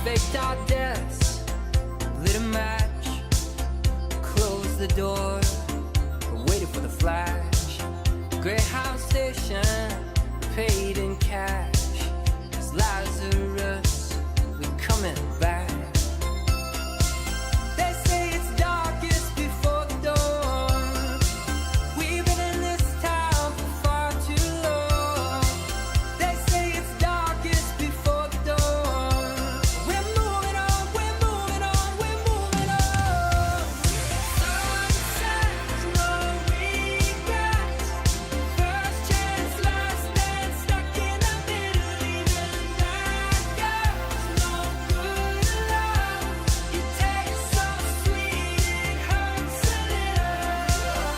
faked our deaths, lit a match, closed the door, waited for the flash. Greyhound station, paid in cash. It's Lazarus, we coming back. They say it's darkest before the dawn. We've been in this town for far too long. They say it's darkest before the dawn. We're moving on, we're moving on, we're moving on. Sunsets, no regrets. First chance, last dance, stuck in the middle. Even that girl's no good love. You taste so sweet, it hurts a little.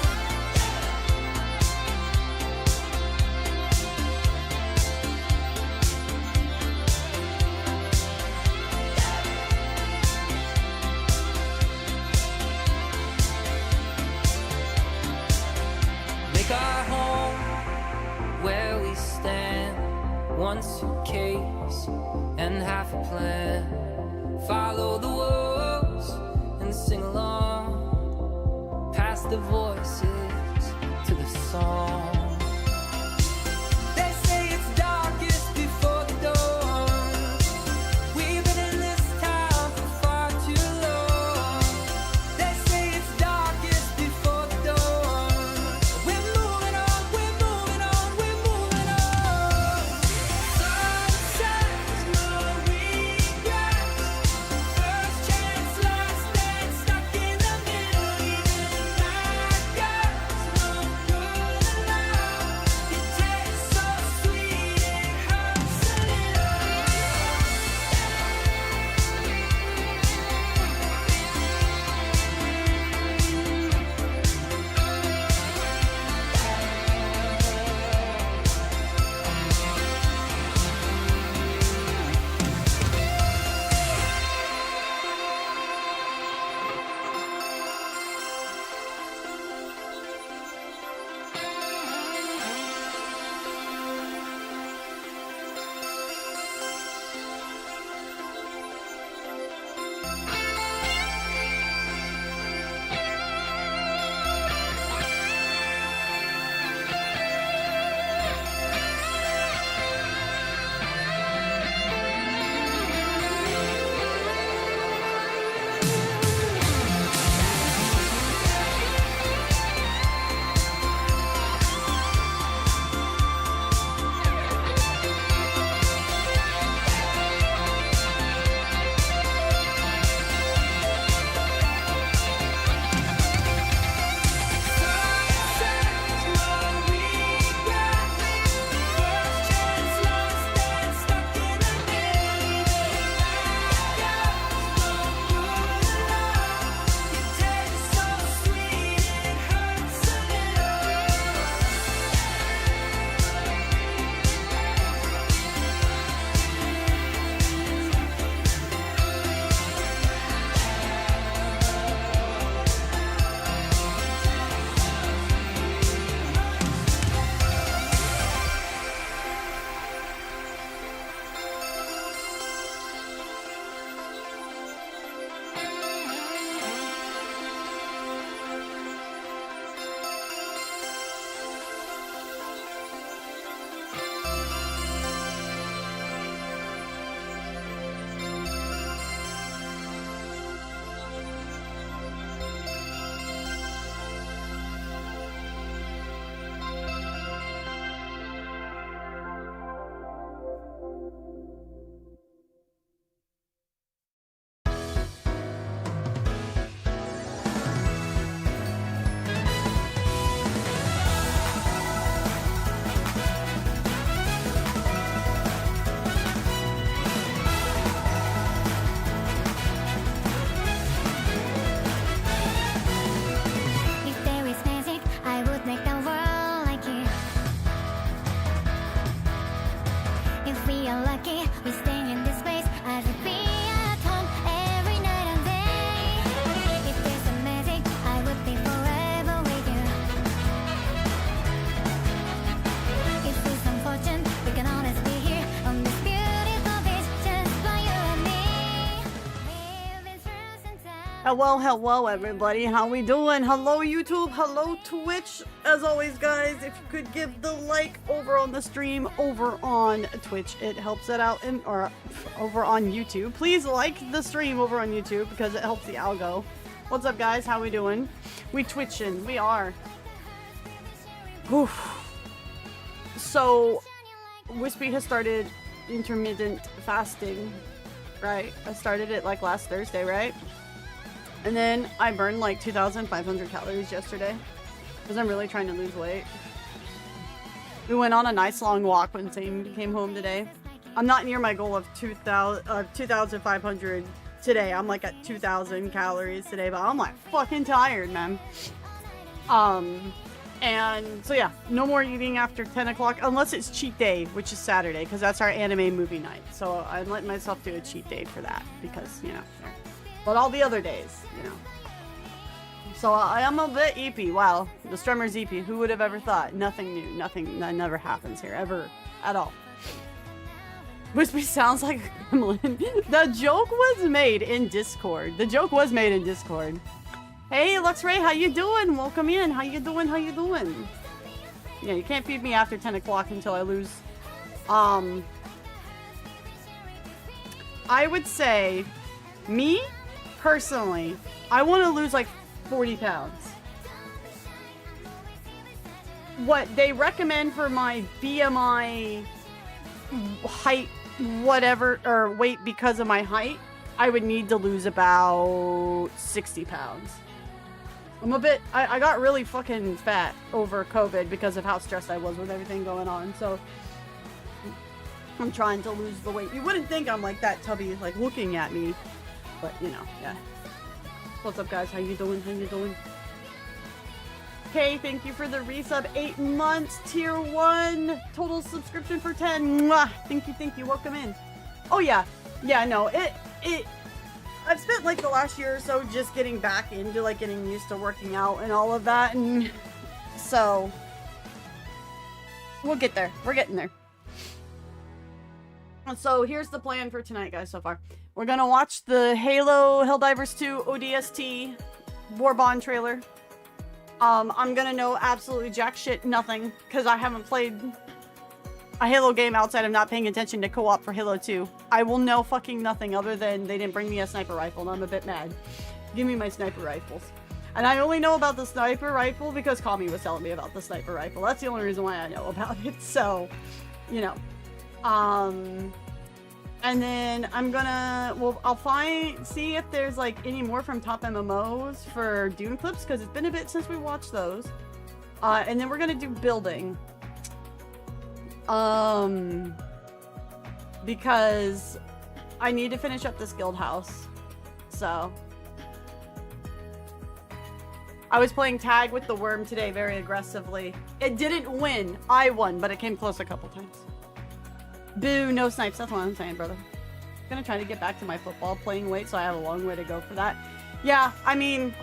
Make our home where we stand. One suitcase and half a plan. Follow the wolves and sing along. Pass the voices to the song. They say it's darkest before the dawn. We've been in this town for far too long. They say it's darkest before the dawn. We're moving on, we're moving on, we're moving on. Sunsets, no regrets. First chance, last dance, stuck in the middle. Even that Hello everybody, how we doing? Hello YouTube, hello Twitch. As always guys, if you could give the like over on the stream, over on Twitch, it helps it out, or over on YouTube. Please like the stream over on YouTube because it helps the algo. What's up guys, how we doing? We twitching, we are. Oof. So, Wispy has started intermittent fasting, right? I started it like last Thursday, right? And then I burned like 2,500 calories yesterday because I'm really trying to lose weight. We went on a nice long walk when Zane came home today. I'm not near my goal of 2,500 today. I'm like at 2,000 calories today, but I'm like fucking tired, man. And so yeah, no more eating after 10 o'clock unless it's cheat day, which is Saturday because that's our anime movie night. So I'm letting myself do a cheat day for that because, you know. But all the other days, you know. So I am a bit EP. Wow, the strummer's EP. Who would have ever thought? Nothing new. Nothing. That never happens here. Ever. At all. Wispy sounds like a gremlin. The joke was made in Discord. The joke was made in Discord. Hey, Luxray, how you doing? Welcome in. How you doing? How you doing? Yeah, you can't feed me after 10 o'clock until I lose. I would say, me? Personally, I want to lose like 40 pounds. What they recommend for my BMI height, whatever, or weight because of my height, I would need to lose about 60 pounds. I'm a bit, I got really fucking fat over COVID because of how stressed I was with everything going on, so I'm trying to lose the weight. You wouldn't think I'm like that tubby, like looking at me. But, you know, yeah. What's up, guys? How you doing? How you doing? Okay, thank you for the resub. 8 months, tier 1. Total subscription for 10. Mwah! Thank you. Welcome in. Oh, yeah. Yeah, no, I've spent, like, the last year or so just getting back into, like, getting used to working out and all of that. And so, we'll get there. We're getting there. So, here's the plan for tonight, guys, so far. We're gonna watch the Halo Helldivers 2 ODST Warbond trailer. I'm gonna know absolutely jack shit nothing, because I haven't played a Halo game outside of not paying attention to co-op for Halo 2. I will know fucking nothing other than they didn't bring me a sniper rifle, and I'm a bit mad. Give me my sniper rifles. And I only know about the sniper rifle because Kami was telling me about the sniper rifle. That's the only reason why I know about it, so, you know. And then I'm gonna, well, I'll see if there's like any more from top MMOs for Dune clips, because it's been a bit since we watched those. And then we're gonna do building. Because I need to finish up this guild house. So. I was playing tag with the worm today very aggressively. It didn't win. I won, but it came close a couple times. Boo, no snipes. That's what I'm saying, brother. I'm gonna try to get back to my football playing weight, so I have a long way to go for that. Yeah, I mean,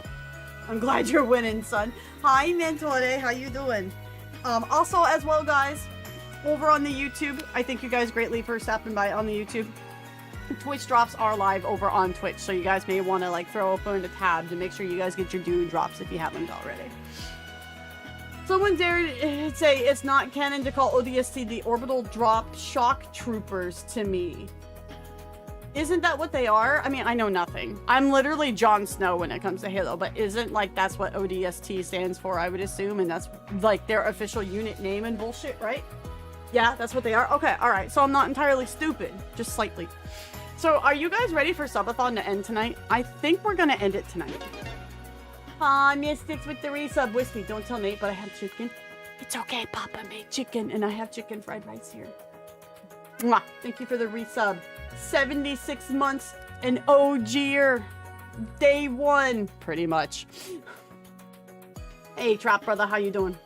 I'm glad you're winning, son. Hi, Mentore. How you doing? Also, as well, guys, over on the YouTube, I thank you guys greatly for stopping by on the YouTube. Twitch drops are live over on Twitch, so you guys may want to, like, throw open a tab to make sure you guys get your Dune drops if you haven't already. Someone dared say it's not canon to call ODST the orbital drop shock troopers to me. Isn't that what they are? I mean, I know nothing. I'm literally Jon Snow when it comes to Halo, but isn't, like, that's what ODST stands for, I would assume, and that's, like, their official unit name and bullshit, right? Yeah, that's what they are? Okay, alright, so I'm not entirely stupid, just slightly. So, are you guys ready for Subathon to end tonight? I think we're gonna end it tonight. Aw, Mystics with the resub. Whiskey, don't tell Nate, but I have chicken. It's okay, Papa made chicken, and I have chicken fried rice here. Mwah. Thank you for the resub. 76 months, an OG'er. Day 1, pretty much. Hey, Trap Brother, how you doing?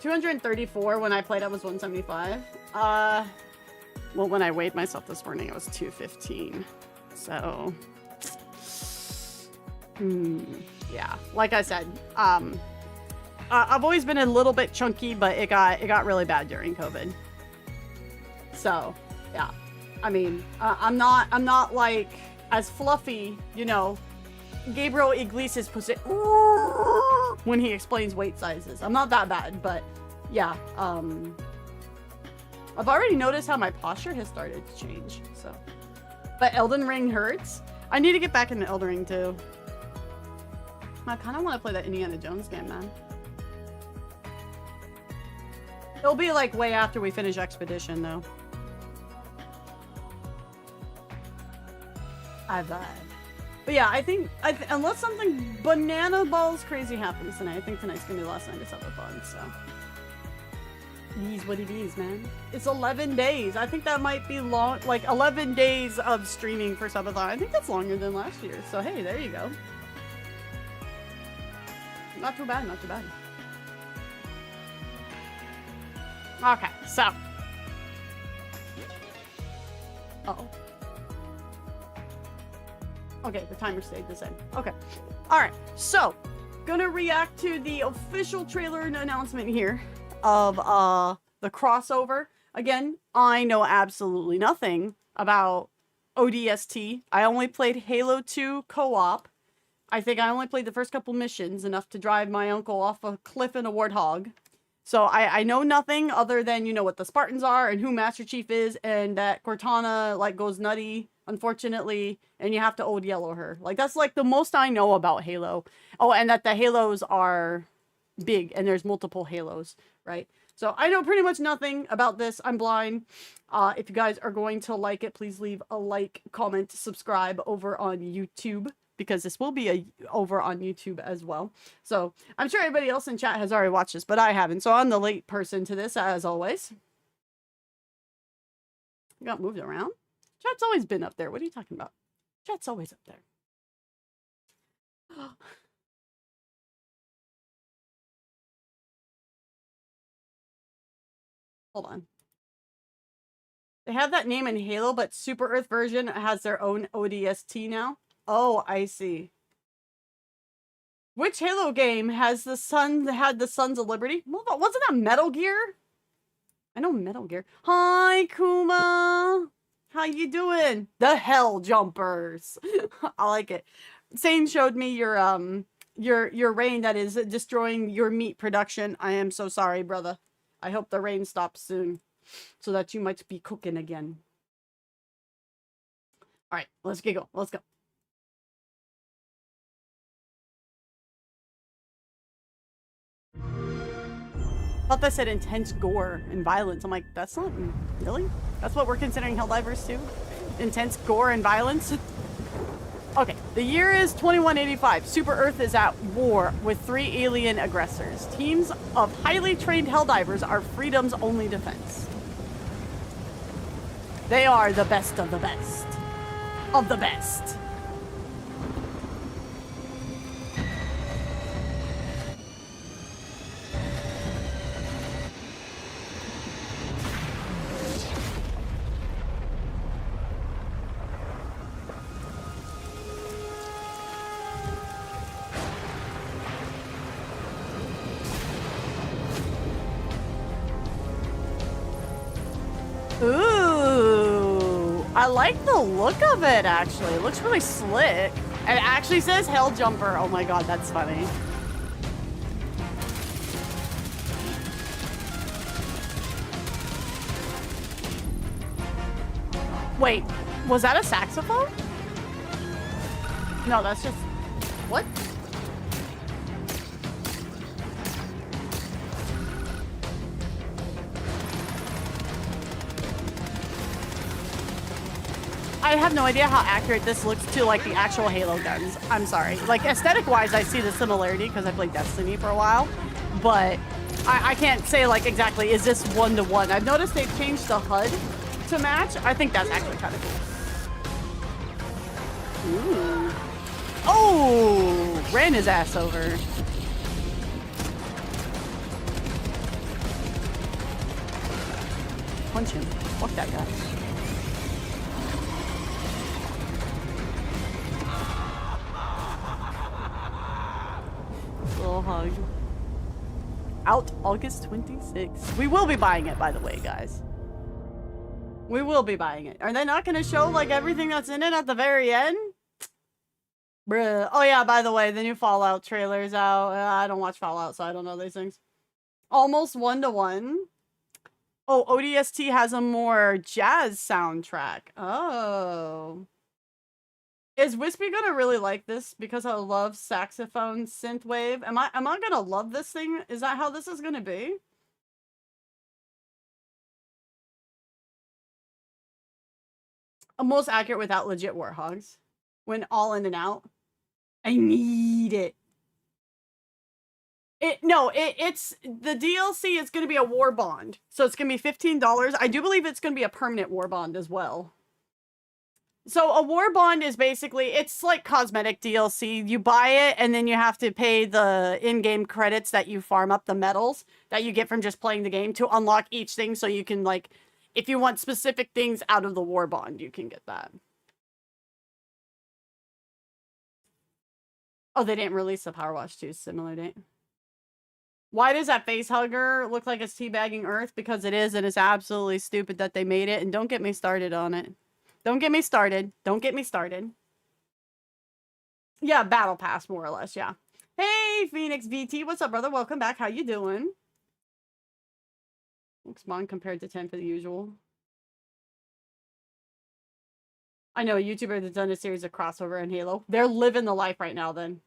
234 when I played, I was 175. Well, when I weighed myself this morning, it was 215. So... yeah, like I said, I've always been a little bit chunky, but it got really bad during COVID. So, yeah, I mean, I'm not like as fluffy, you know, Gabriel Iglesias puts it when he explains weight sizes. I'm not that bad, but yeah. I've already noticed how my posture has started to change, so. But Elden Ring hurts. I need to get back into Elden Ring too. I kind of want to play that Indiana Jones game, man. It'll be like way after we finish Expedition, though. I vibe. But yeah, I think unless something banana balls crazy happens tonight, I think tonight's gonna be the last night of subathon, so. It is what it is, man. It's 11 days. I think that might be long, like 11 days of streaming for subathon. I think that's longer than last year. So hey, there you go. Not too bad, not too bad. Okay, so. Uh-oh. Okay, the timer stayed the same. Okay. Alright, so. Gonna react to the official trailer and announcement here of the crossover. Again, I know absolutely nothing about ODST. I only played Halo 2 co-op. I think I only played the first couple missions, enough to drive my uncle off a cliff in a warthog. So I know nothing other than, you know, what the Spartans are and who Master Chief is, and that Cortana, like, goes nutty, unfortunately, and you have to old yellow her. Like, that's, like, the most I know about Halo. Oh, and that the Halos are big, and there's multiple Halos, right? So I know pretty much nothing about this. I'm blind. If you guys are going to like it, please leave a like, comment, subscribe over on YouTube, because this will be over on YouTube as well. So I'm sure everybody else in chat has already watched this, but I haven't. So I'm the late person to this, as always. You got moved around? Chat's always been up there. What are you talking about? Chat's always up there. Hold on. They have that name in Halo, but Super Earth version has their own ODST now. Oh, I see. Which Halo game has the Sons of Liberty? Wasn't that Metal Gear? I know Metal Gear. Hi, Kuma. How you doing? The Hell Jumpers. I like it. Sane showed me your rain that is destroying your meat production. I am so sorry, brother. I hope the rain stops soon, so that you might be cooking again. All right, let's go. Let's go. I thought that said intense gore and violence. I'm like, that's not really? That's what we're considering Helldivers too? Intense gore and violence? Okay, the year is 2185. Super Earth is at war with 3 alien aggressors. Teams of highly trained Helldivers are freedom's only defense. They are the best of the best. Of the best. Ooh, I like the look of it, actually. It looks really slick. And it actually says Hell Jumper. Oh my god, that's funny. Wait, was that a saxophone? No, that's just... What? I have no idea how accurate this looks to, like, the actual Halo guns. I'm sorry. Like, aesthetic-wise, I see the similarity because I played Destiny for a while. But I can't say, like, exactly, is this one-to-one? I've noticed they've changed the HUD to match. I think that's actually kind of cool. Ooh. Oh! Ran his ass over. Punch him. Fuck that guy. Little hug. Out August 26th. We will be buying it, by the way, guys. We will be buying it. Are they not going to show, like, everything that's in it at the very end? Bruh. Oh yeah, by the way, the new Fallout trailer's out. I don't watch Fallout, so I don't know these things. Almost 1-to-1. Oh, ODST has a more jazz soundtrack. Oh. Is Wispy gonna really like this because I love saxophone synthwave? Am I gonna love this thing? Is that how this is gonna be? Most accurate without legit warhogs. When all in and out. I need it. It's the DLC is gonna be a war bond. So it's gonna be $15. I do believe it's gonna be a permanent war bond as well. So a war bond is basically, it's like cosmetic DLC. You buy it and then you have to pay the in-game credits that you farm up the medals that you get from just playing the game to unlock each thing. So you can like, if you want specific things out of the war bond, you can get that. Oh, they didn't release the Power Watch 2 similar date. Why does that face hugger look like it's teabagging Earth? Because it is, and it's absolutely stupid that they made it. And don't get me started on it. Don't get me started. Don't get me started. Yeah, Battle Pass, more or less, yeah. Hey, Phoenix VT, what's up, brother? Welcome back. How you doing? Looks mine compared to 10 for the usual. I know a YouTuber that's done a series of crossover in Halo. They're living the life right now, then.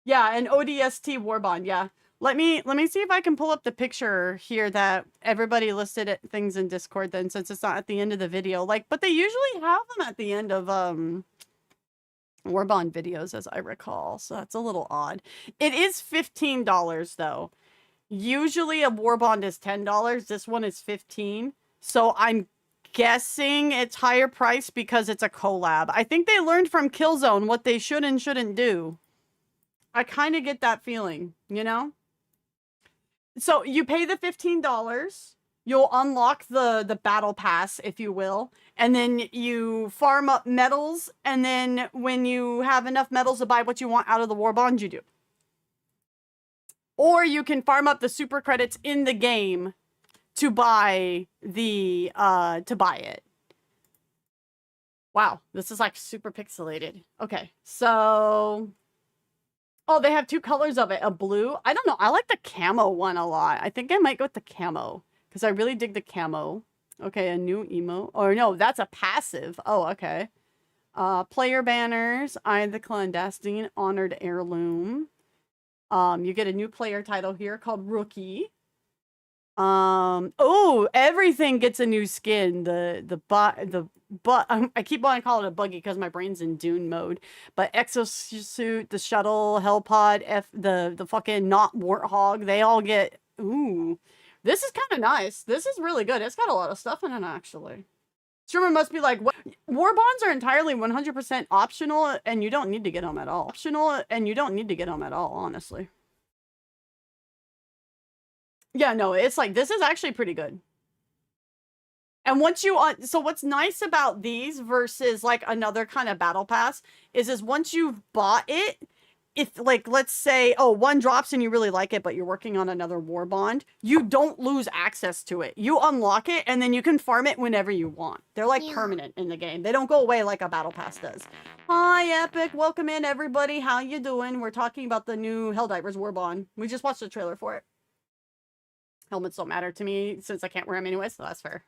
Yeah, an ODST Warbond, yeah. Let me see if I can pull up the picture here that everybody listed at things in Discord then, since it's not at the end of the video. Like, but they usually have them at the end of Warbond videos, as I recall. So that's a little odd. It is $15 though. Usually a Warbond is $10. This one is $15. So I'm guessing it's higher price because it's a collab. I think they learned from Killzone what they should and shouldn't do. I kind of get that feeling, you know? So you pay the $15. You'll unlock the battle pass, if you will, and then you farm up medals, and then when you have enough medals to buy what you want out of the war bond, you do. Or you can farm up the super credits in the game to buy the to buy it. Wow, this is like super pixelated. Okay, so oh, they have two colors of it, a blue. I don't know. I like the camo one a lot. I think I might go with the camo because I really dig the camo. Okay, a new emo. Or no, that's a passive. Oh, okay. Player banners. I the clandestine honored heirloom. You get a new player title here called Rookie. Oh, everything gets a new skin. I keep wanting to call it a buggy because my brain's in Dune mode. But exosuit, the shuttle, hellpod, the fucking not warthog, they all get. Ooh, this is kind of nice. This is really good. It's got a lot of stuff in it actually. Streamer must be like, what? War bonds are entirely 100% optional, and you don't need to get them at all. Optional, and you don't need to get them at all, honestly. Yeah, no, it's like, this is actually pretty good. And once you, so what's nice about these versus like another kind of battle pass is once you've bought it, if like, let's say, oh, one drops and you really like it, but you're working on another war bond, you don't lose access to it. You unlock it and then you can farm it whenever you want. They're like permanent in the game. They don't go away like a battle pass does. Hi, Epic. Welcome in, everybody. How you doing? We're talking about the new Helldivers war bond. We just watched the trailer for it. Helmets don't matter to me since I can't wear them anyway, so that's fair.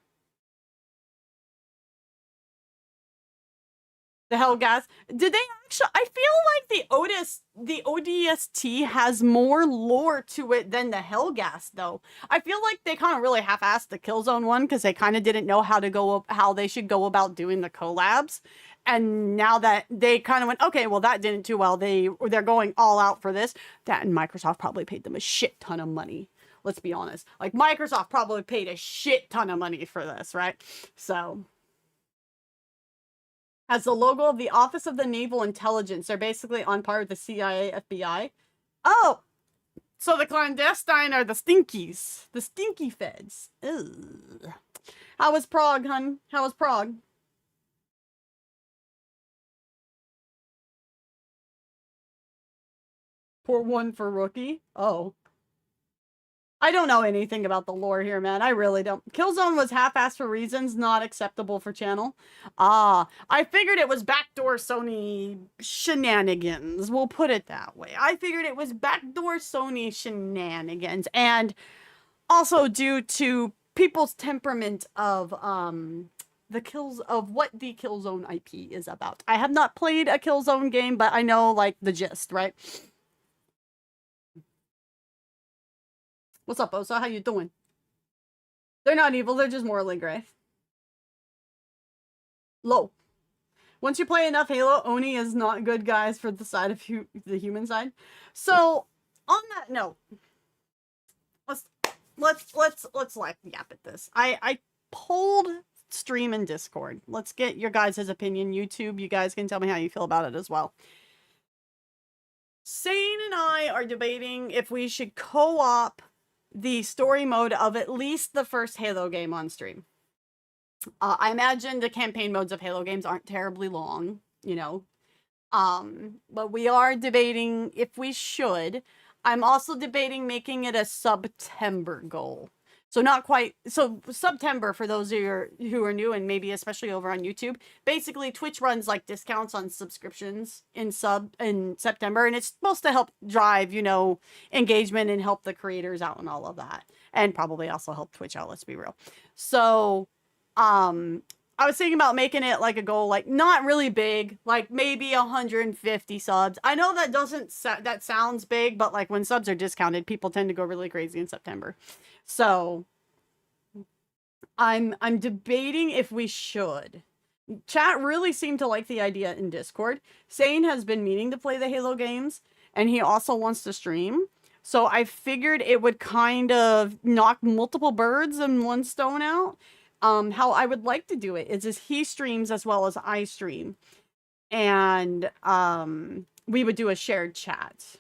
The Hellgas. Did they actually? I feel like the ODST has more lore to it than the Hellgas, though. I feel like they kind of really half-assed the Killzone one because they kind of didn't know how they should go about doing the collabs. And now that they kind of went, okay, well that didn't do well. They're going all out for this. That and Microsoft probably paid them a shit ton of money. Let's be honest. Like Microsoft probably paid a shit ton of money for this, right? So. Has the logo of the Office of the Naval Intelligence. They're basically on par with the CIA, FBI. Oh! So the clandestine are the stinkies. The stinky feds. Ugh. How was Prague, hun? How was Prague? Pour one for Rookie? Oh. I don't know anything about the lore here, man. I really don't. Killzone was half-assed for reasons not acceptable for channel. I figured it was backdoor Sony shenanigans. We'll put it that way. I figured it was backdoor Sony shenanigans. And also due to people's temperament of, the kills of what the Killzone IP is about. I have not played a Killzone game, but I know, like, the gist, right? What's up, Osa? How you doing? They're not evil, they're just morally gray. Low. Once you play enough Halo, Oni is not good guys for the side of the human side. So, on that note, let's like yap at this. I polled stream and Discord. Let's get your guys' opinion. YouTube, you guys can tell me how you feel about it as well. Sane and I are debating if we should co-op the story mode of at least the first Halo game on stream. I imagine the campaign modes of Halo games aren't terribly long, you know. But we are debating if we should. I'm also debating making it a September goal. So not quite, so September, for those of you who are new and maybe especially over on YouTube, basically Twitch runs like discounts on subscriptions in September, and it's supposed to help drive, you know, engagement and help the creators out and all of that. And probably also help Twitch out, let's be real. So, I was thinking about making it like a goal, like not really big, like maybe 150 subs. I know that that sounds big, but like when subs are discounted, people tend to go really crazy in September. So I'm debating if we should. Chat really seemed to like the idea in Discord. Sane has been meaning to play the Halo games, and he also wants to stream. So I figured it would kind of knock multiple birds in one stone out. How I would like to do it is he streams as well as I stream. And we would do a shared chat.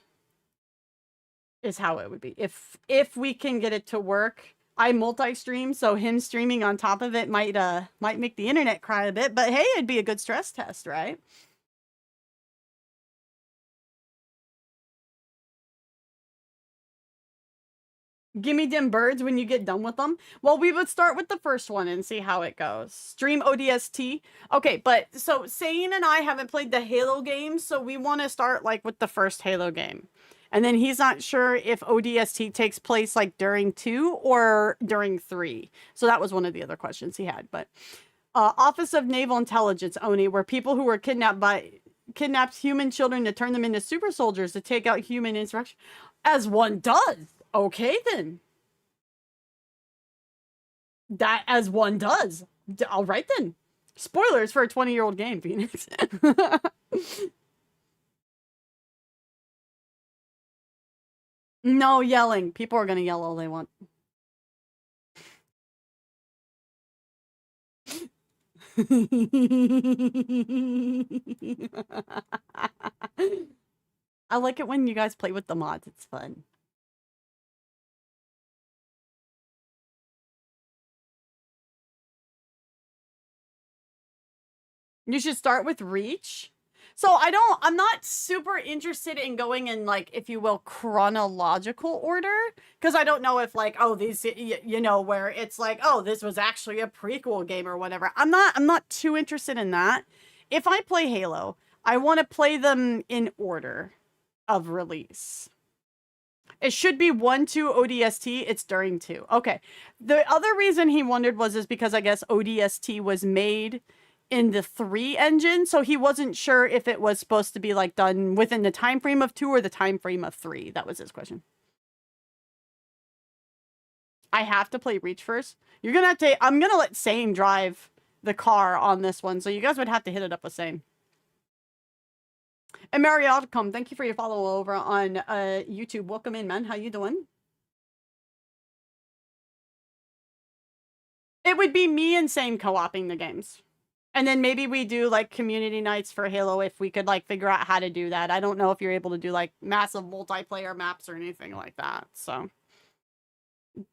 Is how it would be. If we can get it to work. I multi-stream, so him streaming on top of it might make the internet cry a bit, but hey, it'd be a good stress test, right? Gimme them birds when you get done with them. Well, we would start with the first one and see how it goes. Stream ODST. Okay, but so Sane and I haven't played the Halo games, so we want to start like with the first Halo game. And then he's not sure if ODST takes place like during 2 or during 3. So that was one of the other questions he had. But Office of Naval Intelligence, Oni, where people who were kidnapped human children to turn them into super soldiers to take out human insurrection. As one does. Okay, then. That as one does. All right, then. Spoilers for a 20-year-old game, Phoenix. No yelling. People are going to yell all they want. I like it when you guys play with the mods. It's fun. You should start with Reach. So I'm not super interested in going in, like, if you will, chronological order. Because I don't know if, like, oh, these, you know, where it's like, oh, this was actually a prequel game or whatever. I'm not too interested in that. If I play Halo, I want to play them in order of release. It should be 1, 2, ODST. It's during 2. Okay. The other reason he wondered is because I guess ODST was made in the 3 engine, so he wasn't sure if it was supposed to be like done within the time frame of 2 or the time frame of 3. That was his question. I have to play Reach first. You're gonna have to. I'm gonna let Sane drive the car on this one, so you guys would have to hit it up with Sane. And Marriott.com, thank you for your follow over on YouTube. Welcome in, man. How you doing? It would be me and Sane co-oping the games. And then maybe we do like community nights for Halo if we could like figure out how to do that. I don't know if you're able to do like massive multiplayer maps or anything like that. So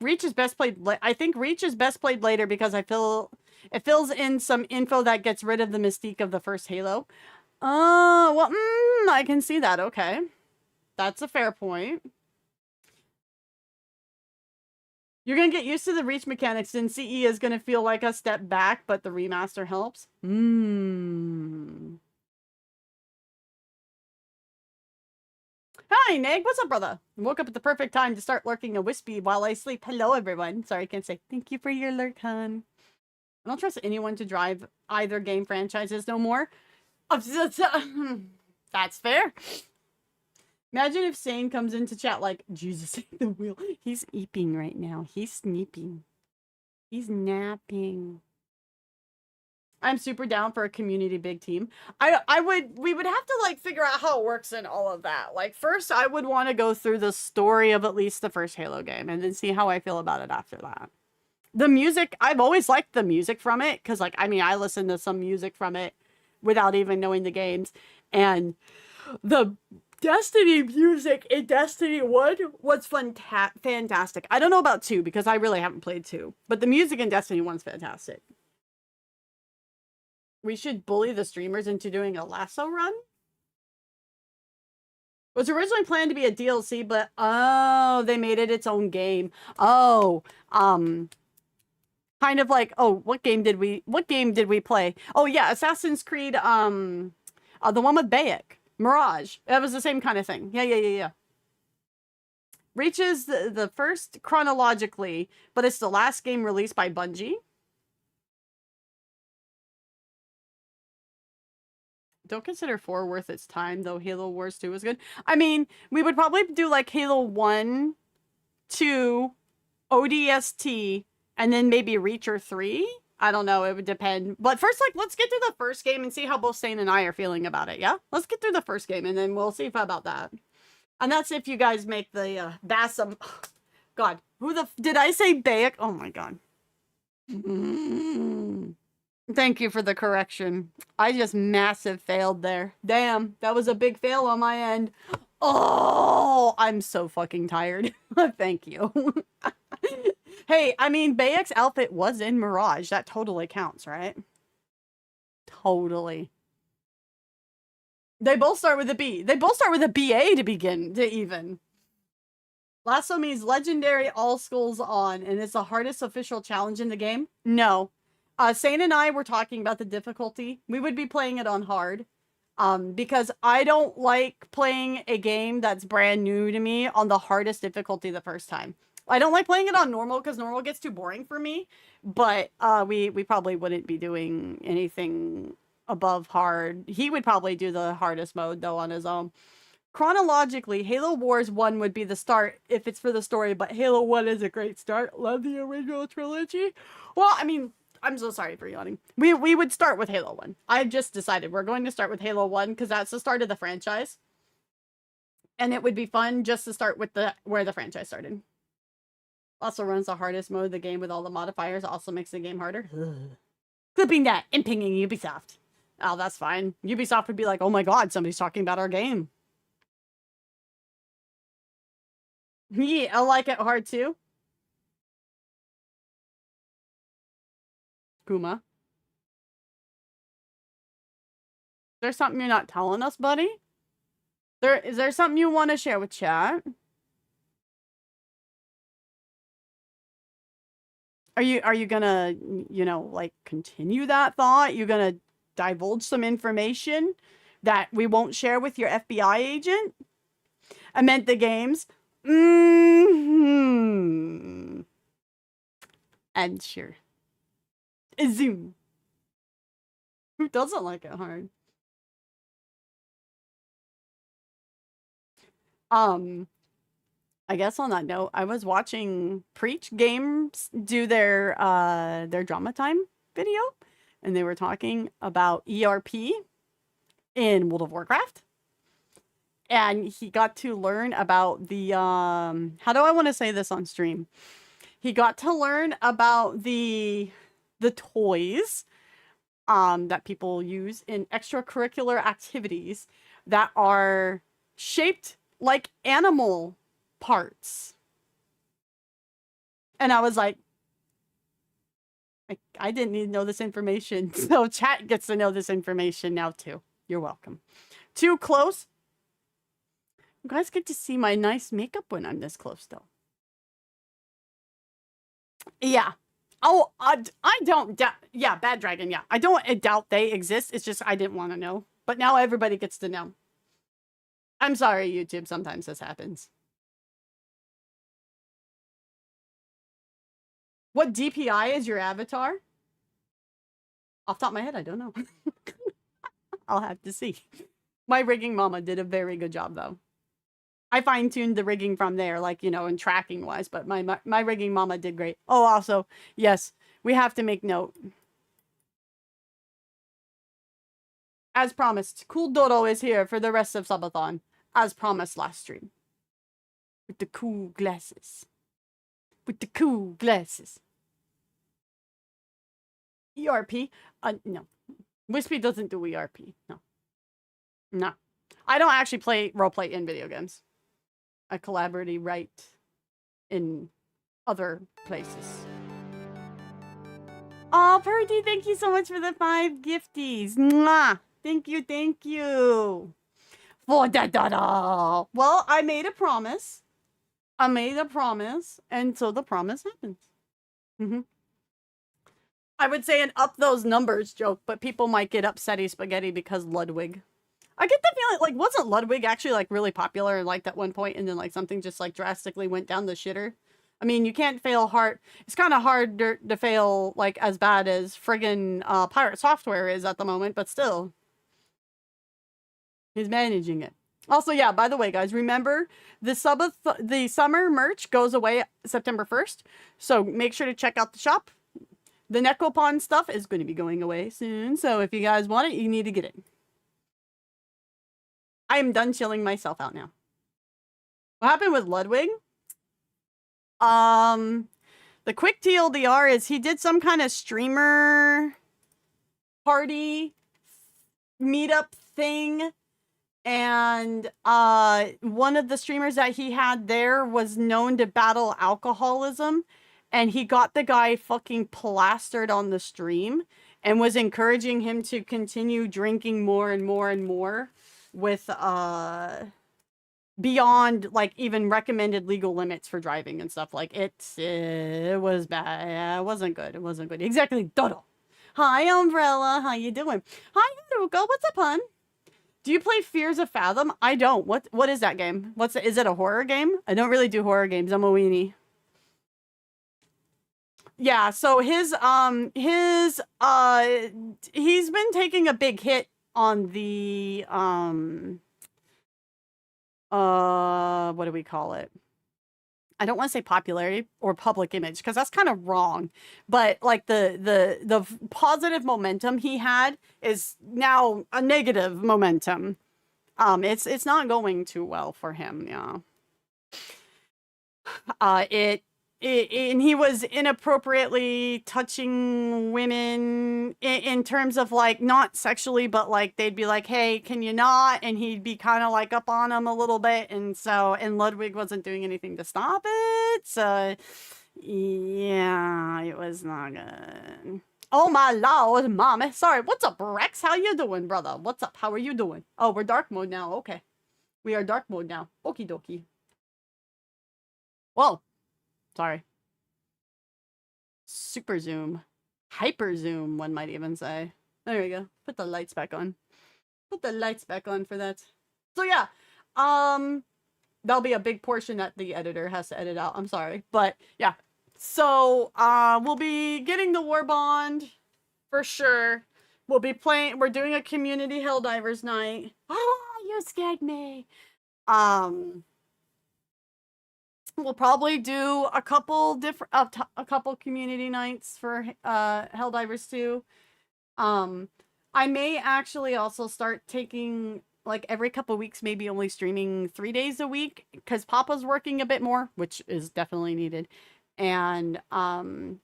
Reach is best played. I think Reach is best played later because I feel it fills in some info that gets rid of the mystique of the first Halo. Well, I can see that. Okay. That's a fair point. You're gonna get used to the reach mechanics, and CE is gonna feel like a step back, but the remaster helps. Hi, Nick. What's up, brother? Woke up at the perfect time to start lurking a wispy while I sleep. Hello, everyone. Sorry, I can't say thank you for your lurk, hon. I don't trust anyone to drive either game franchises no more. That's fair. Imagine if Sane comes into chat like, Jesus, take the wheel. He's eeping right now. He's sneeping. He's napping. I'm super down for a community big team. We would have to like figure out how it works in all of that. Like first I would want to go through the story of at least the first Halo game and then see how I feel about it after that. The music, I've always liked the music from it because like I mean I listened to some music from it without even knowing the games, and the Destiny music in Destiny 1 was fantastic. I don't know about 2 because I really haven't played 2, but the music in Destiny 1's fantastic. We should bully the streamers into doing a lasso run. It was originally planned to be a DLC, but oh, they made it its own game. Oh, kind of like, oh, what game did we play? Oh yeah, Assassin's Creed, the one with Bayek. Mirage. That was the same kind of thing. Yeah. Reaches the first chronologically, but it's the last game released by Bungie. Don't consider 4 worth its time, though Halo Wars 2 was good. I mean, we would probably do like Halo 1, 2, ODST, and then maybe Reacher 3. I don't know, it would depend. But first, like, let's get through the first game and see how both Sane and I are feeling about it, yeah? Let's get through the first game, and then we'll see about that. And that's if you guys make the Bassam... God, did I say Bayek? Oh my god. Thank you for the correction. I just massive failed there. Damn, that was a big fail on my end. Oh, I'm so fucking tired. Thank you. Hey, I mean, Bayek's outfit was in Mirage. That totally counts, right? Totally. They both start with a B. They both start with a BA to begin, to even. Lasso means legendary all schools on, and it's the hardest official challenge in the game? No. Sane and I were talking about the difficulty. We would be playing it on hard. Because I don't like playing a game that's brand new to me on the hardest difficulty the first time. I don't like playing it on normal because normal gets too boring for me. But we probably wouldn't be doing anything above hard. He would probably do the hardest mode though on his own. Chronologically, Halo Wars 1 would be the start if it's for the story, but Halo 1 is a great start. Love the original trilogy. Well, I mean, I'm so sorry for yawning. We would start with Halo 1. I've just decided we're going to start with Halo 1 because that's the start of the franchise. And it would be fun just to start with where the franchise started. Also runs the hardest mode of the game with all the modifiers. Also makes the game harder. Clipping that and pinging Ubisoft. Oh, that's fine. Ubisoft would be like, oh my god, somebody's talking about our game. Yeah, I like it hard too. Kuma. Is there something you're not telling us, buddy? Is there something you want to share with chat? Are you gonna, you know, like continue that thought? You gonna divulge some information that we won't share with your FBI agent? I meant the games. Mm-hmm. And sure. Zoom. Who doesn't like it hard? I guess on that note, I was watching Preach Games do their drama time video, and they were talking about ERP in World of Warcraft. And he got to learn about the how do I want to say this on stream? He got to learn about the toys that people use in extracurricular activities that are shaped like animal parts. And I was like, I didn't need to know this information. So chat gets to know this information now too. You're welcome. Too close? You guys get to see my nice makeup when I'm this close though. Yeah. Oh, I don't doubt. Yeah, Bad Dragon. Yeah, I don't doubt they exist. It's just I didn't want to know, but now everybody gets to know. I'm sorry, YouTube. Sometimes this happens. What DPI is your avatar? Off the top of my head, I don't know. I'll have to see. My rigging mama did a very good job, though. I fine-tuned the rigging from there, like, you know, and tracking-wise, but my rigging mama did great. Oh, also, yes, we have to make note. As promised, Cool Dodo is here for the rest of Subathon, as promised last stream. With the cool glasses. With the cool glasses. ERP? No. Wispy doesn't do ERP. No. No. I don't actually play roleplay in video games. I collaboratively write in other places. Oh, Purdy, thank you so much for the 5 gifties. Mwah! Thank you, thank you. For da-da-da. Well, I made a promise. I made a promise, and so the promise happens. Mm-hmm. I would say an up those numbers joke, but people might get upsetty spaghetti because Ludwig. I get the feeling, like, wasn't Ludwig actually, like, really popular, like, at one point, and then, like, something just, like, drastically went down the shitter? I mean, you can't fail hard. It's kind of hard to fail, like, as bad as friggin' Pirate Software is at the moment, but still. He's managing it. Also, yeah, by the way, guys, remember, the summer merch goes away September 1st, so make sure to check out the shop. The Necropon stuff is going to be going away soon, so if you guys want it, you need to get it. I am done chilling myself out now. What happened with Ludwig? The quick TLDR is he did some kind of streamer party meetup thing, and one of the streamers that he had there was known to battle alcoholism, and he got the guy fucking plastered on the stream and was encouraging him to continue drinking more and more and more with beyond like even recommended legal limits for driving and stuff. Like it was bad. Yeah, it wasn't good. It wasn't good. Exactly. Dodo. Hi, Umbrella. How you doing? Hi, Haruko. What's up, hun? Do you play Fears of Fathom? I don't. What is that game? Is it a horror game? I don't really do horror games. I'm a weenie. Yeah, so he's been taking a big hit on the what do we call it? I don't want to say popularity or public image because that's kind of wrong, but like the positive momentum he had is now a negative momentum. It's not going too well for him. Yeah. And he was inappropriately touching women in terms of like not sexually, but like they'd be like, "Hey, can you not?" And he'd be kind of like up on him a little bit, and Ludwig wasn't doing anything to stop it. So yeah, it was not good. Oh my lord, mommy. Sorry, what's up, Rex? How you doing, brother? What's up? How are you doing? Oh, we're dark mode now. Okay, we are dark mode now. Okie dokie. Whoa. Sorry. Super zoom. Hyper zoom, one might even say. There we go. Put the lights back on. Put the lights back on for that. So yeah. That'll be a big portion that the editor has to edit out. I'm sorry. But yeah. So we'll be getting the War Bond for sure. We'll be playing, we're doing a community Helldivers night. Ah, you scared me. We'll probably do a couple different, a couple community nights for Helldivers 2. I may actually also start taking like every couple weeks, maybe only streaming 3 days a week because Papa's working a bit more, which is definitely needed, and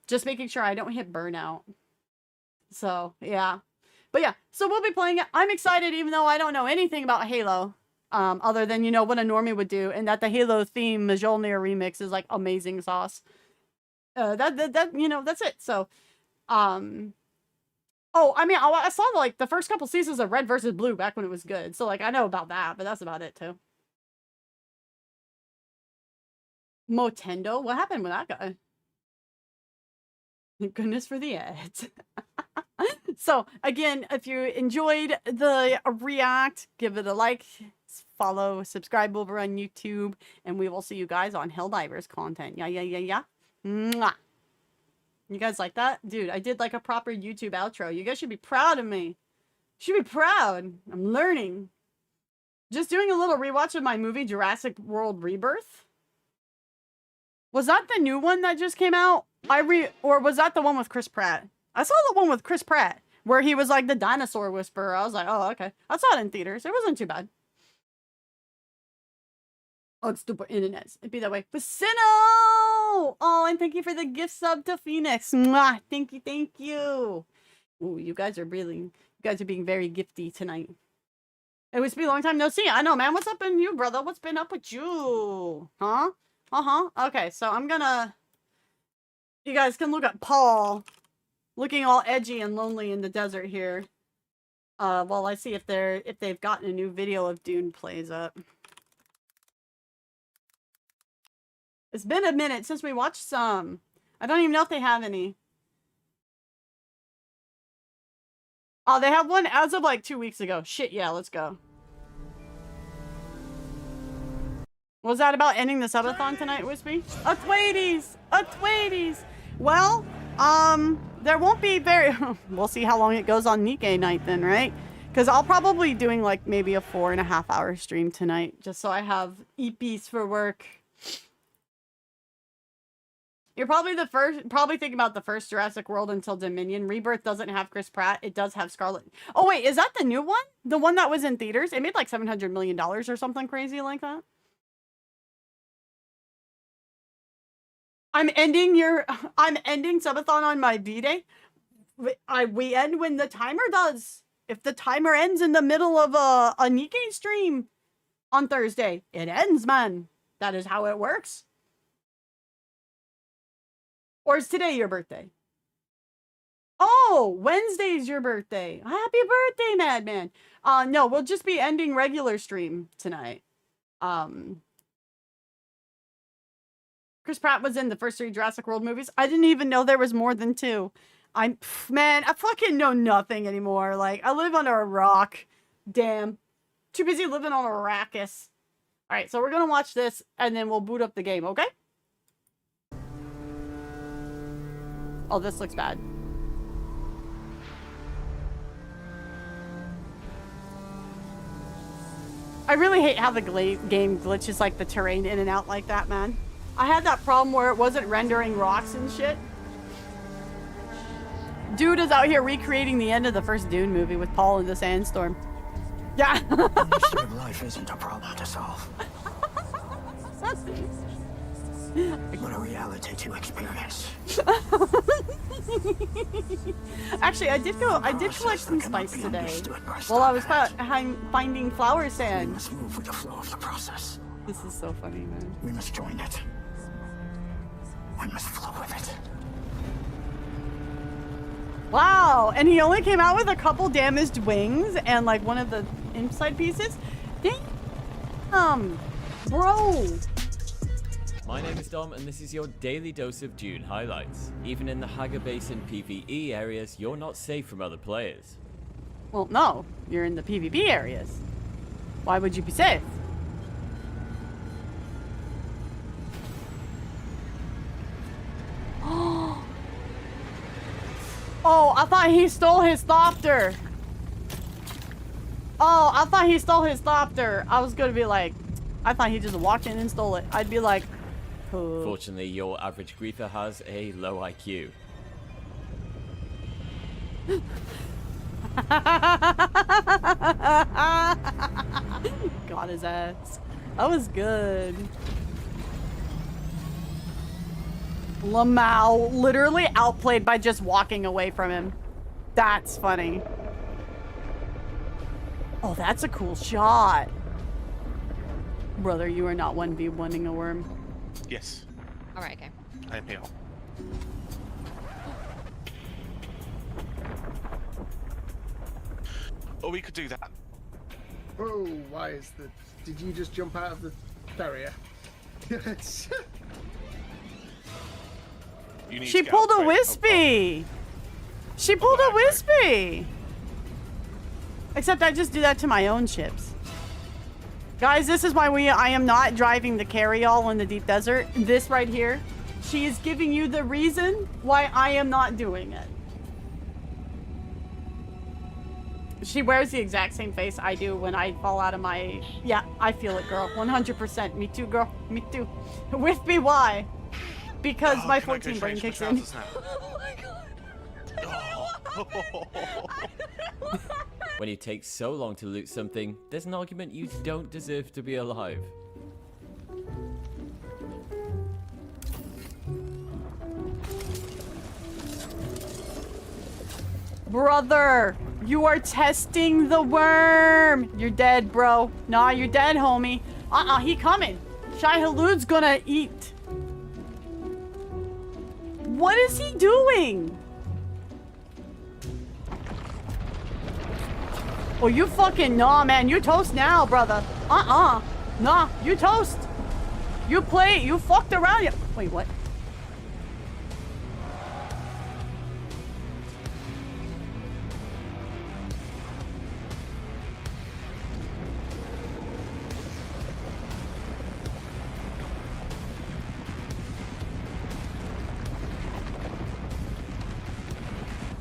just making sure I don't hit burnout. So yeah, but yeah, so we'll be playing it. I'm excited, even though I don't know anything about Halo. Other than, you know, what a normie would do, and that the Halo theme Mjolnir remix is like amazing sauce. That you know, that's it. So, oh, I mean, I saw like the first couple seasons of Red versus Blue back when it was good. So like I know about that, but that's about it too. Motendo, what happened with that guy? Goodness for the ads. So, again, if you enjoyed the react, give it a like, follow, subscribe over on YouTube, and we will see you guys on Helldivers content. Yeah. Mwah. You guys like that? Dude, I did like a proper YouTube outro. You guys should be proud of me. Should be proud. I'm learning. Just doing a little rewatch of my movie Jurassic World Rebirth. Was that the new one that just came out? Or was that the one with Chris Pratt? I saw the one with Chris Pratt where he was like the dinosaur whisperer. I was like, oh, okay. I saw it in theaters. It wasn't too bad. Oh, it's stupid internet. It'd be that way. Vicino! Oh, and thank you for the gift sub to Phoenix. Mwah! Thank you. Ooh, you guys are being very gifty tonight. It was been a long time no see. I know, man. What's up in you, brother? What's been up with you? Huh? Okay, so I'm gonna... You guys can look at Paul looking all edgy and lonely in the desert here. While I see if they've gotten a new video of Dune plays up. It's been a minute since we watched some. I don't even know if they have any. Oh, they have one as of like 2 weeks ago. Shit, yeah, let's go. Was that about ending the subathon tonight, Wispy? Atreides! Well, there won't be very... We'll see how long it goes on Nikkei night then, right? Because I'll probably be doing like maybe a 4.5 hour stream tonight, just so I have EPs for work. You're probably thinking about the first Jurassic World until Dominion. Rebirth doesn't have Chris Pratt. It does have Scarlett. Oh wait, is that the new one? The one that was in theaters? It made like $700 million or something crazy like that. I'm ending subathon on my V-Day. We end when the timer does. If the timer ends in the middle of a Nikkei stream on Thursday, it ends, man. That is how it works. Or is today your birthday? Oh, Wednesday's your birthday. Happy birthday, Madman. No, we'll just be ending regular stream tonight. Chris Pratt was in the first 3 Jurassic World movies. I didn't even know there was more than 2. Man, I fucking know nothing anymore. Like, I live under a rock. Damn. Too busy living on Arrakis. Alright, so we're gonna watch this, and then we'll boot up the game, okay? Oh, this looks bad. I really hate how the game glitches like the terrain in and out like that, man. I had that problem where it wasn't rendering rocks and shit. Dude is out here recreating the end of the first Dune movie with Paul in the sandstorm. Yeah. Shared life isn't a problem to solve, but a reality to experience. Actually, I did collect some spice today while I was finding flower We sand. must move with the flow of the process. This is so funny, man. We must join it. We must flow with it. Wow, and he only came out with a couple damaged wings and like one of the inside pieces. Damn, bro. My name is Dom, and this is your daily dose of Dune highlights. Even in the Haga Basin PvE areas, you're not safe from other players. Well, no, you're in the PvP areas. Why would you be safe? Oh, I thought he stole his thopter. Oh, I thought he stole his thopter. I was gonna be like, I thought he just walked in and stole it. I'd be like, oh. Fortunately, your average griefer has a low IQ. Got his ass. That was good. Lamau literally outplayed by just walking away from him. That's funny. Oh, that's a cool shot. Brother, you are not 1v1ing a worm. Yes, Alright, okay. I am here. Or we could do that. Oh, why is the... Did you just jump out of the barrier? Yes. You need She to get pulled a upgraded. wispy. She pulled a okay. wispy. Except I just do that to my own ships. Guys, this is why I am not driving the carry-all in the deep desert. This right here. She is giving you the reason why I am not doing it. She wears the exact same face I do when I fall out of my... Yeah, I feel it, girl. 100%. Me too, girl. Me too. With me, why? Because Oh, my can I go 14 brain change my kicks in. trousers now? When it takes so long to loot something, there's an argument you don't deserve to be alive. Brother, you are testing the worm. You're dead, bro. Nah, you're dead, homie. He coming. Shai Halud's gonna eat. What is he doing? Oh, you fucking... Nah, man. You toast now, brother. Nah, you toast. You play... You fucked around. Wait, what?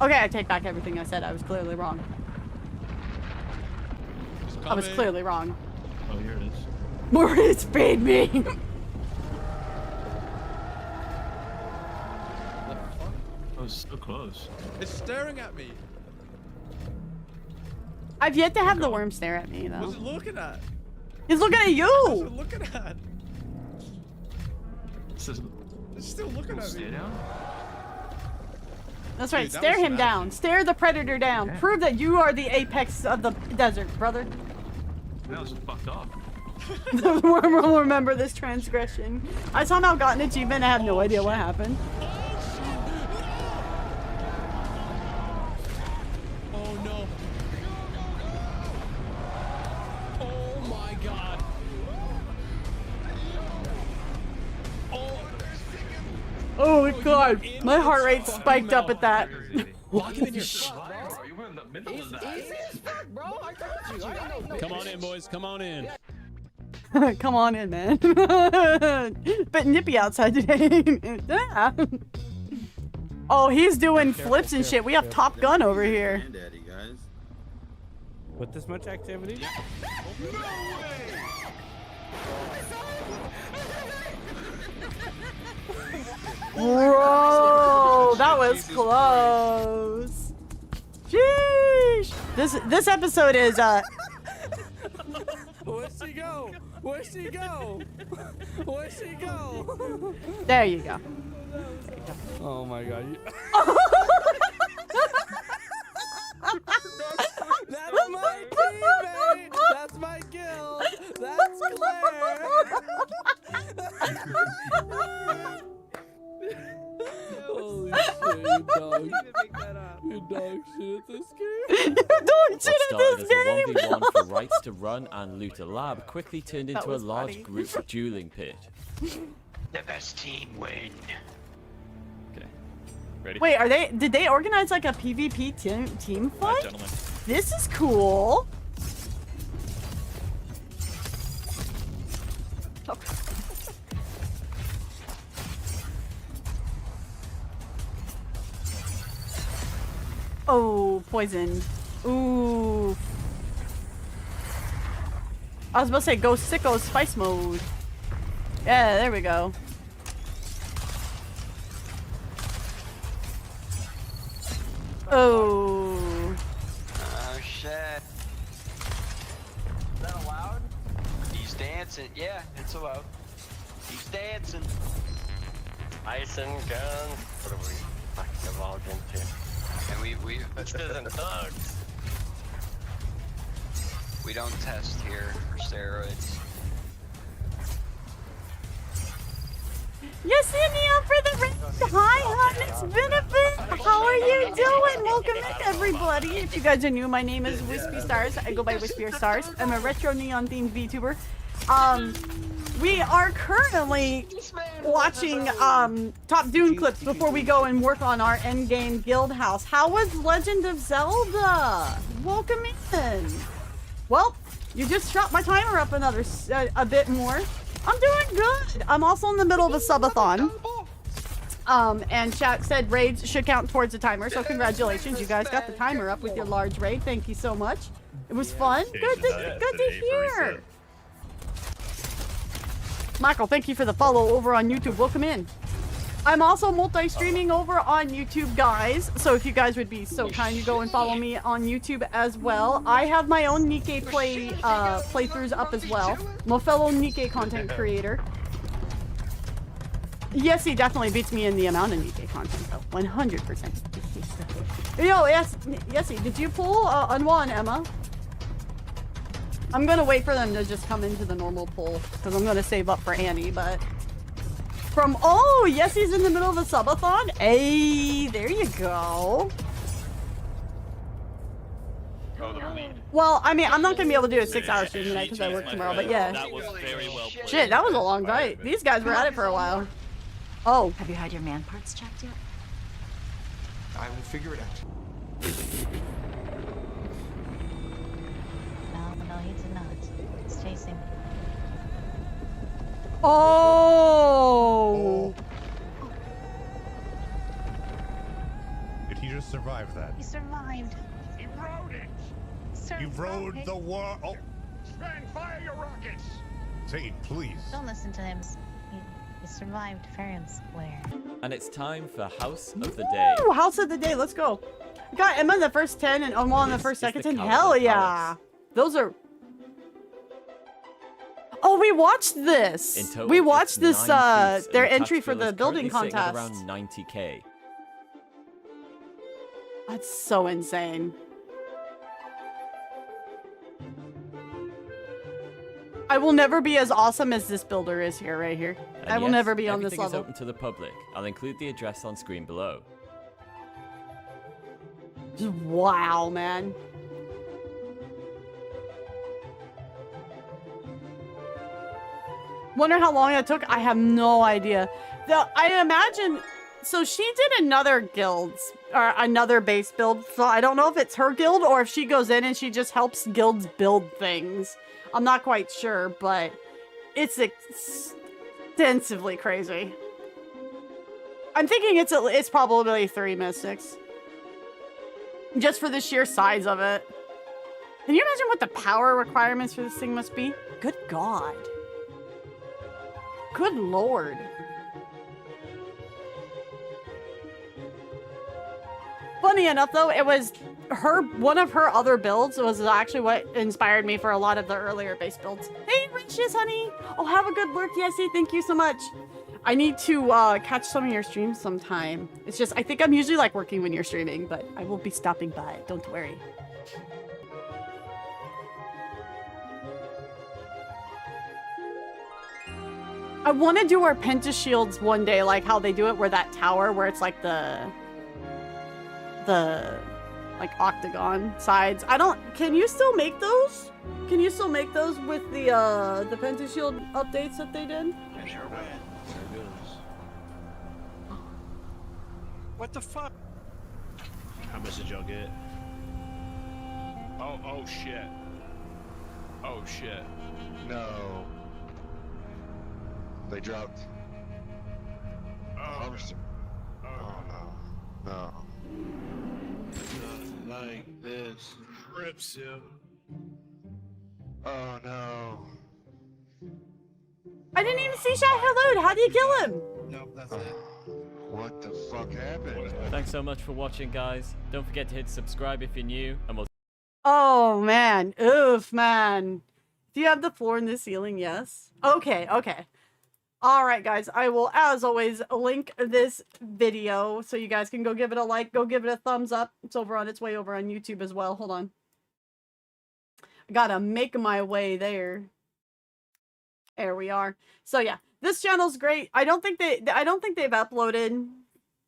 Okay, I take back everything I said. I was clearly wrong. I was clearly wrong. Oh, here it is. Maurice paid me. That was so close. It's staring at me. I've yet to have the worm stare at me, though. What's it looking at? He's looking at What's you. it looking at? This is It's still looking at stay me. down. That's right. Dude, that Stare was him some down. action. Stare the predator down. Okay. Prove that you are the apex of the desert, brother. That was fucked up. The worm will remember this transgression. I somehow got an achievement. I have no idea what happened. Oh no. Oh my god. Oh my god. My heart rate spiked up at that. Lock him in your shit. Bro, you were in the middle of that. Come on in, boys. Come on in. Come on in, man. Bit nippy outside today. Yeah. Oh, he's doing flips and shit. We have Top Gun over here. Daddy, guys. With this much activity? Bro, that was close. Sheesh. This episode is Where'd she go? Where'd she go? Where'd she go? there you go. Oh my god. That's my teammate! That's my guild! That's Claire! Holy shit, you dog. You dog shit at this game. You're doing shit What at started this as a game. 1v1 for rights to run and loot a lab quickly turned That into a was large funny. group dueling pit. The best team win. Okay. Ready? Wait, did they organize like a PvP team fight? Gentlemen. This is cool. Oh, poison. Ooh. I was about to say go sicko spice mode. Yeah, there we go. Oh. Oh shit. Is that allowed? He's dancing. Yeah, it's allowed. He's dancing. Ice and guns. What are we fucking evolved into? And we This isn't thugs. we don't test here for steroids. Yes, India for the raid. Hi, hon. It's been a bit. How are you doing? Welcome in, everybody. If you guys are new, my name is Wispy Stars. I go by Wispier Stars. I'm a retro neon themed VTuber. We are currently watching top Dune clips before we go and work on our endgame guild house. How was Legend of Zelda? Welcome in. Well, you just shot my timer up another a bit more. I'm doing good. I'm also in the middle of a subathon. And chat said raids should count towards the timer, so congratulations, you guys got the timer up with your large raid. Thank you so much. It was fun. Good to hear. Michael, thank you for the follow over on YouTube. Welcome in. I'm also multi-streaming over on YouTube, guys. So if you guys would be so kind to go and follow me on YouTube as well. I have my own Nikke playthroughs up as well. I'm a fellow Nikke content creator. Yes, he definitely beats me in the amount of Nikke content, though. 100%. Yo, Yesy, did you pull Unwa and Emma? I'm gonna wait for them to just come into the normal pool, because I'm gonna save up for Annie, but... Oh, yes, he's in the middle of a subathon? Hey, there you go. Well, I mean, I'm not gonna be able to do a 6-hour stream tonight because I work tomorrow, but yeah. That was very well played. Shit, that was a long night. These guys were at it for a while. Oh. Have you had your man parts checked yet? I will figure it out. No, he did not. He's chasing. Oh! Did he just survive that? He survived. He rode it! Sir, You rode the war. Oh, Sven, fire your rockets! Zane, please. Don't listen to him. He survived fair and square. And it's time for House of the Day. Ooh, House of the Day, let's go. We got Emma in the first 10 and Omar in the first second 10. Hell yeah! Those are... Oh, we watched this! In total, we watched it's this, 9 piece, and their the entry catch for bill the is building currently sitting at contest. around 90k. That's so insane. I will never be as awesome as this builder is here, right here. And I will yes, never be on this everything is level. open to the public. I'll include the address on screen below. Wow, man. Wonder how long it took? I have no idea. I imagine... So she did another guild's, or another base build, so I don't know if it's her guild or if she goes in and she just helps guilds build things. I'm not quite sure, but it's extensively crazy. I'm thinking it's probably 3 mystics. Just for the sheer size of it. Can you imagine what the power requirements for this thing must be? Good God. Good Lord. Funny enough, though, it was one of her other builds was actually what inspired me for a lot of the earlier base builds. Hey, Riches, honey. Oh, have a good lurk, Yessie. Thank you so much. I need to catch some of your streams sometime. It's just, I think I'm usually like working when you're streaming, but I will be stopping by. Don't worry. I want to do our pentashields one day, like how they do it, where that tower, where it's like the like octagon sides. Can you still make those? Can you still make those with the pentashield updates that they did? I sure will. There goes. What the fuck? How much did y'all get? Oh shit. Oh shit. No. They dropped. Harvester. Oh no. No. Nothing like this. Rips him. Oh no. I didn't even see Shaq Hello. How do you kill him? Nope, that's it. What the fuck happened? Thanks so much for watching, guys. Don't forget to hit subscribe if you're new, and we'll... Oh, man. Oof, man. Do you have the floor and the ceiling? Yes. Okay, okay. All right, guys. I will, as always, link this video so you guys can go give it a like. Go give it a thumbs up. It's over on its way over on YouTube as well. Hold on. I gotta make my way there. There we are. So, yeah. This channel's great. I don't think they've uploaded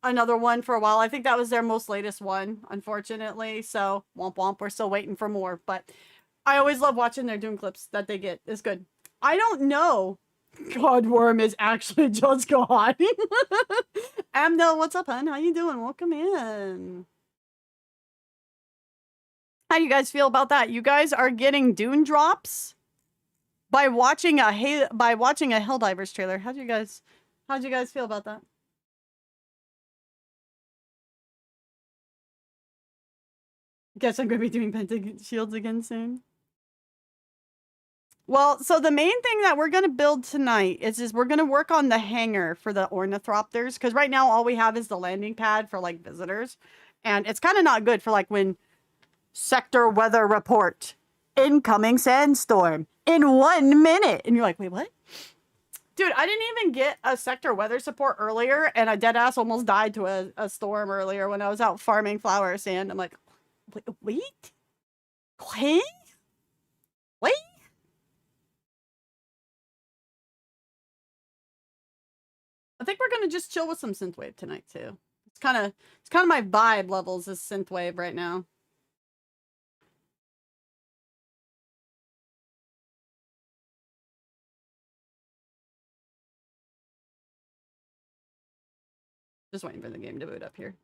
another one for a while. I think that was their most latest one, unfortunately. So, womp womp. We're still waiting for more. But I always love watching their Dune clips that they get. It's good. I don't know God, Worm is actually just gone. Amnel, what's up, hun? How you doing? Welcome in. How do you guys feel about that? You guys are getting Dune drops by watching a Helldivers trailer. How'd you guys feel about that? Guess I'm gonna be doing Penta Shields again soon. Well, so the main thing that we're gonna build tonight is we're gonna work on the hangar for the ornithopters, because right now all we have is the landing pad for like visitors, and it's kind of not good for like when sector weather report, incoming sandstorm in 1 minute, and you're like, wait, what? Dude, I didn't even get a sector weather support earlier, and a dead ass almost died to a storm earlier when I was out farming flower sand. I'm like, wait. I think we're gonna just chill with some synthwave tonight too. It's kind of my vibe levels is synthwave right now. Just waiting for the game to boot up here.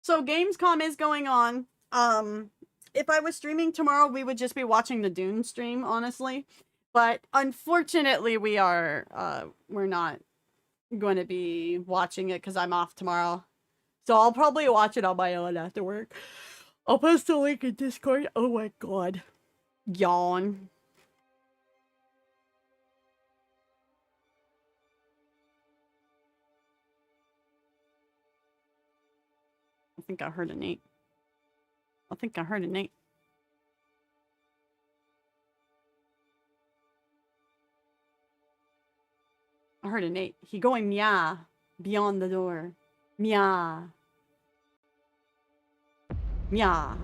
So Gamescom is going on. If I was streaming tomorrow, we would just be watching the Dune stream, honestly. But unfortunately, we're not going to be watching it because I'm off tomorrow. So I'll probably watch it on my own after work. I'll post a link in Discord. Oh my god. Yawn. I think I heard a Nate. I think I heard a Nate. I heard a Nate. He going meow beyond the door. Meow. Meow.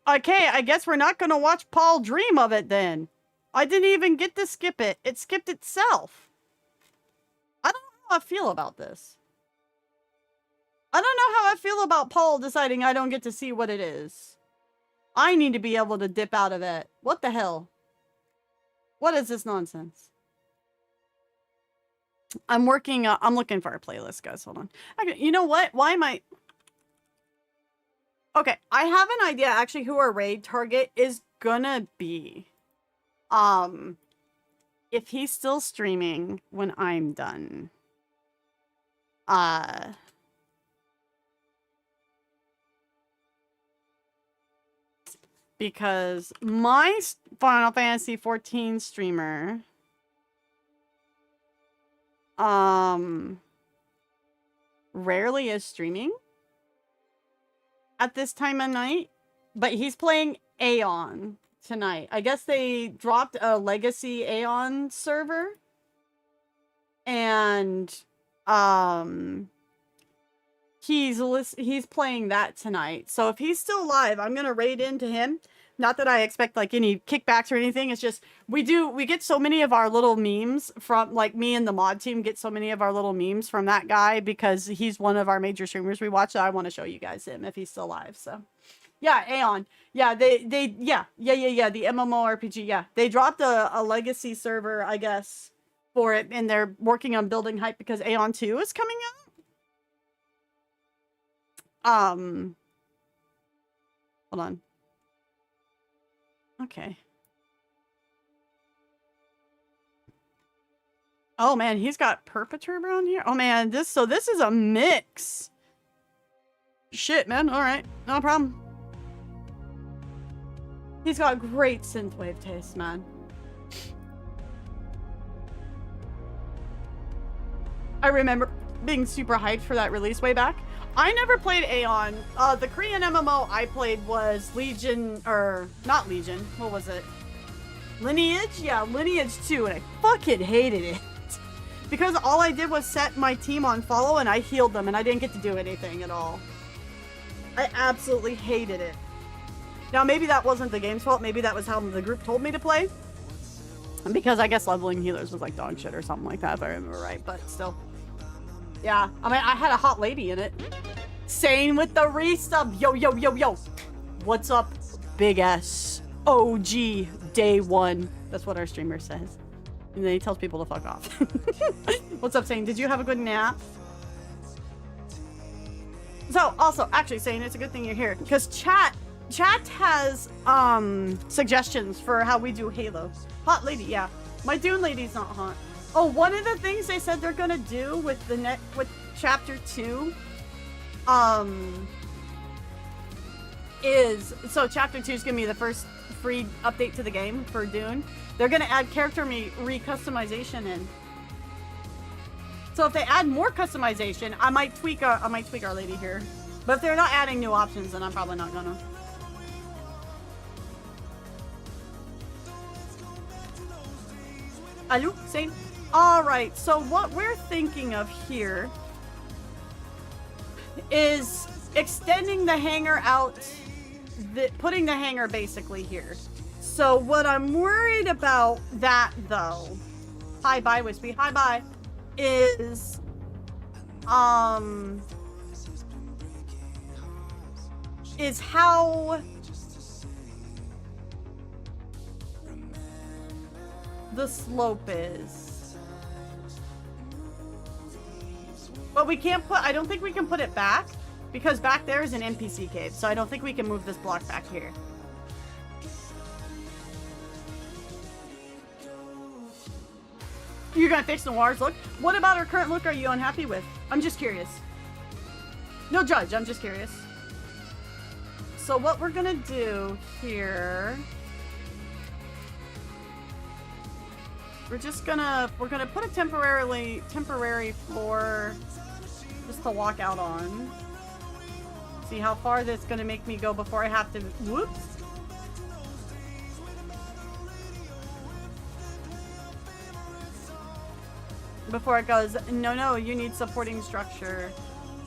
Okay, I guess we're not gonna watch Paul dream of it then. I didn't even get to skip it. It skipped itself. I don't know how I feel about this. I don't know how I feel about Paul deciding I don't get to see what it is. I need to be able to dip out of it. What the hell? What is this nonsense? I'm looking for a playlist, guys. Hold on. Okay, you know what? Why am I... Okay, I have an idea actually who our raid target is gonna be. If he's still streaming when I'm done. Because my Final Fantasy 14 streamer rarely is streaming at this time of night, but he's playing Aeon tonight. I guess they dropped a legacy Aeon server, and he's playing that tonight. So if he's still live, I'm gonna raid into him. Not that I expect like any kickbacks or anything. It's just we get so many of our little memes from, like, me and the mod team get so many of our little memes from that guy because he's one of our major streamers we watch. So I want to show you guys him if he's still live. So yeah, Aeon. Yeah, the MMORPG. Yeah, they dropped a legacy server, I guess, for it, and they're working on building hype because Aeon 2 is coming out. Hold on. Okay. Oh man, he's got Perpeturb on here. Oh man, this is a mix. Shit, man. All right, no problem. He's got great synthwave taste, man. I remember being super hyped for that release way back. I never played Aeon. The Korean MMO I played was Legion, or not Legion. What was it? Lineage? Yeah, Lineage 2, and I fucking hated it. Because all I did was set my team on follow, and I healed them, and I didn't get to do anything at all. I absolutely hated it. Now, maybe that wasn't the game's fault. Maybe that was how the group told me to play. Because I guess leveling healers was like dog shit or something like that, if I remember right. But still. Yeah, I mean, I had a hot lady in it. Sane with the resub. Yo, yo, yo, yo. What's up, big ass OG day one? That's what our streamer says. And then he tells people to fuck off. What's up, Sane? Did you have a good nap? So, also, actually, Sane, it's a good thing you're here. Because chat has suggestions for how we do Halo. Hot lady, yeah. My Dune lady's not hot. Oh, one of the things they said they're gonna do with with chapter 2 is, so chapter 2 is gonna be the first free update to the game for Dune. They're gonna add character re-customization in. So if they add more customization, I might tweak our lady here. But if they're not adding new options, then I'm probably not gonna. Hello, same. All right. So what we're thinking of here is extending the hangar out, putting the hangar basically here. So what I'm worried about that though, hi bye Wispy, hi bye, is how the slope is. But we can't put, I don't think we can put it back because back there is an NPC cave. So I don't think we can move this block back here. You're gonna fix Noir's look? What about her current look are you unhappy with? I'm just curious. No judge, I'm just curious. So what we're gonna do here, we're gonna put a temporary floor just to walk out on. See how far that's gonna make me go before I have to, whoops. Before it goes, no, you need supporting structure.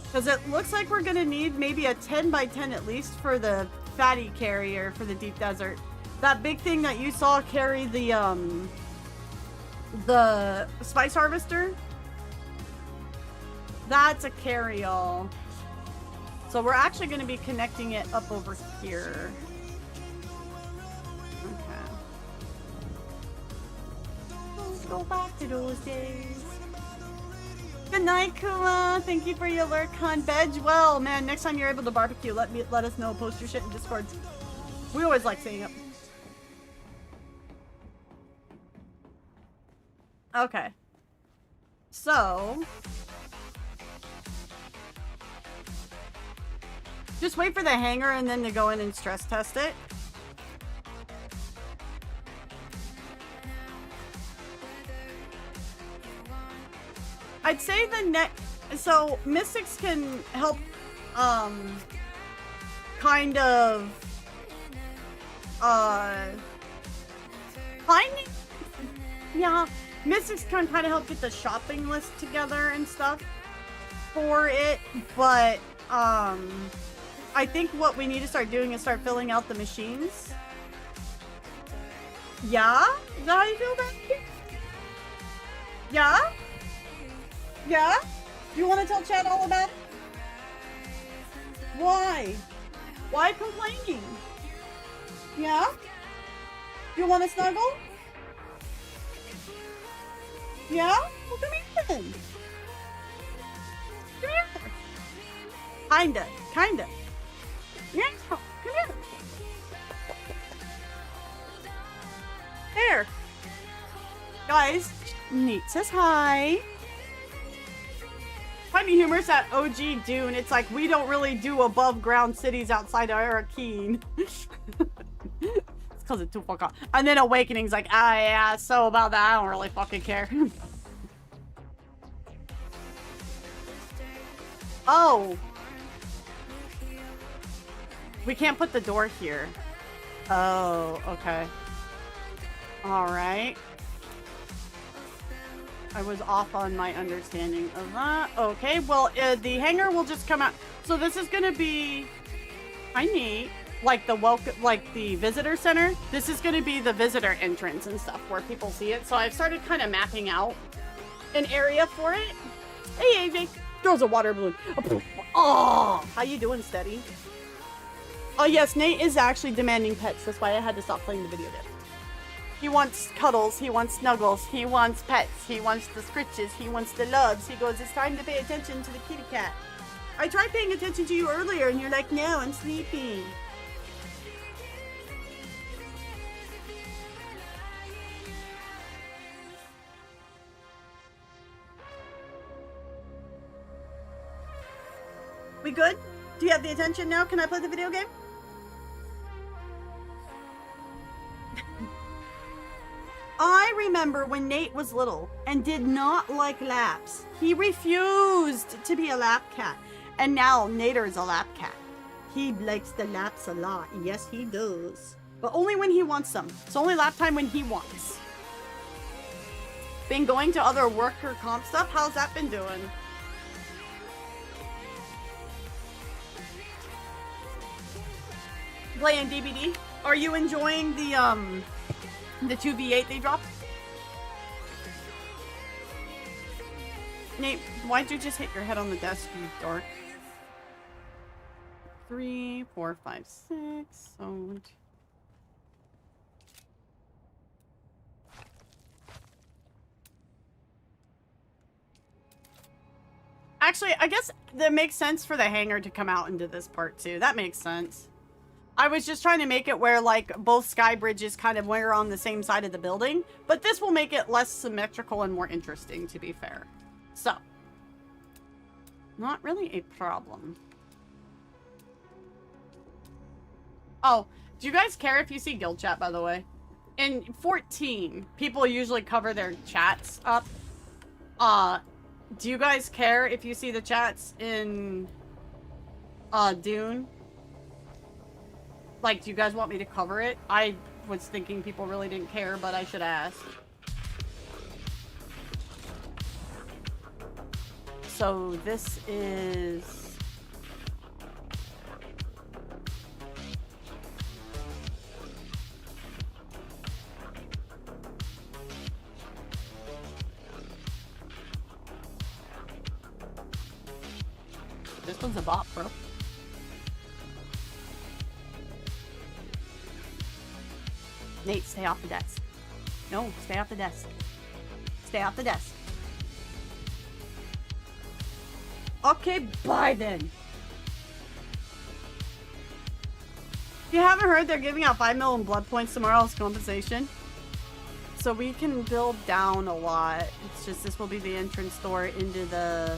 Because it looks like we're gonna need maybe a 10 by 10 at least for the fatty carrier for the deep desert. That big thing that you saw carry the spice harvester. That's a carry-all. So we're actually gonna be connecting it up over here. Okay. Let's go back to those days. Good night, Kuma. Thank you for your lurk, hon. Veg well, man. Next time you're able to barbecue, let us know. Post your shit in Discord. We always like seeing it. Okay. So just wait for the hangar and then to go in and stress test it. I'd say so Mystics can help kind of finding, yeah, Mystics can kind of help get the shopping list together and stuff for it, but I think what we need to start doing is start filling out the machines. Yeah? Is that how you feel about it? Yeah? Yeah? You want to tell Chad all about it? Why? Why complaining? Yeah? You want to snuggle? Yeah? Well, come here then. Come here. Kinda. Yeah, come here. There. Guys, Neat says hi. Find me humorous at OG Dune. It's like we don't really do above ground cities outside of Arrakeen. It's because it's too fucking. And then Awakening's like, ah, yeah, so about that, I don't really fucking care. Oh. We can't put the door here. Oh, okay. Alright. I was off on my understanding of that. Okay, well, the hangar will just come out. So this is gonna be neat, like the visitor center. This is gonna be the visitor entrance and stuff where people see it. So I've started kind of mapping out an area for it. Hey, AJ, throws a water balloon. Oh, how you doing, Steady? Oh yes, Nate is actually demanding pets. That's why I had to stop playing the video game. He wants cuddles, he wants snuggles, he wants pets, he wants the scritches, he wants the loves. He goes, it's time to pay attention to the kitty cat. I tried paying attention to you earlier and you're like, no, I'm sleeping. We good? Do you have the attention now? Can I play the video game? I remember when Nate was little and did not like laps. He refused to be a lap cat. And now Nader is a lap cat. He likes the laps a lot. Yes, he does. But only when he wants them. It's only lap time when he wants. Been going to other worker comp stuff? How's that been doing? Playing DBD? Are you enjoying the 2v8 they dropped? Nate, why'd you just hit your head on the desk, you dork? 3, 4, 5, 6. So... Actually, I guess that makes sense for the hangar to come out into this part too. That makes sense. I was just trying to make it where, like, both sky bridges kind of were on the same side of the building. But this will make it less symmetrical and more interesting, to be fair. So. Not really a problem. Oh, do you guys care if you see guild chat, by the way? In 14, people usually cover their chats up. Do you guys care if you see the chats in, Dune? Like, do you guys want me to cover it? I was thinking people really didn't care, but I should ask. So this is... This one's a bot, bro. Nate, stay off the desk. No, stay off the desk. Stay off the desk. Okay, bye then. If you haven't heard, they're giving out 5 million blood points tomorrow as compensation. So we can build down a lot. It's just this will be the entrance door into the...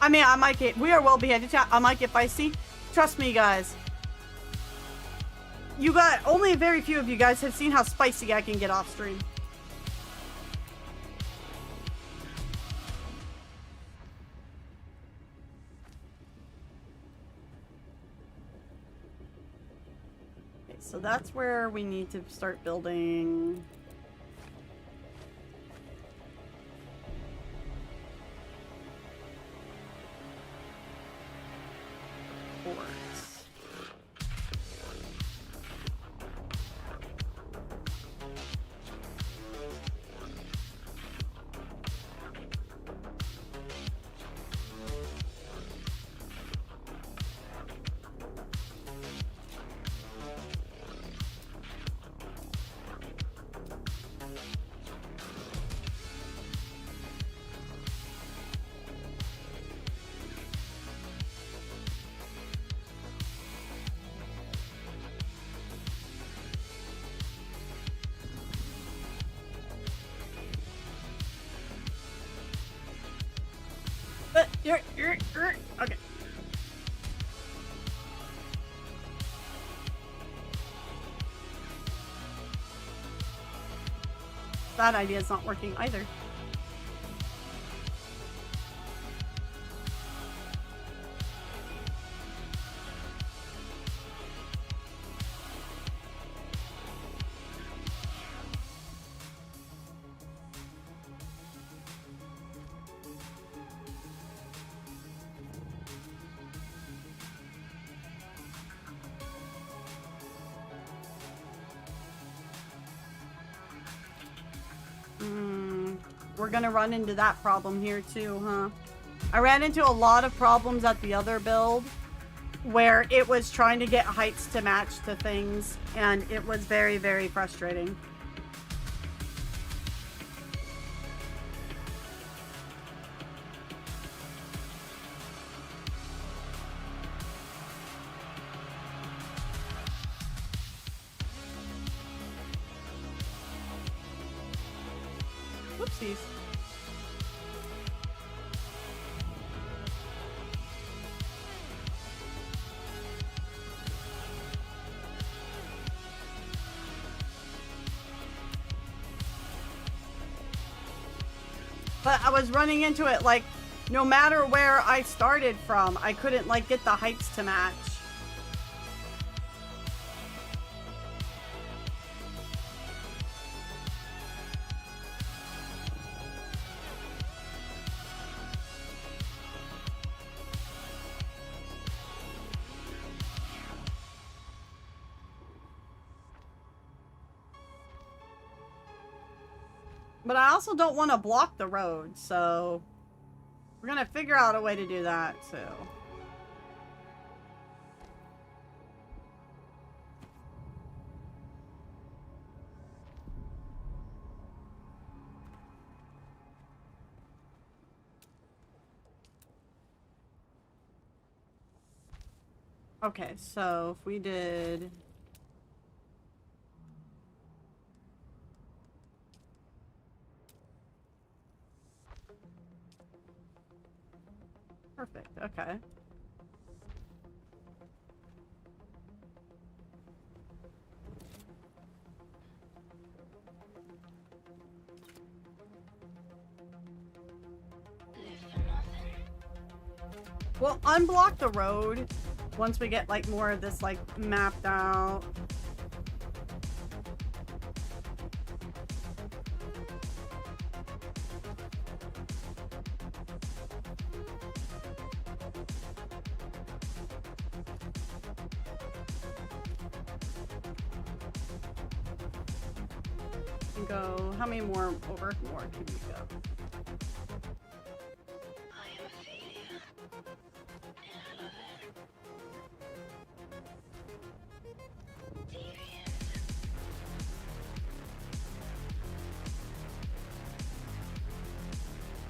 I mean, I might get... We are well behaved. I might get feisty. Trust me, guys. You got... Only very few of you guys have seen how spicy I can get off stream. Okay, so that's where we need to start building... forts. Okay. That idea is not working either. We're gonna run into that problem here too, huh? I ran into a lot of problems at the other build where it was trying to get heights to match to things, and it was very, very frustrating. Whoopsies. But I was running into it, like, no matter where I started from, I couldn't, like, get the heights to match. But I also don't want to block the road, so we're gonna figure out a way to do that too. Okay, so if we did... Perfect, okay. We'll unblock the road once we get like more of this like mapped out. Go. How many more over? More can we go?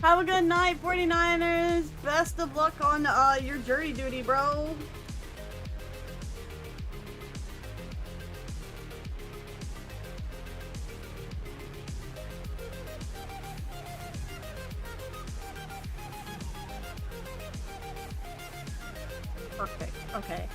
Have a good night, 49ers. Best of luck on your jury duty, bro. Perfect. Okay.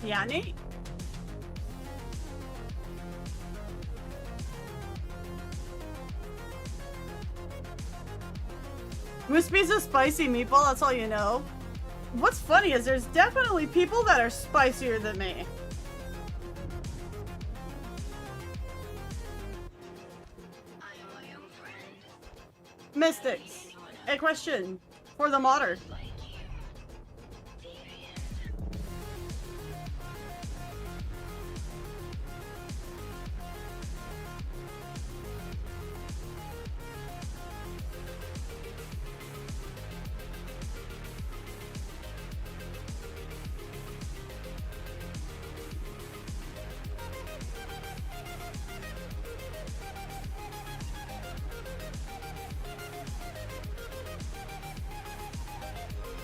Yeah, Nate. Wispy's a spicy meatball, that's all you know. What's funny is there's definitely people that are spicier than me. Mystics, a question for the modder.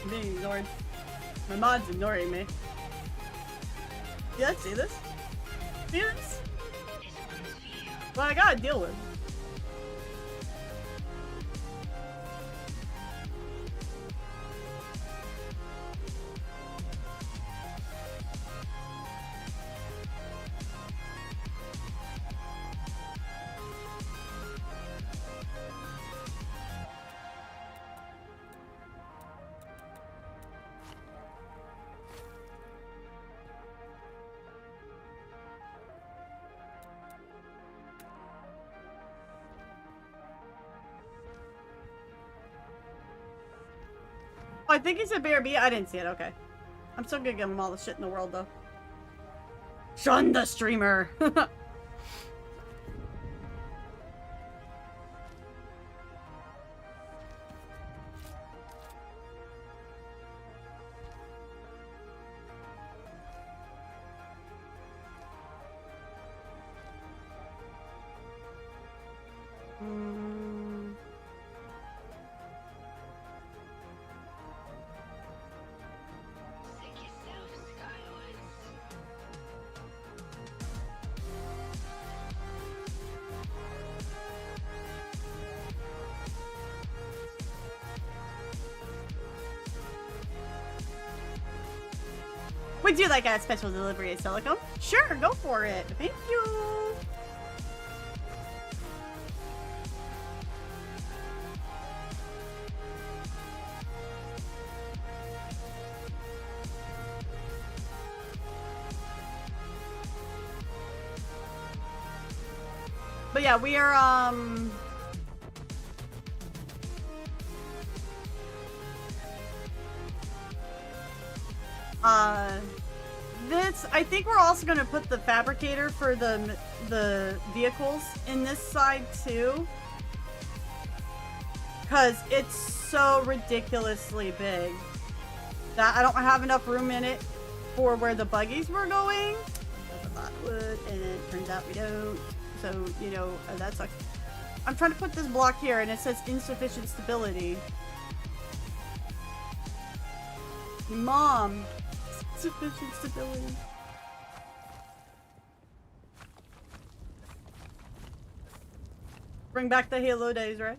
Being ignored. My mod's ignoring me. Yeah, see this? See this? Well, I gotta deal with. I think he said BRB. I didn't see it. Okay. I'm still gonna give him all the shit in the world, though. Shun the streamer. Would you like a special delivery of silicone? Sure, go for it. Thank you. But yeah, we are this, I think we're also going to put the fabricator for the vehicles in this side too, because it's so ridiculously big that I don't have enough room in it for where the buggies were going. That's a lot of wood, and it turns out we don't. So, you know, that sucks. I'm trying to put this block here, and it says insufficient stability. Mom. Sufficient stability. Bring back the Halo days, right?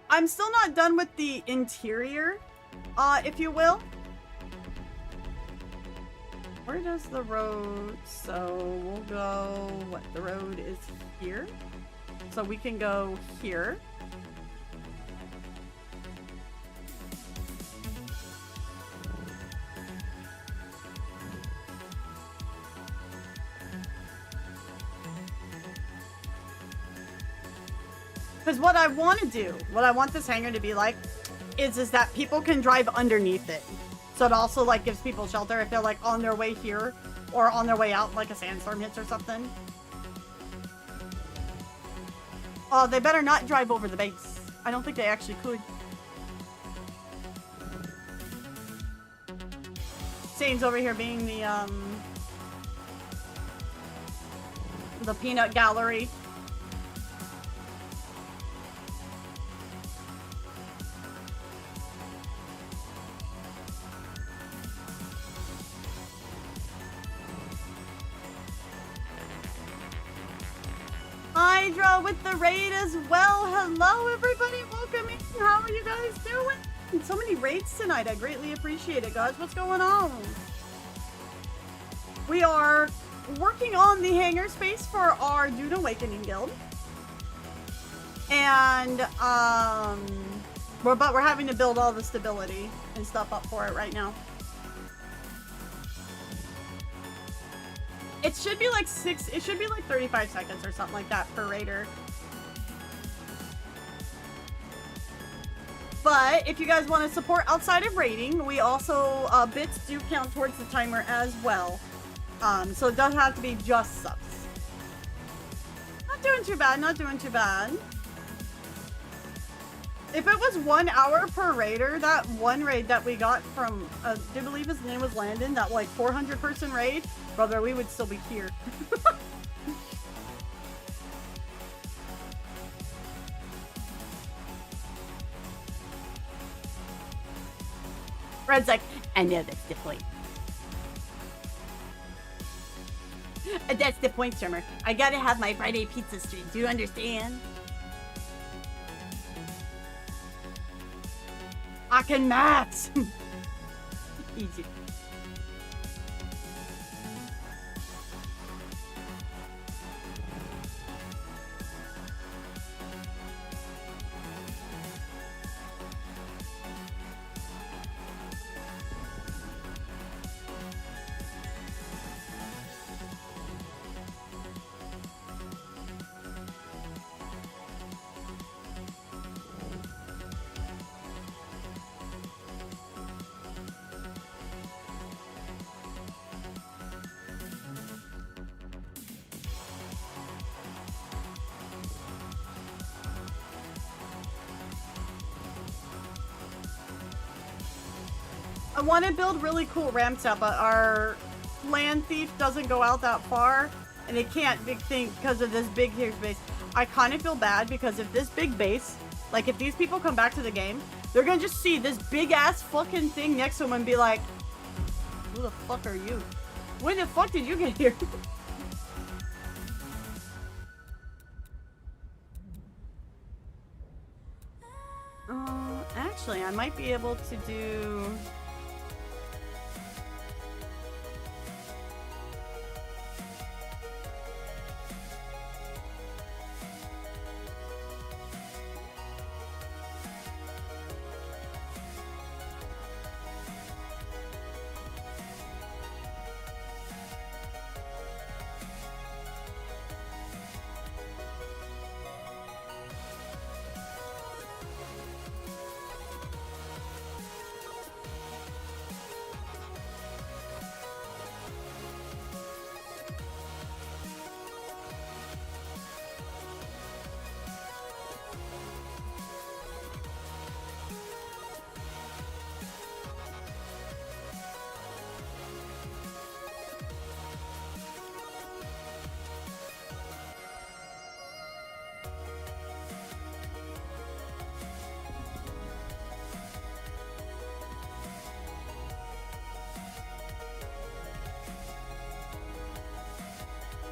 I'm still not done with the interior, if you will. Where does the road, so we'll go, what, the road is here? So we can go here. Because what I want to do, what I want this hangar to be like, is that people can drive underneath it. So it also like gives people shelter if they're like on their way here or on their way out, like a sandstorm hits or something. Oh, they better not drive over the base. I don't think they actually could. Sane's over here being the peanut gallery. Hydra with the raid as well. Hello everybody, welcome in. How are you guys doing? And so many raids tonight. I greatly appreciate it, guys. What's going on? We are working on the hangar space for our Dune Awakening guild. And but we're having to build all the stability and stuff up for it right now. It should be like 35 seconds or something like that per raider. But if you guys want to support outside of raiding, we also, bits do count towards the timer as well. So it doesn't have to be just subs. Not doing too bad, not doing too bad. If it was 1 hour per raider, that one raid that we got from, I do believe his name was Landon, that like 400 person raid, brother, we would still be here. Red's like, I know that's the point. That's the point, Summer. I gotta have my Friday pizza stream. Do you understand? I can maths. Easy. I want to build really cool ramps out, but our land thief doesn't go out that far, and it can't big thing because of this big huge base. I kind of feel bad because if this big base, like if these people come back to the game, they're gonna just see this big ass fucking thing next to them and be like, who the fuck are you? When the fuck did you get here? Actually, I might be able to do...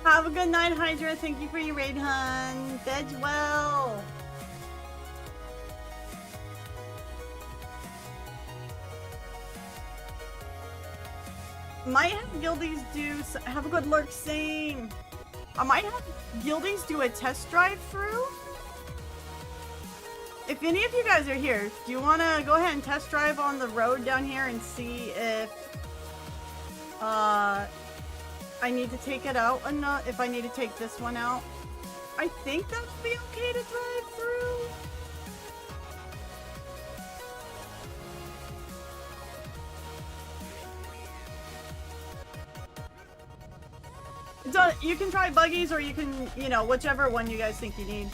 Have a good night, Hydra. Thank you for your raid, hun. Veg well. Might have guildies do... Have a good lurk, same. I might have guildies do a test drive through. If any of you guys are here, do you want to go ahead and test drive on the road down here and see if... I need to take it out enough, if I need to take this one out. I think that would be okay to drive through. You can try buggies or you can, you know, whichever one you guys think you need.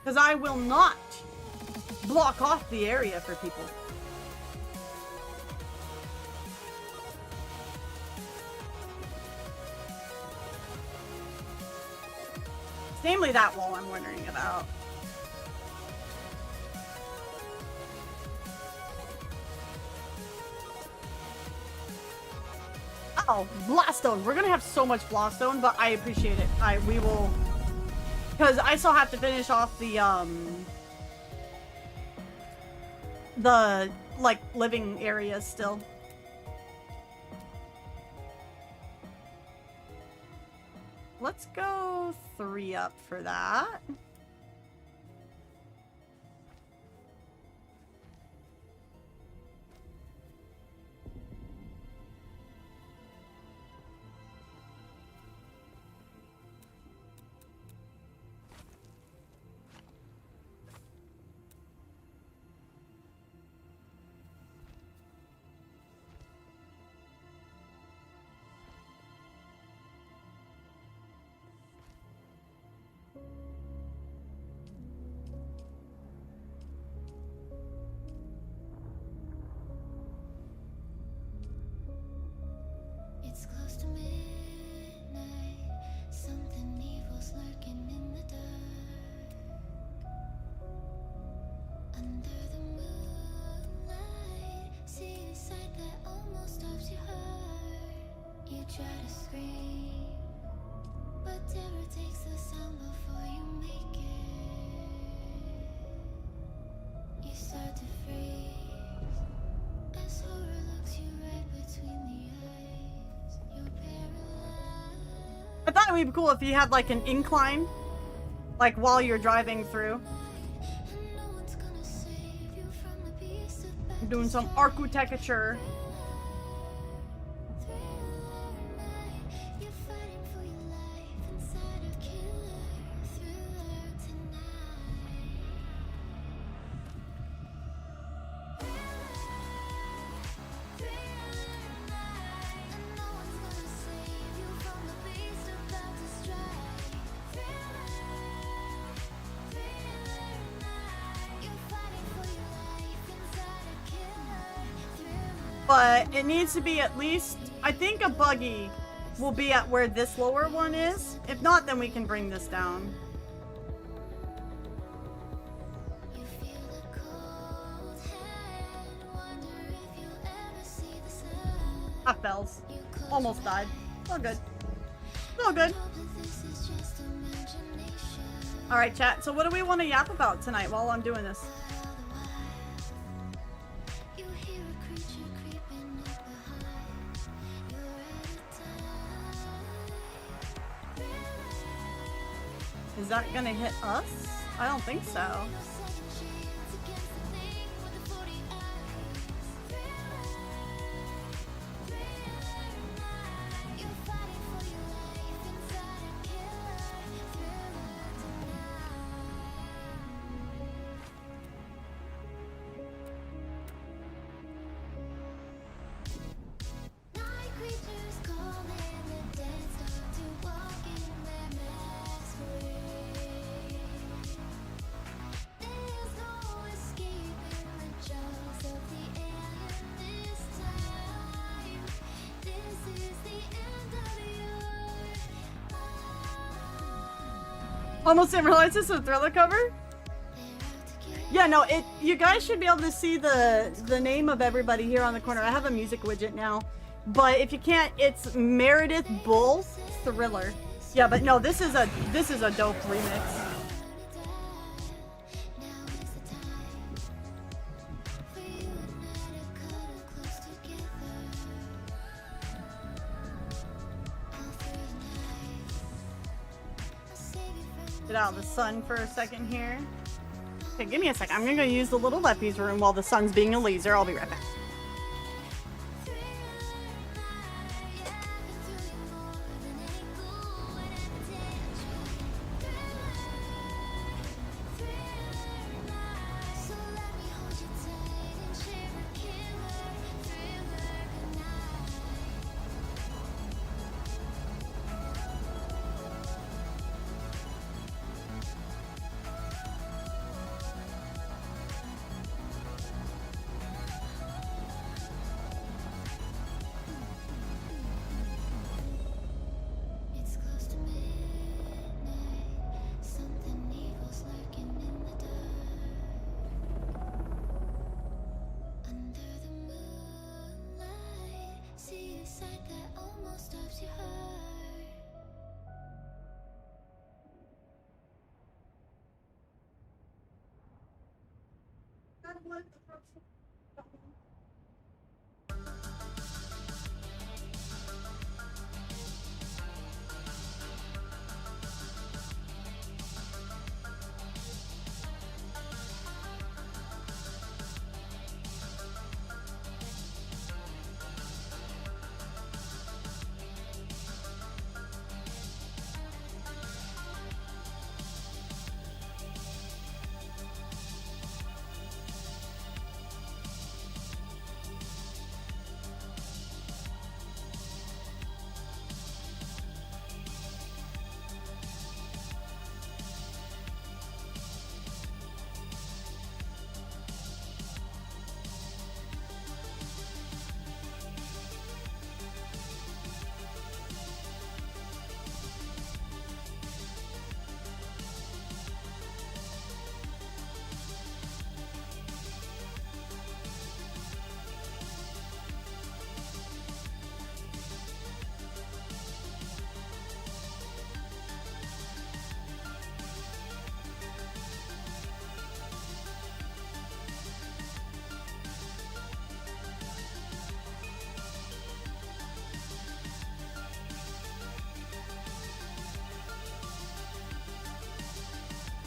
Because I will not block off the area for people. It's namely that wall I'm wondering about. Oh, Blaststone. We're gonna have so much Blaststone, but I appreciate it. We will... Because I still have to finish off the, like, living areas still. Let's go 3 up for that. It's close to midnight. Something evil's lurking in the dark. Under the moonlight, see a sight that almost stops your heart. You try to scream, but terror takes the sound before you make it. You start to freeze as horror looks you right between the eyes. You're paralyzed. I thought it would be cool if you had like an incline, like while you're driving through. I'm doing some architecture. But it needs to be at least, I think a buggy will be at where this lower one is. If not, then we can bring this down. I fells. Almost died. All good. All good. Alright, chat. So what do we want to yap about tonight while I'm doing this? Is that gonna hit us? I don't think so. Almost didn't realize this was a Thriller cover. Yeah, no, you guys should be able to see the name of everybody here on the corner. I have a music widget now, but if you can't, it's Meredith Bull Thriller. Yeah, but no, this is a dope remix. Get out of the sun for a second here. Okay, give me a sec. I'm gonna go use the little Leppy's room while the sun's being a laser. I'll be right back.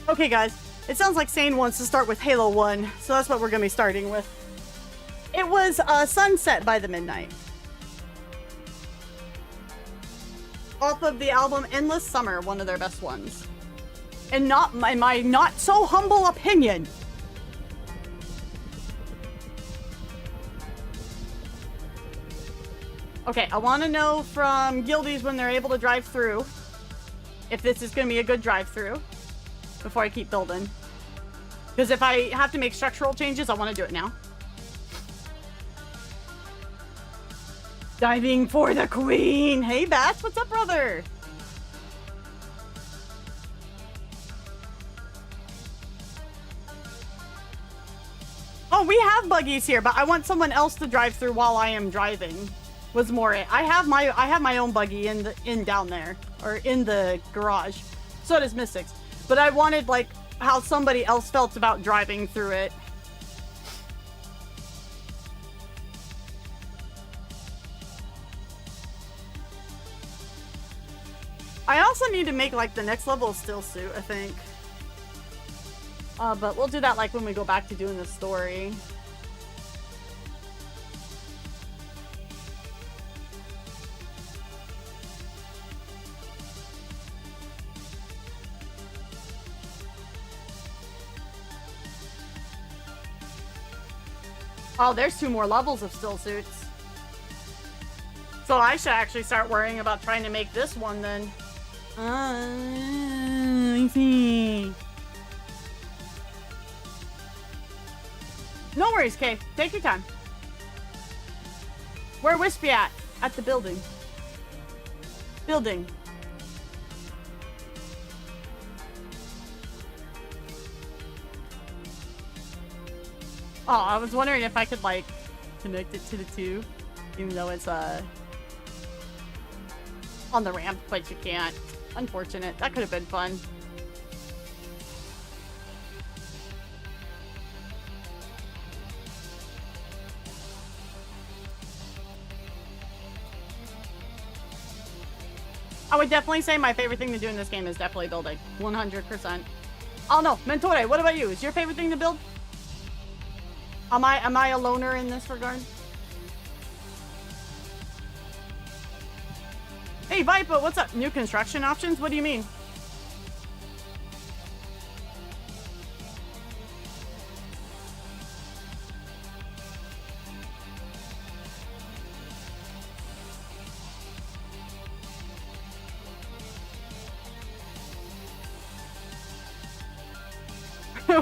Okay, guys, it sounds like Sane wants to start with Halo 1, so that's what we're going to be starting with. It was Sunset by the Midnight. Off of the album Endless Summer, one of their best ones. And not in my not so humble opinion. Okay, I want to know from guildies when they're able to drive through. If this is going to be a good drive-through. Before I keep building. Because if I have to make structural changes, I want to do it now. Diving for the queen. Hey, Bats, what's up, brother? Oh, we have buggies here, but I want someone else to drive through while I am driving. Was more it. I have my own buggy in down there, or in the garage. So does Mystics. But I wanted like how somebody else felt about driving through it. I also need to make like the next level still suit, I think. But we'll do that like when we go back to doing the story. Oh, there's 2 more levels of still suits. So I should actually start worrying about trying to make this one then. I see. No worries, Kay. Take your time. Where Wispy at? At the building. Building. Oh, I was wondering if I could, like, connect it to the 2. Even though it's, on the ramp, but you can't. Unfortunate. That could have been fun. I would definitely say my favorite thing to do in this game is definitely building. 100%. Oh no, Mentore, what about you? Is your favorite thing to build? Am I a loner in this regard? Hey, Viper, what's up? New construction options? What do you mean?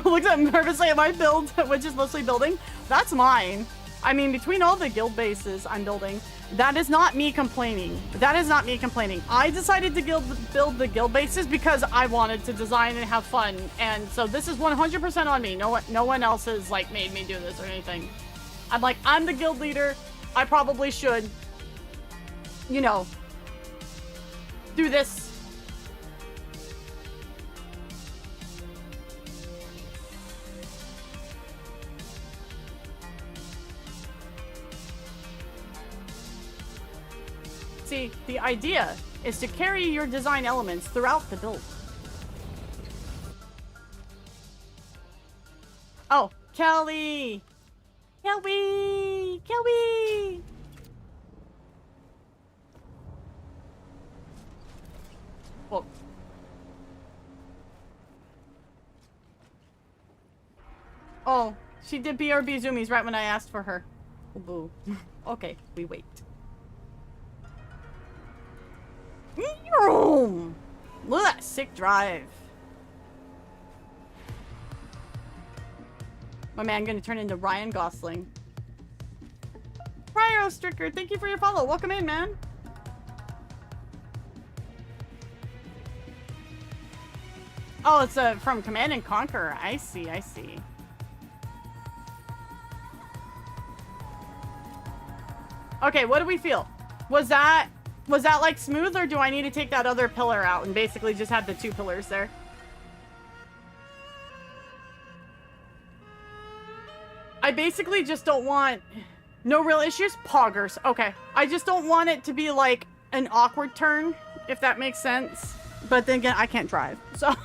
Looks at nervously at my build, which is mostly building. That's mine. I mean, between all the guild bases I'm building, that is not me complaining. That is not me complaining. I decided to build the guild bases because I wanted to design and have fun. And so this is 100% on me. No one else has like made me do this or anything. I'm like, I'm the guild leader. I probably should, you know, do this. See, the idea is to carry your design elements throughout the build. Oh, Kelly! Kelly! Kelly! Whoa. Oh, she did BRB zoomies right when I asked for her. Oh, boo. Okay, we wait. Look at that sick drive. My man gonna turn into Ryan Gosling. Cryo Stricker, thank you for your follow. Welcome in, man. Oh, it's from Command and Conquer. I see, I see. Okay, what do we feel? Was that like smooth, or do I need to take that other pillar out and basically just have the 2 pillars there? I basically just don't want... No real issues? Poggers. Okay. I just don't want it to be like an awkward turn, if that makes sense. But then again, I can't drive, so...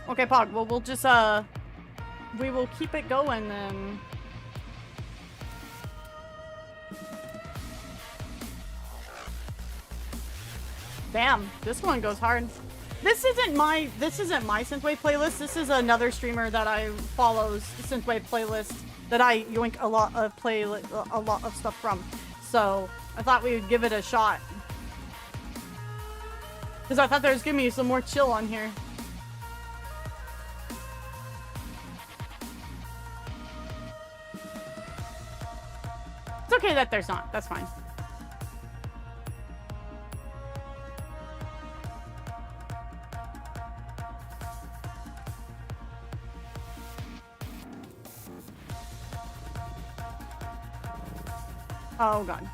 Okay, Pog. Well, we'll just, we will keep it going then. Damn, this one goes hard. This isn't my synthwave playlist. This is another streamer that I follows synthwave playlist that I yoink a lot of stuff from. So I thought we would give it a shot because I thought there was gonna be some more chill on here. okay that there's not. That's fine. Oh god.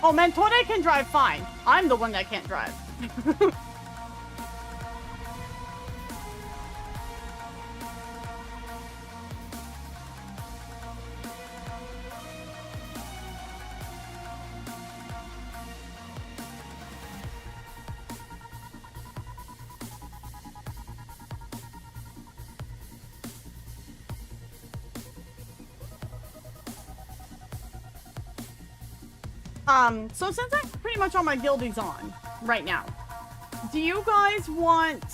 Oh, Mentore can drive fine. I'm the one that can't drive. So since I'm pretty much all my guildies on right now, do you guys want...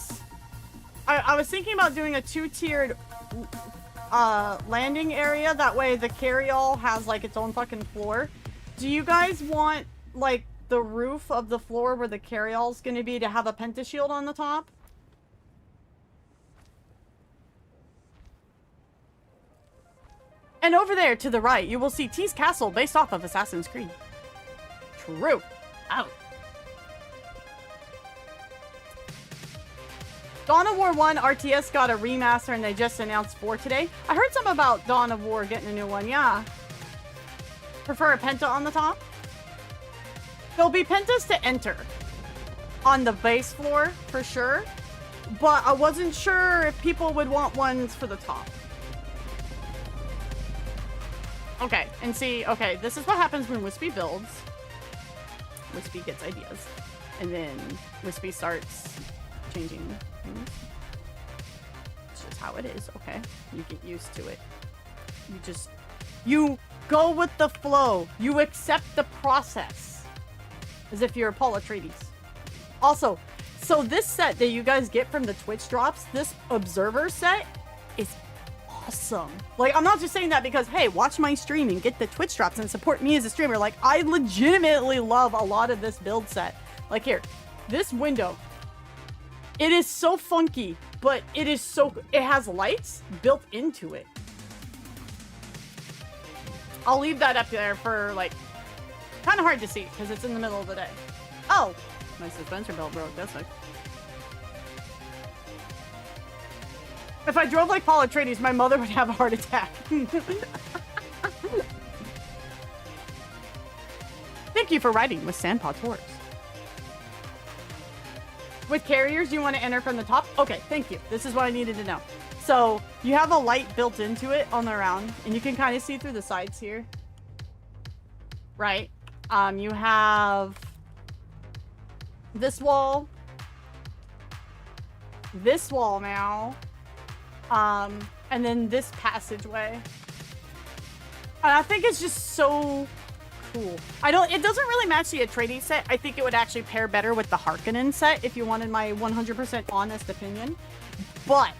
I was thinking about doing a 2-tiered landing area. That way the carryall has like its own fucking floor. Do you guys want like the roof of the floor where the carryall's gonna be to have a pentashield on the top? And over there to the right, you will see T's castle based off of Assassin's Creed. True. Out. Dawn of War 1 RTS got a remaster and they just announced 4 today. I heard something about Dawn of War getting a new one, yeah. Prefer a penta on the top? There'll be pentas to enter on the base floor for sure, but I wasn't sure if people would want ones for the top. Okay, and see, okay, this is what happens when Wispy builds. Wispy gets ideas, and then Wispy starts changing things. It's just how it is, okay? You get used to it. You go with the flow. You accept the process. As if you're Paul Atreides. Also, so this set that you guys get from the Twitch drops, this Observer set, is awesome. Like, I'm not just saying that because, hey, watch my stream and get the Twitch drops and support me as a streamer. Like, I legitimately love a lot of this build set. Like, here, this window. It is so funky, but it is so... It has lights built into it. I'll leave that up there for, like... Kind of hard to see, because it's in the middle of the day. Oh! My suspension belt broke. That's like... If I drove like Paul Atreides, my mother would have a heart attack. Thank you for riding with Sandpaw Tours. With carriers, you want to enter from the top? Okay, thank you. This is what I needed to know. So, you have a light built into it on the round, and you can kind of see through the sides here. Right? You have this wall now. And then this passageway. And I think it's just so cool. It doesn't really match the Atreides set. I think it would actually pair better with the Harkonnen set if you wanted my 100% honest opinion. But,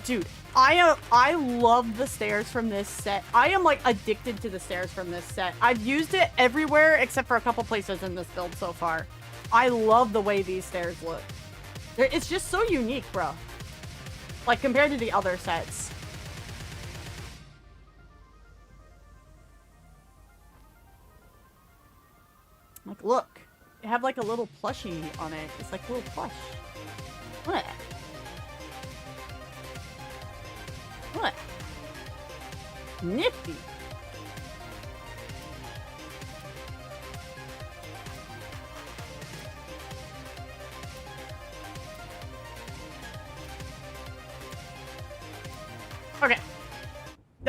dude, I love the stairs from this set. I am like addicted to the stairs from this set. I've used it everywhere except for a couple places in this build so far. I love the way these stairs look. It's just so unique, bro. Like, compared to the other sets. Like, look. They have, like, a little plushie on it. It's like a little plush. What? What? Nifty.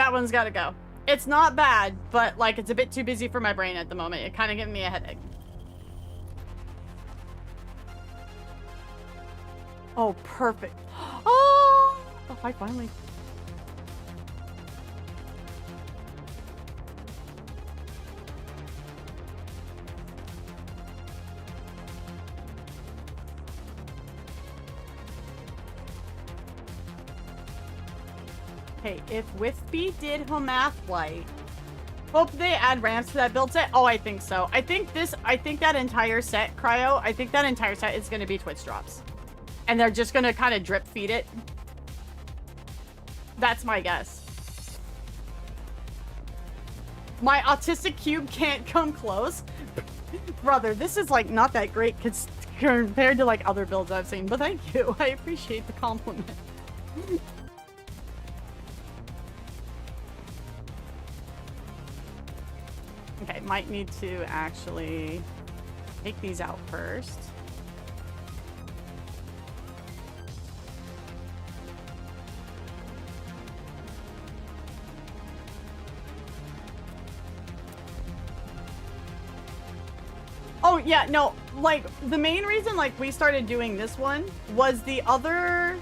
That one's gotta go. It's not bad, but like it's a bit too busy for my brain at the moment. It kind of giving me a headache. Oh, perfect. Oh, the fight finally. Okay, if Whiffby did Hamath Light, hope they add ramps to that build set. Oh, I think so. I think that entire set, Cryo, I think that entire set is going to be Twitch drops. And they're just going to kind of drip feed it. That's my guess. My autistic cube can't come close. Brother, this is like not that great compared to like other builds I've seen, but thank you. I appreciate the compliment. Okay, might need to actually take these out first. Oh, yeah, no, like, the main reason, like, we started doing this one was the other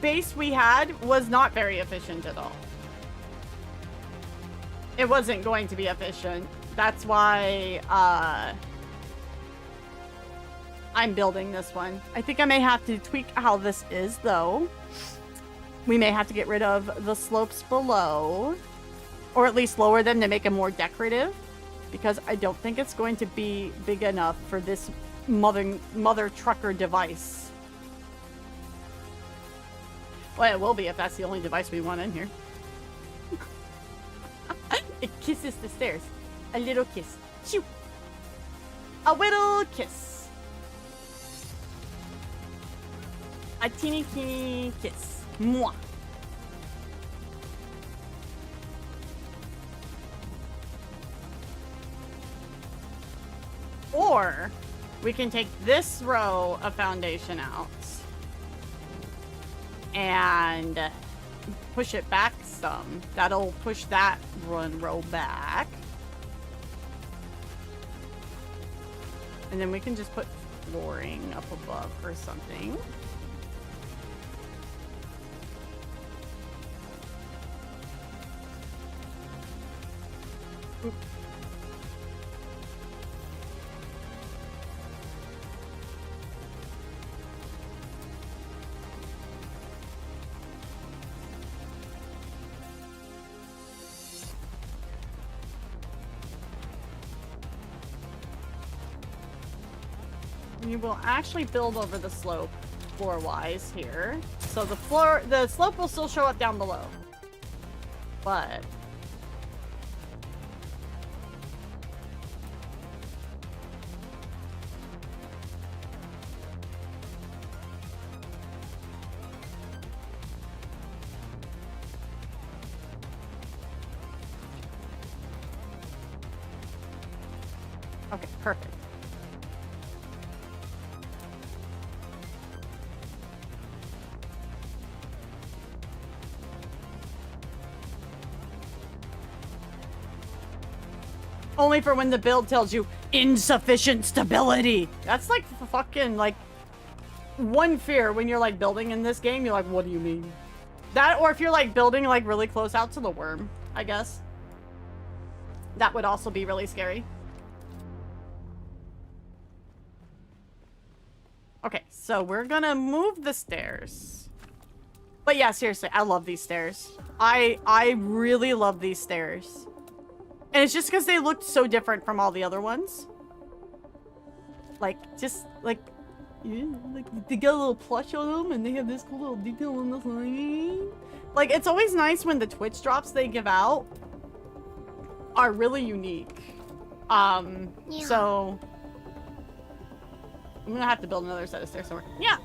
base we had was not very efficient at all. It wasn't going to be efficient. That's why, I'm building this one. I think I may have to tweak how this is, though. We may have to get rid of the slopes below, or at least lower them to make them more decorative, because I don't think it's going to be big enough for this mother trucker device. Well, it will be if that's the only device we want in here. It kisses the stairs. A little kiss. Shoo! A little kiss. A teeny kiss. Mwah. Or we can take this row of foundation out and push it back some. That'll push that one row back. And then we can just put flooring up above or something. Oop. You will actually build over the slope floor-wise here. So the slope will still show up down below. But okay, perfect. Only for when the build tells you insufficient stability. That's like fucking like one fear when you're like building in this game. You're like, what do you mean? That, or if you're like building like really close out to the worm, I guess. That would also be really scary. Okay, so we're gonna move the stairs. But yeah, seriously, I love these stairs. I really love these stairs. And it's just because they looked so different from all the other ones. Like, just, like, yeah, like, they got a little plush on them, and they have this cool little detail on the side. Like, it's always nice when the Twitch drops they give out are really unique. Yeah. So I'm gonna have to build another set of stairs somewhere. Yeah!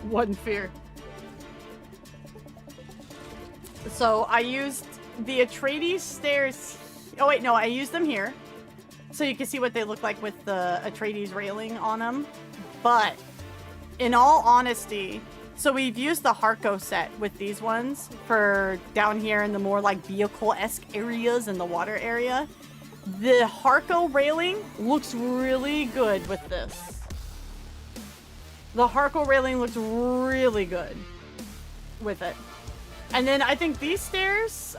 One fear. So I used the Atreides stairs. Oh wait, no, I used them here. So you can see what they look like with the Atreides railing on them. But in all honesty, So we've used the Harco set with these ones for down here in the more like vehicle-esque areas in the water area. The Harco railing looks really good with this. The Harco railing looks really good with it. And then I think these stairs,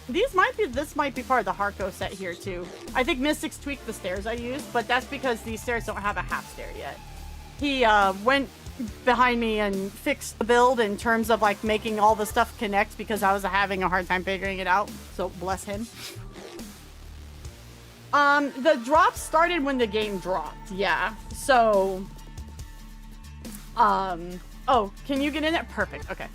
this might be part of the Harco set here too. I think Mystics tweaked the stairs I used, but that's because these stairs don't have a half stair yet. He went behind me and fixed the build in terms of like making all the stuff connect because I was having a hard time figuring it out. So bless him. The drop started when the game dropped. Yeah. So, oh, can you get in there? Perfect. Okay.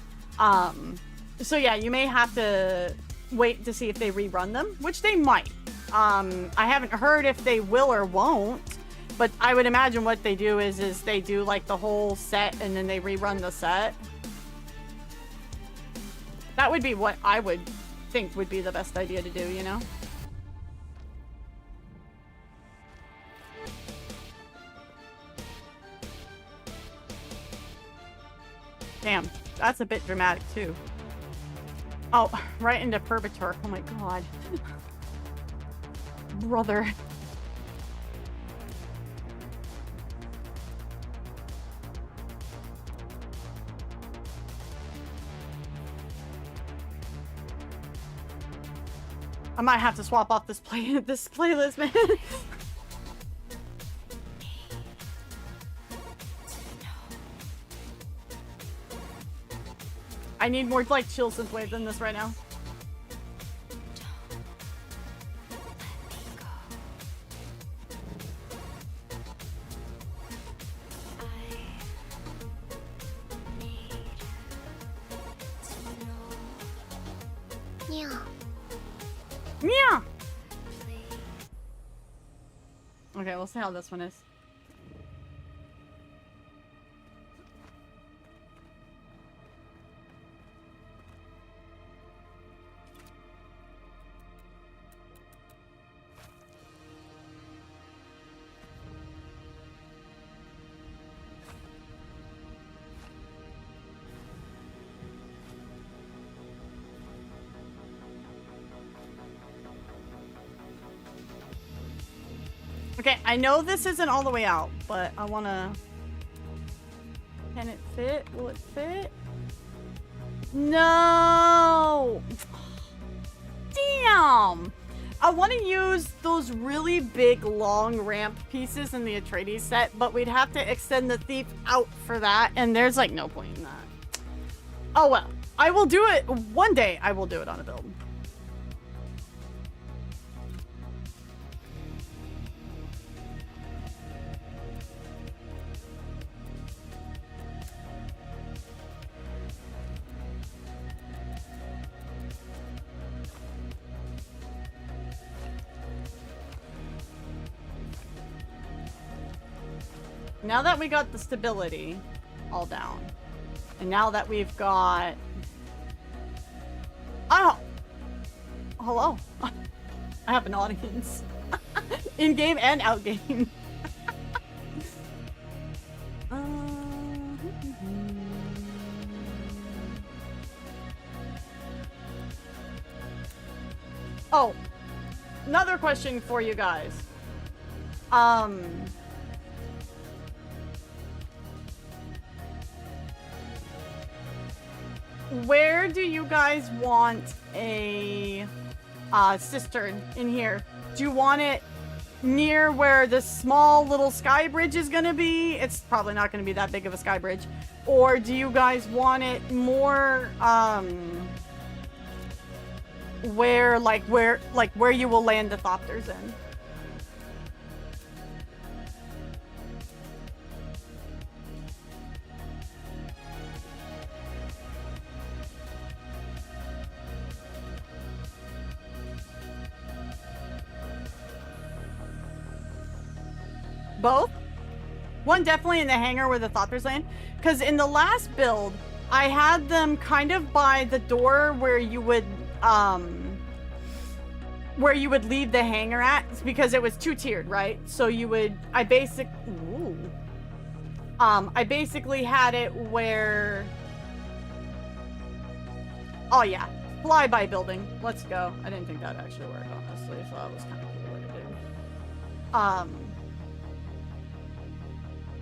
So yeah, you may have to wait to see if they rerun them, which they might. I haven't heard if they will or won't. But I would imagine what they do is they do like the whole set and then they rerun the set. That would be what I would think would be the best idea to do, you know? Damn, that's a bit dramatic too. Oh, right into Purgator. Oh my god. Brother. I might have to swap off this playlist, man. I need more like chill synthwave than this right now. Yeah. Okay, we'll see how this one is. Okay, I know this isn't all the way out, but I wanna... Can it fit? Will it fit? No! Damn! I want to use those really big, long ramp pieces in the Atreides set, but we'd have to extend the thief out for that, and there's like no point in that. Oh well. I will do it. One day I will do it on a build. Now that we got the stability all down, and now that we've got... Oh! Hello. I have an audience. In-game and out-game. Oh! Another question for you guys. Where do you guys want a cistern in here? Do you want it near where the small little sky bridge is gonna be? It's probably not gonna be that big of a sky bridge. Or do you guys want it more where you will land the thopters in? Both? One definitely in the hangar where the thopters land. Because in the last build, I had them kind of by the door where you would leave the hangar at, because it was two-tiered, right? So you would, I basically had it where... Oh yeah, flyby building. Let's go. I didn't think that'd actually work, honestly, so that was kind of cool way to do.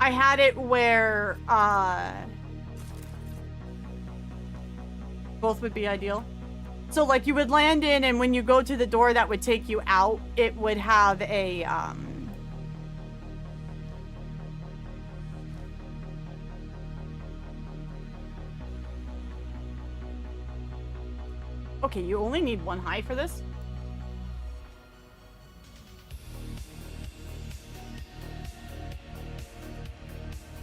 I had it where, both would be ideal. So, like, you would land in, and when you go to the door that would take you out, it would have a, Okay, you only need one high for this?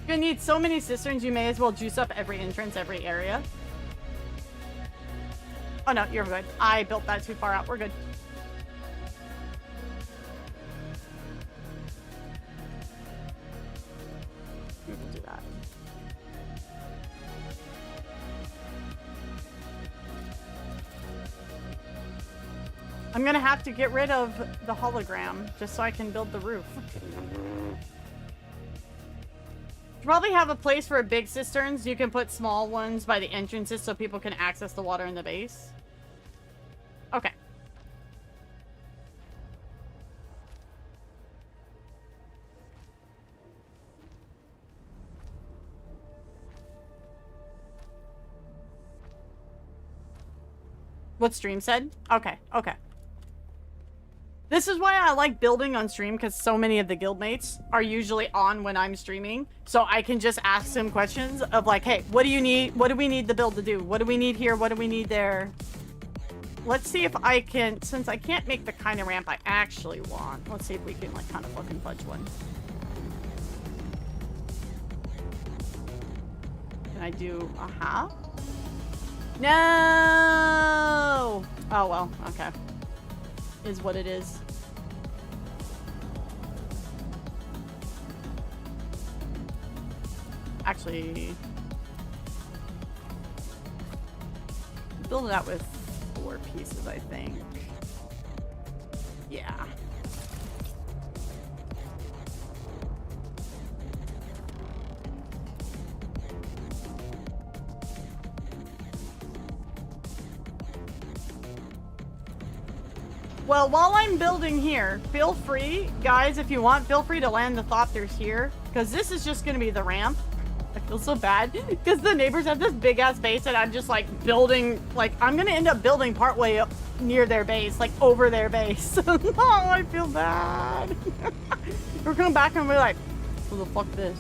You're gonna need so many cisterns, you may as well juice up every entrance, every area. Oh no, you're good. I built that too far out. We're good. We will do that. I'm gonna have to get rid of the hologram just so I can build the roof. Probably have a place for big cisterns. You can put small ones by the entrances so people can access the water in the base. Okay. What stream said? Okay, okay. This is why I like building on stream, because so many of the guildmates are usually on when I'm streaming. So I can just ask them questions of like, hey, what do you need? What do we need the build to do? What do we need here? What do we need there? Let's see if I can, since I can't make the kind of ramp I actually want, let's see if we can like kind of fucking fudge one. Can I do a half? No! Oh well, okay. Is what it is. Actually, build it out with 4 pieces, I think. Yeah. Well, while I'm building here, feel free, guys, if you want, feel free to land the Thopters here, because this is just going to be the ramp. I feel so bad, because the neighbors have this big-ass base, and I'm just, like, building, like, I'm going to end up building partway up near their base, like, over their base. Oh, I feel bad. We're coming back and we're like, who the fuck this?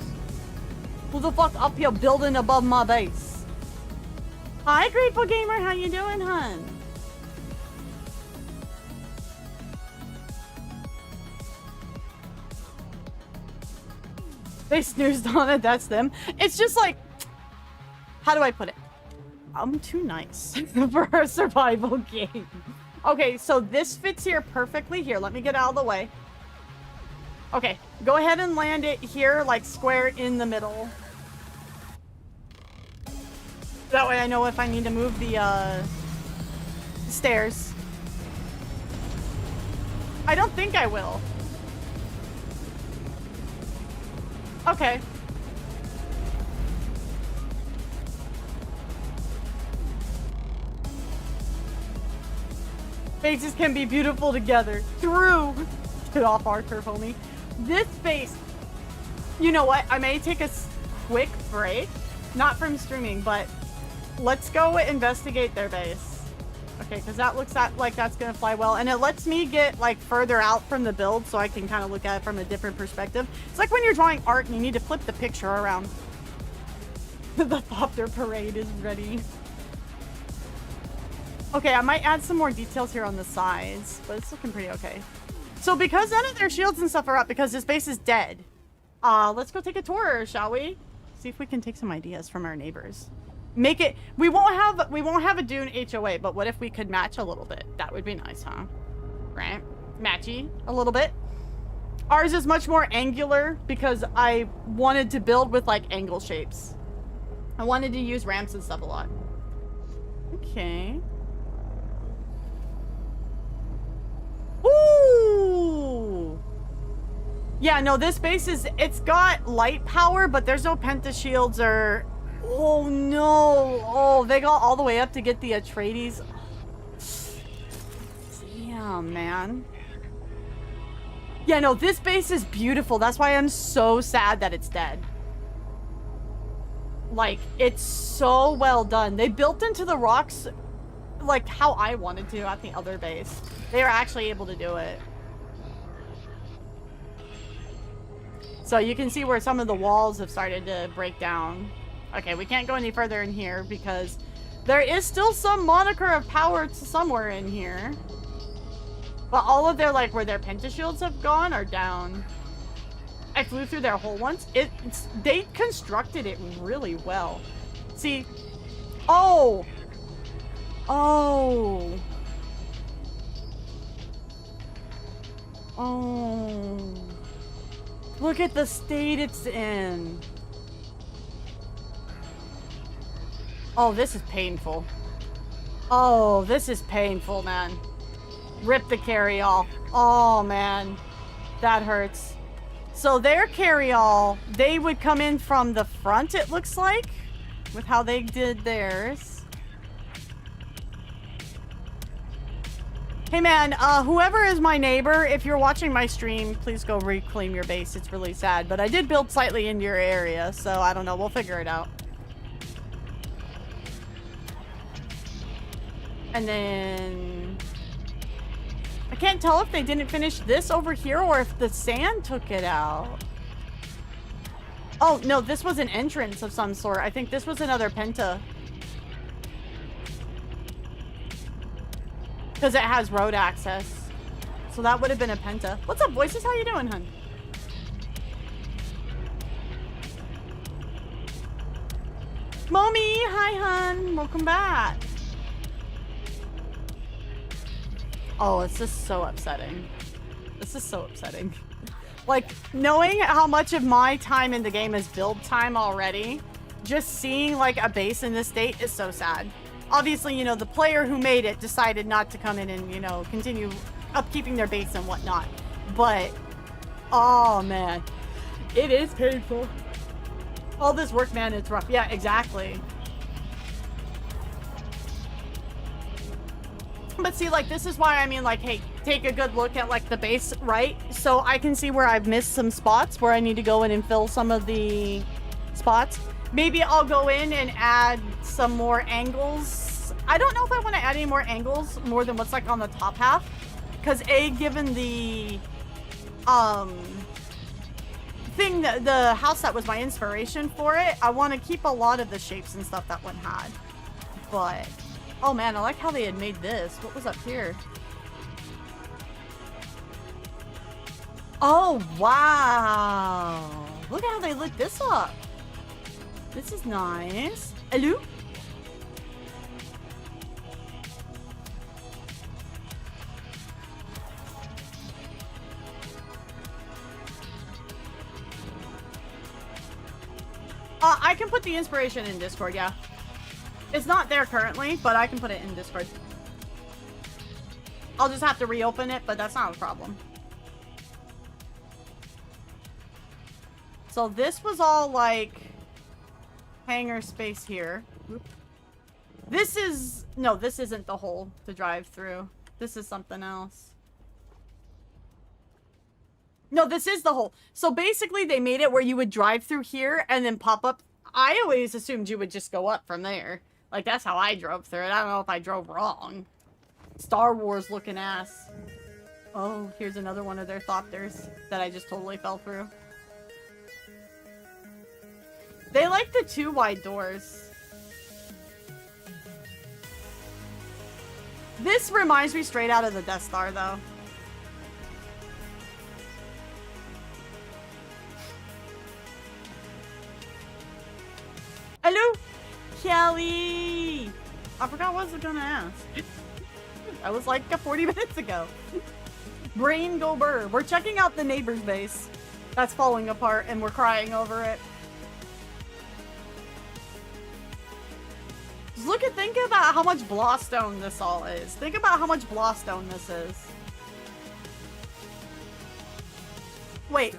Who the fuck up here building above my base? Hi, Grateful Gamer, how you doing, hun? They snoozed on it, that's them. It's just like, how do I put it? I'm too nice for a survival game. Okay, so this fits here perfectly. Here, let me get out of the way. Okay, go ahead and land it here, like square in the middle. That way I know if I need to move the stairs. I don't think I will. Okay. Faces can be beautiful together. True. Get off our turf, homie. This face. You know what? I may take a quick break. Not from streaming, but let's go investigate their base. Okay, because that looks like that's going to fly well. And it lets me get, like, further out from the build so I can kind of look at it from a different perspective. It's like when you're drawing art and you need to flip the picture around. The Thopter parade is ready. Okay, I might add some more details here on the sides, but it's looking pretty okay. So because none of their shields and stuff are up because this base is dead, let's go take a tour, shall we? See if we can take some ideas from our neighbors. Make it, we won't have a Dune HOA, but what if we could match a little bit? That would be nice, huh? Right? Matchy a little bit. Ours is much more angular because I wanted to build with like angle shapes. I wanted to use ramps and stuff a lot. Okay. Ooh! Yeah, no, this base is, it's got light power, but there's no pentashields or... Oh no! Oh, they got all the way up to get the Atreides. Yeah, man. Yeah, no, this base is beautiful. That's why I'm so sad that it's dead. Like, it's so well done. They built into the rocks like how I wanted to at the other base. They are actually able to do it. So you can see where some of the walls have started to break down. Okay, we can't go any further in here because there is still some moniker of power to somewhere in here. But all of their, like, where their pentashields have gone are down. I flew through their hole once. They constructed it really well. See? Oh! Oh! Oh! Look at the state it's in. Oh, this is painful. Oh, this is painful, man. Rip the carry-all. Oh, man. That hurts. So their carry-all, they would come in from the front, it looks like, with how they did theirs. Hey, man, whoever is my neighbor, if you're watching my stream, please go reclaim your base. It's really sad, but I did build slightly into your area, so I don't know. We'll figure it out. And then... I can't tell if they didn't finish this over here or if the sand took it out. Oh, no, this was an entrance of some sort. I think this was another penta. Because it has road access. So that would have been a penta. What's up, voices? How you doing, hun? Mommy, hi, hun. Welcome back. Oh, it's just so upsetting. This is so upsetting. Like, knowing how much of my time in the game is build time already, just seeing, like, a base in this state is so sad. Obviously, you know, the player who made it decided not to come in and, you know, continue upkeeping their base and whatnot. But, oh, man. It is painful. All this work, man, it's rough. Yeah, exactly. But see, like, this is why I mean, like, hey, take a good look at, like, the base, right? So I can see where I've missed some spots where I need to go in and fill some of the spots. Maybe I'll go in and add some more angles. I don't know if I want to add any more angles more than what's, like, on the top half. Because, given the, thing, the house that was my inspiration for it, I want to keep a lot of the shapes and stuff that one had. But... oh man, I like how they had made this. What was up here? Oh, wow. Look at how they lit this up. This is nice. Hello? I can put the inspiration in Discord, yeah. It's not there currently, but I can put it in Discord. I'll just have to reopen it, but that's not a problem. So this was all like hangar space here. Oop. This is... no, this isn't the hole to drive through. This is something else. No, this is the hole. So basically they made it where you would drive through here and then pop up. I always assumed you would just go up from there. Like, that's how I drove through it. I don't know if I drove wrong. Star Wars looking ass. Oh, here's another one of their thopters that I just totally fell through. They like the 2 wide doors. This reminds me straight out of the Death Star, though. Hello? Kelly! I forgot what I was gonna ask. That was like 40 minutes ago. Brain go burr. We're checking out the neighbor's base. That's falling apart and we're crying over it. Just think about how much blawstone this all is. Think about how much blawstone this is. Wait,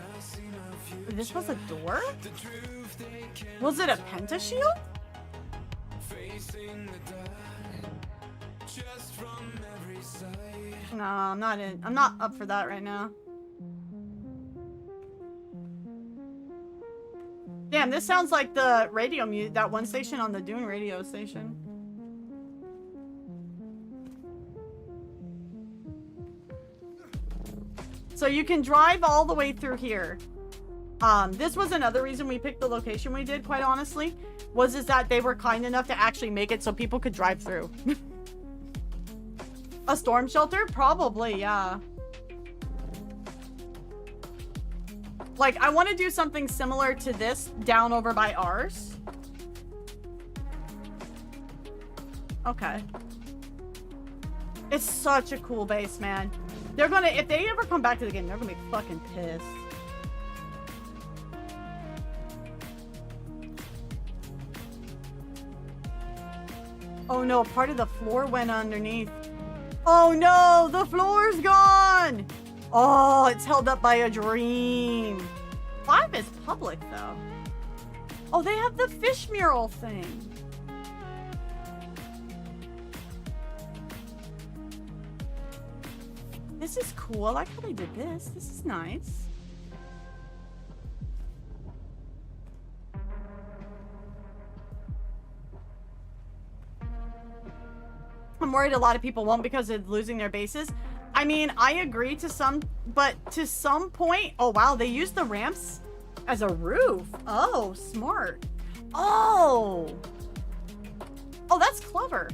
This was a door? Was it a pentashield? No, I'm not up for that right now. Damn, this sounds like the radio mute, that one station on the Dune radio station. So you can drive all the way through here. This was another reason we picked the location we did, quite honestly, is that they were kind enough to actually make it so people could drive through. A storm shelter? Probably, yeah. Like, I want to do something similar to this down over by ours. Okay. It's such a cool base, man. They're gonna, if they ever come back to the game, they're gonna be fucking pissed. Oh no, part of the floor went underneath. Oh no, the floor's gone! Oh, it's held up by a dream. 5 is public though. Oh, they have the fish mural thing. This is cool. I like how they did this. This is nice. I'm worried a lot of people won't because of losing their bases. I mean, I agree to some, but to some point, oh wow, they used the ramps as a roof. Oh, smart. Oh, that's clever.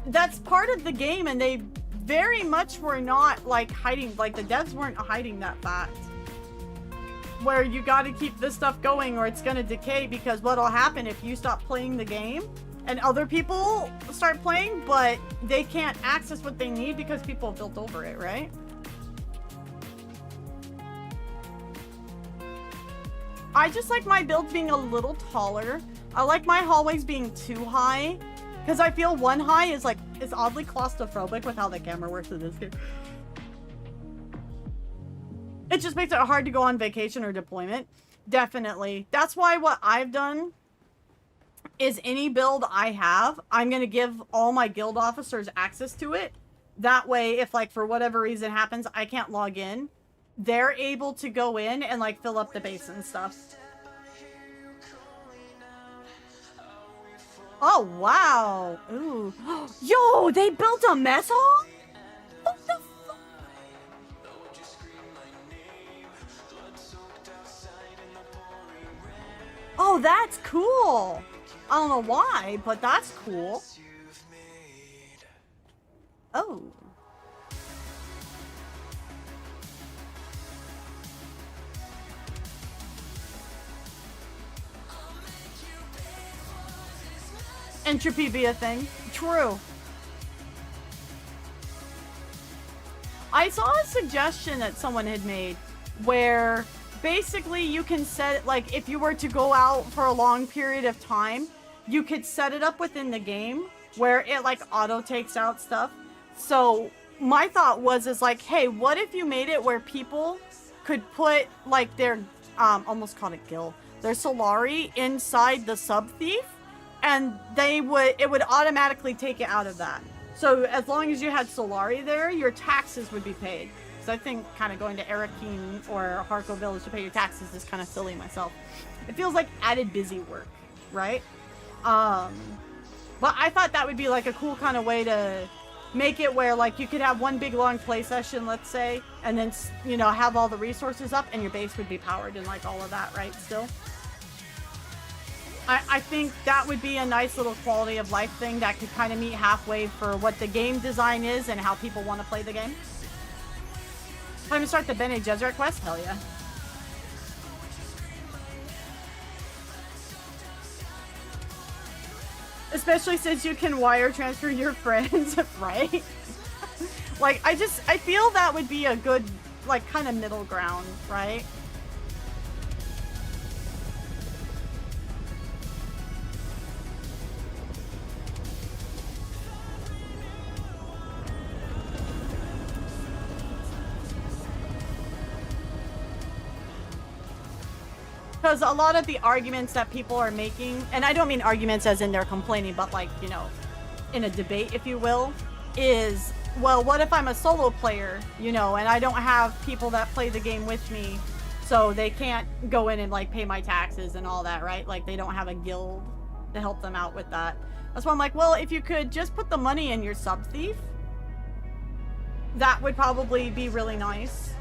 That's part of the game, and they very much were not like hiding, like the devs weren't hiding that fact. Where you got to keep this stuff going or it's gonna decay, because what'll happen if you stop playing the game and other people start playing, but they can't access what they need because people have built over it, right? I just like my build being a little taller. I like my hallways being too high, because I feel one high is like, is oddly claustrophobic with how the camera works in this game. It just makes it hard to go on vacation or deployment. Definitely. That's why what I've done is any build I have, I'm going to give all my guild officers access to it. That way, if like for whatever reason happens, I can't log in, they're able to go in and like fill up the base and stuff. Oh, wow. Ooh. Yo, they built a mess hall? What the fuck? Oh, that's cool. I don't know why, but that's cool. Oh. Entropy be a thing. True. I saw a suggestion that someone had made where basically you can set, like, if you were to go out for a long period of time, you could set it up within the game where it like auto takes out stuff. So my thought is like, hey, what if you made it where people could put like their almost called it gill, their Solari inside the sub thief, and it would automatically take it out of that. So as long as you had Solari there, your taxes would be paid. Because I think kind of going to Arrakeen or Harko Village to pay your taxes is kind of silly myself. It feels like added busy work, right? But I thought that would be like a cool kind of way to make it where like you could have one big long play session, let's say, and then, you know, have all the resources up and your base would be powered and like all of that, right? Still. I think that would be a nice little quality of life thing that could kind of meet halfway for what the game design is and how people want to play the game. Time to start the Bene Gesserit quest? Hell yeah. Especially since you can wire transfer your friends, right? Like, I feel that would be a good, like, kind of middle ground, right? because a lot of the arguments that people are making, and I don't mean arguments as in they're complaining, but like, you know, in a debate, if you will, is, well, what if I'm a solo player, you know, and I don't have people that play the game with me, so they can't go in and like pay my taxes and all that, right? Like they don't have a guild to help them out with that. That's why I'm like, well, if you could just put the money in your sub thief, that would probably be really nice.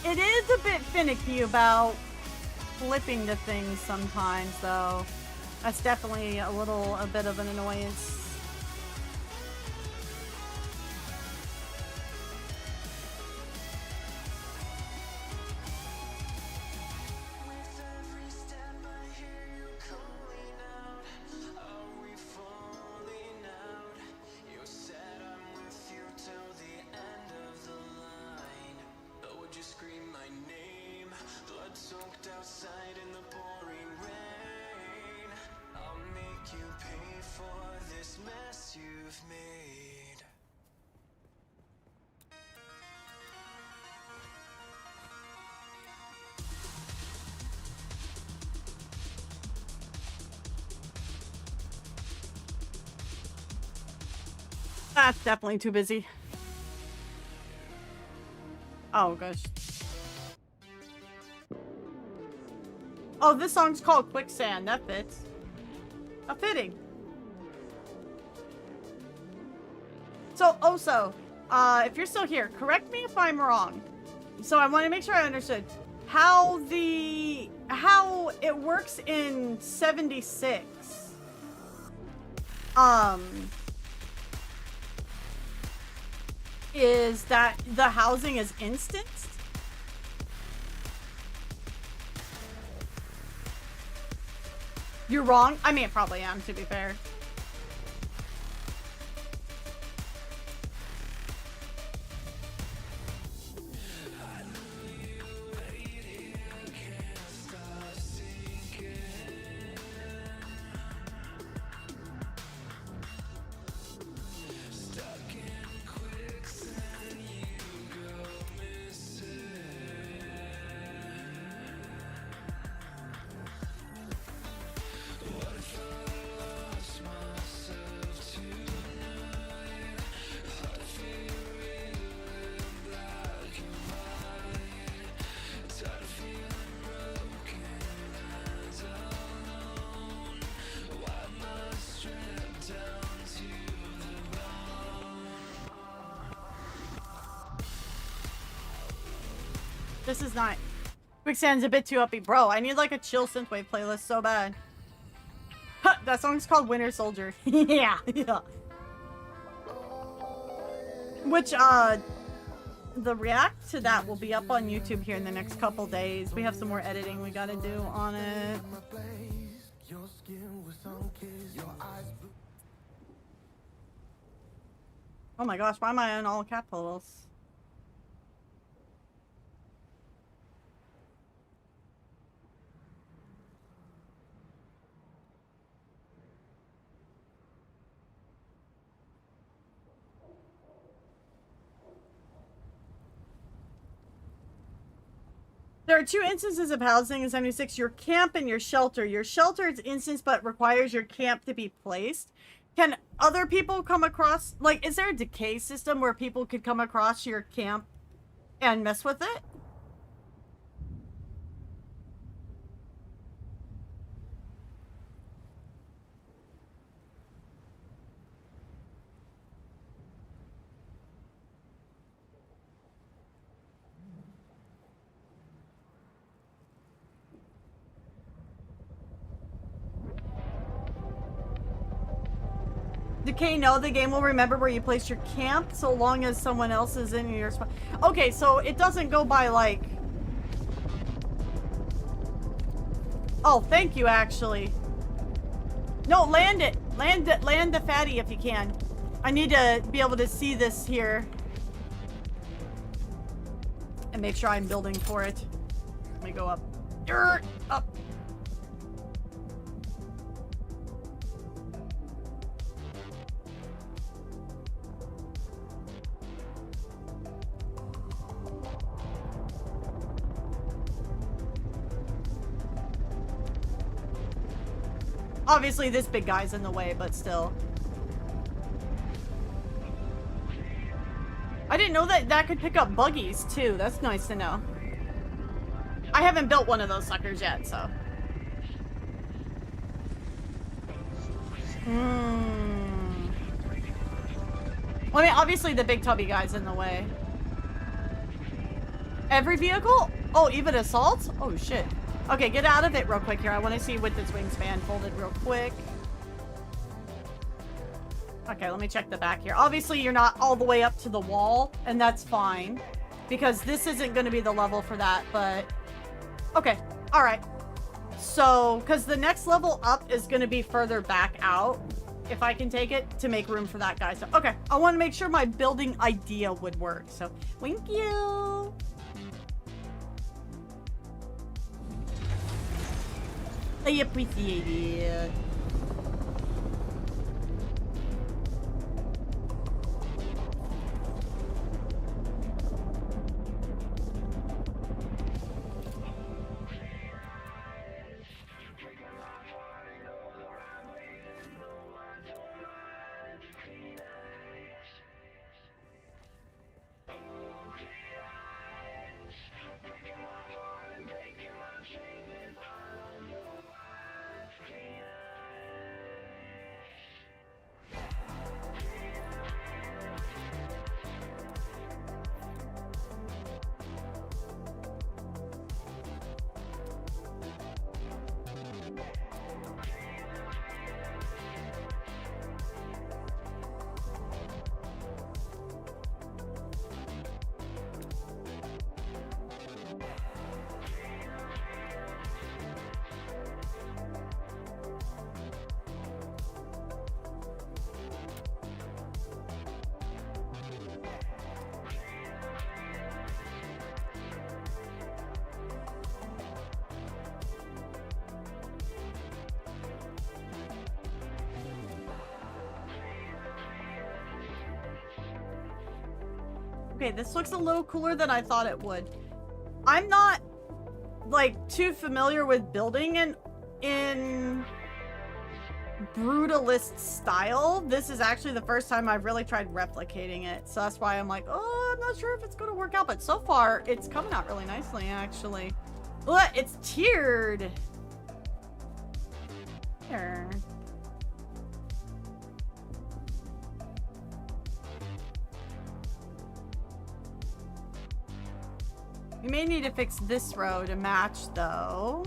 It is a bit finicky about flipping the things sometimes, though. That's definitely a bit of an annoyance. That's definitely too busy. Oh, gosh. Oh, this song's called Quicksand. That fits. A fitting. So, Oso, if you're still here, correct me if I'm wrong. So I want to make sure I understood how it works in 76. Is that the housing is instanced? You're wrong? I mean, I probably am, to be fair. This is not... Quicksand's a bit too upbeat. Bro, I need like a chill synthwave playlist so bad. That song's called Winter Soldier. Yeah. Which, the react to that will be up on YouTube here in the next couple days. We have some more editing we gotta do on it. Oh my gosh, why am I on all capitals? There are two instances of housing in 76, your camp and your shelter. Your shelter is instance but requires your camp to be placed. Can other people come across, like, is there a decay system where people could come across your camp and mess with it? Okay, no, the game will remember where you placed your camp so long as someone else is in your spot. Okay, so it doesn't go by like... Oh, thank you, actually. No, land it. Land the fatty if you can. I need to be able to see this here. And make sure I'm building for it. Let me go up. Up. Obviously, this big guy's in the way, but still. I didn't know that that could pick up buggies, too. That's nice to know. I haven't built one of those suckers yet, so. I mean, obviously the big tubby guy's in the way. Every vehicle? Oh, even assault? Oh, shit. Okay, get out of it real quick here. I want to see with this wingspan folded real quick. Okay, let me check the back here. Obviously, you're not all the way up to the wall, and that's fine. Because this isn't going to be the level for that, but... Okay, alright. So, because the next level up is going to be further back out, if I can take it, to make room for that guy. So, okay, I want to make sure my building idea would work. So, thank you! I appreciate it. Okay, this looks a little cooler than I thought it would. I'm not, like, too familiar with building in brutalist style. This is actually the first time I've really tried replicating it. So that's why I'm like, oh, I'm not sure if it's going to work out. But so far, it's coming out really nicely, actually. Look, it's tiered. There. We may need to fix this row to match, though.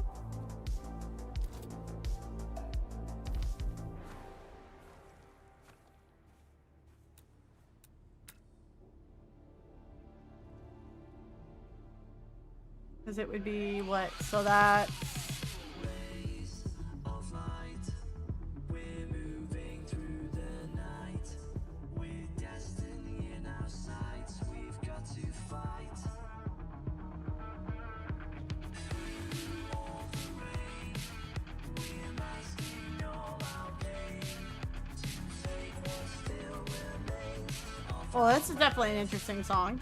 Because it would be what? So that... Well, this is definitely an interesting song.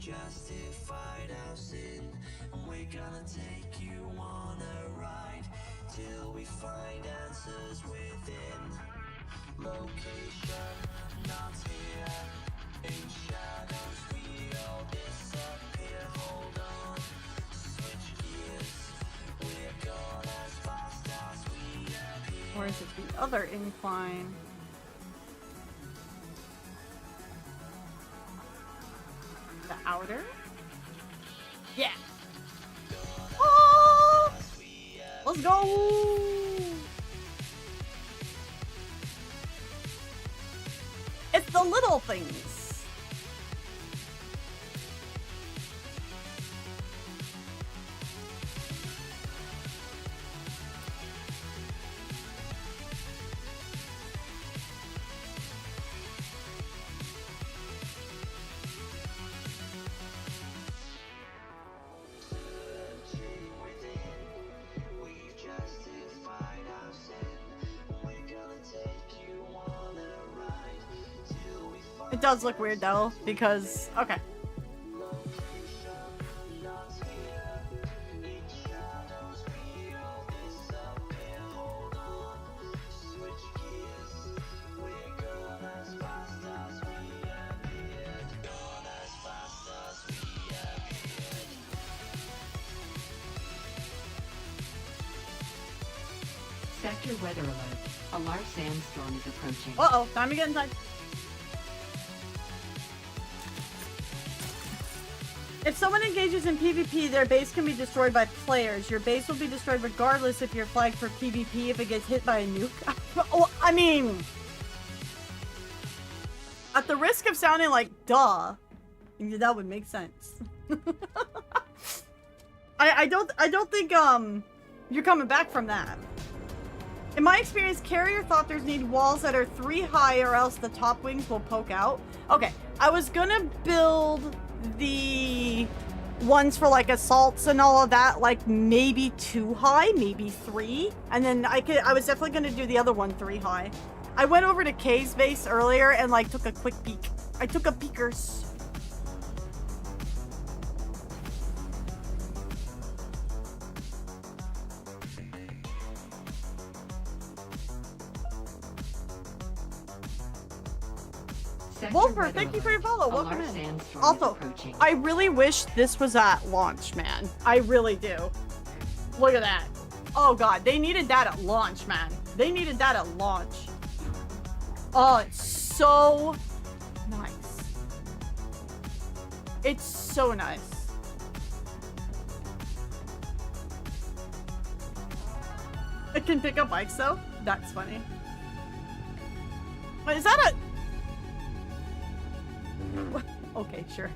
justified our sin. We're gonna take you on a ride till we find answers within. Location not here. In shadows we all disappear. Hold on, switch gears. We're gone as fast as we appear. Or is it the other incline? The outer? Yeah. Oh! Let's go! It's the little things. It does look weird though, because okay. Sector weather alert. A large sandstorm is approaching. Uh-oh, time to get inside. If someone engages in PvP, their base can be destroyed by players. Your base will be destroyed regardless if you're flagged for PvP if it gets hit by a nuke. Oh, I mean, at the risk of sounding like duh, that would make sense. I don't think you're coming back from that. In my experience, carrier thoughters need walls that are 3 high or else the top wings will poke out. Okay, I was gonna build the ones for like assaults and all of that like maybe 2 high, maybe 3, and then I was definitely gonna do the other one 3 high. I went over to Kay's base earlier and like took a quick peek. I took a peekers. Wolfer, thank you for your follow. Welcome in. Also, I really wish this was at launch, man. I really do. Look at that. Oh god, they needed that at launch, man. They needed that at launch. Oh, it's so nice. It's so nice. It can pick up bikes though? That's funny. Wait, is that a... Okay, sure.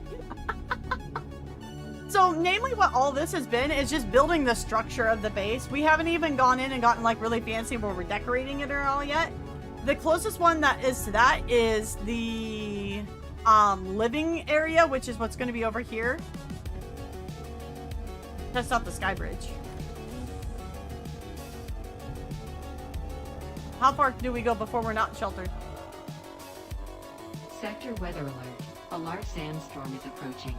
So, namely what all this has been is just building the structure of the base. We haven't even gone in and gotten like really fancy where we're decorating it or all yet. The closest one that is to that is the living area, which is what's going to be over here. Test out the sky bridge. How far do we go before we're not sheltered? Sector weather alert. A large sandstorm is approaching.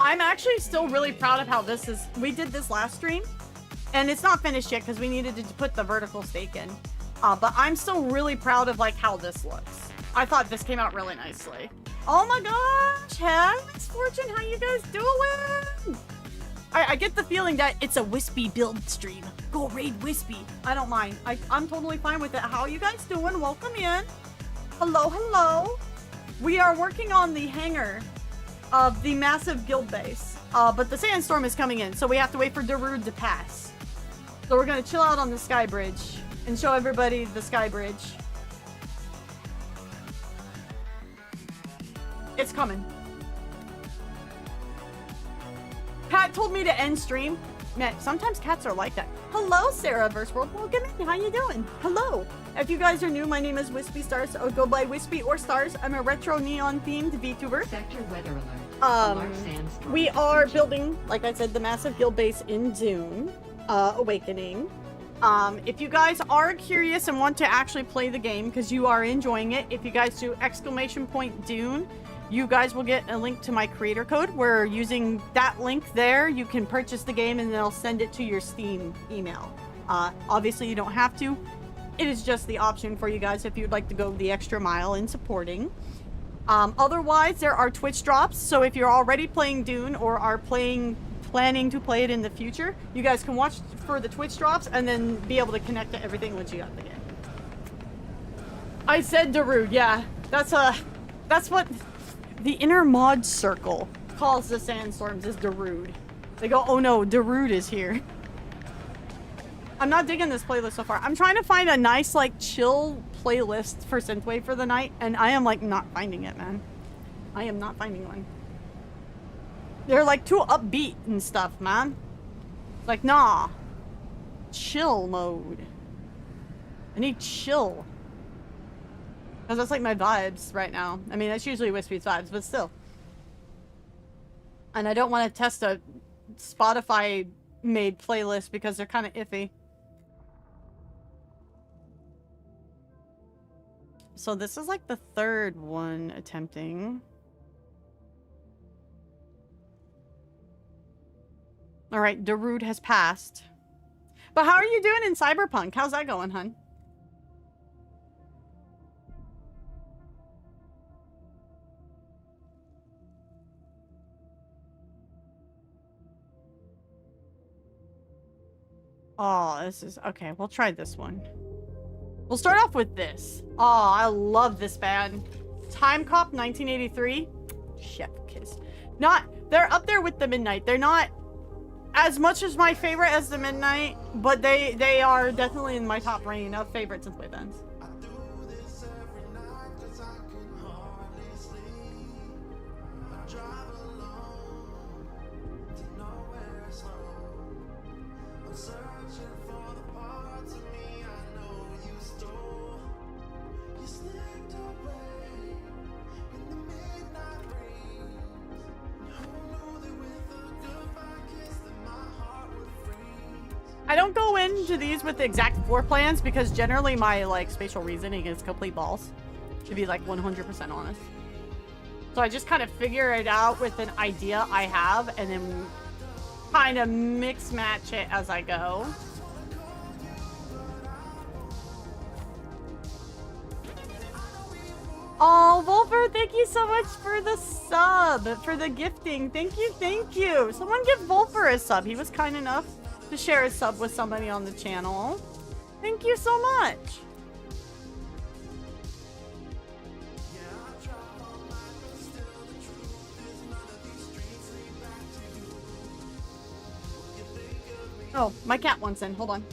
I'm actually still really proud of how this is. We did this last stream, and it's not finished yet because we needed to put the vertical stake in. But I'm still really proud of like how this looks. I thought this came out really nicely. Oh my gosh! Hey, Miss Fortune, how you guys doing? I get the feeling that it's a Wispy build stream. Go raid Wispy. I don't mind. I'm totally fine with it. How are you guys doing? Welcome in. Hello, hello. We are working on the hangar of the massive guild base. But the sandstorm is coming in, so we have to wait for Darude to pass. So we're gonna chill out on the sky bridge and show everybody the sky bridge. It's coming. Cat told me to end stream. Man, sometimes cats are like that. Hello, Sarah Verse World. Welcome in. How you doing? Hello. If you guys are new, my name is Wispy Stars. Or go by Wispy or Stars. I'm a retro neon themed VTuber. Sector weather alert. We are building, like I said, the massive guild base in Dune Awakening. If you guys are curious and want to actually play the game because you are enjoying it, if you guys do !Dune, you guys will get a link to my creator code where using that link there, you can purchase the game and they'll send it to your Steam email. Obviously, you don't have to. It is just the option for you guys if you'd like to go the extra mile in supporting. Otherwise, there are Twitch drops. So if you're already playing Dune or are planning to play it in the future, you guys can watch for the Twitch drops and then be able to connect to everything once you got the game. I said Darude, yeah. That's what the inner mod circle calls the sandstorms, is Darude. They go, oh no, Darude is here. I'm not digging this playlist so far. I'm trying to find a nice, like, chill playlist for Synthwave for the night, and I am, like, not finding it, man. I am not finding one. They're, like, too upbeat and stuff, man. Like, nah. Chill mode. I need chill. Because that's, like, my vibes right now. I mean, that's usually Wispy's vibes, but still. And I don't want to test a Spotify-made playlist because they're kind of iffy. So this is like the third one attempting. All right, Darude has passed. But how are you doing in Cyberpunk? How's that going, hun? Oh, this is... Okay, we'll try this one. We'll start off with this. Oh, I love this band. Time Cop 1983. Chef Kiss. They're up there with the Midnight. They're not as much as my favorite as the Midnight, but they are definitely in my top range of favorites and play bands. I don't go into these with the exact floor plans because generally my like spatial reasoning is complete balls, to be like 100% honest. So I just kind of figure it out with an idea I have and then kind of mix match it as I go. Oh, Volper, thank you so much for the sub, for the gifting. Thank you, thank you. Someone give Volper a sub. He was kind enough to share a sub with somebody on the channel. Thank you so much. Oh, my cat wants in. Hold on.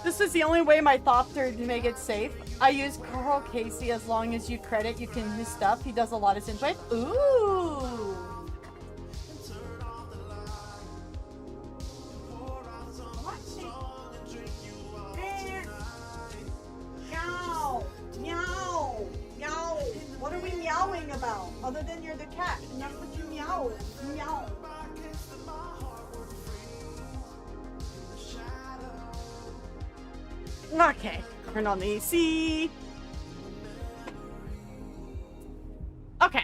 This is the only way my thoughts are to make it safe. I use Carl Casey. As long as you credit, you can his stuff. He does a lot of synthwave. Ooh. What are we meowing about? Other than you're the cat, and that's what you meow. Meow. Okay, turn on the AC. Okay.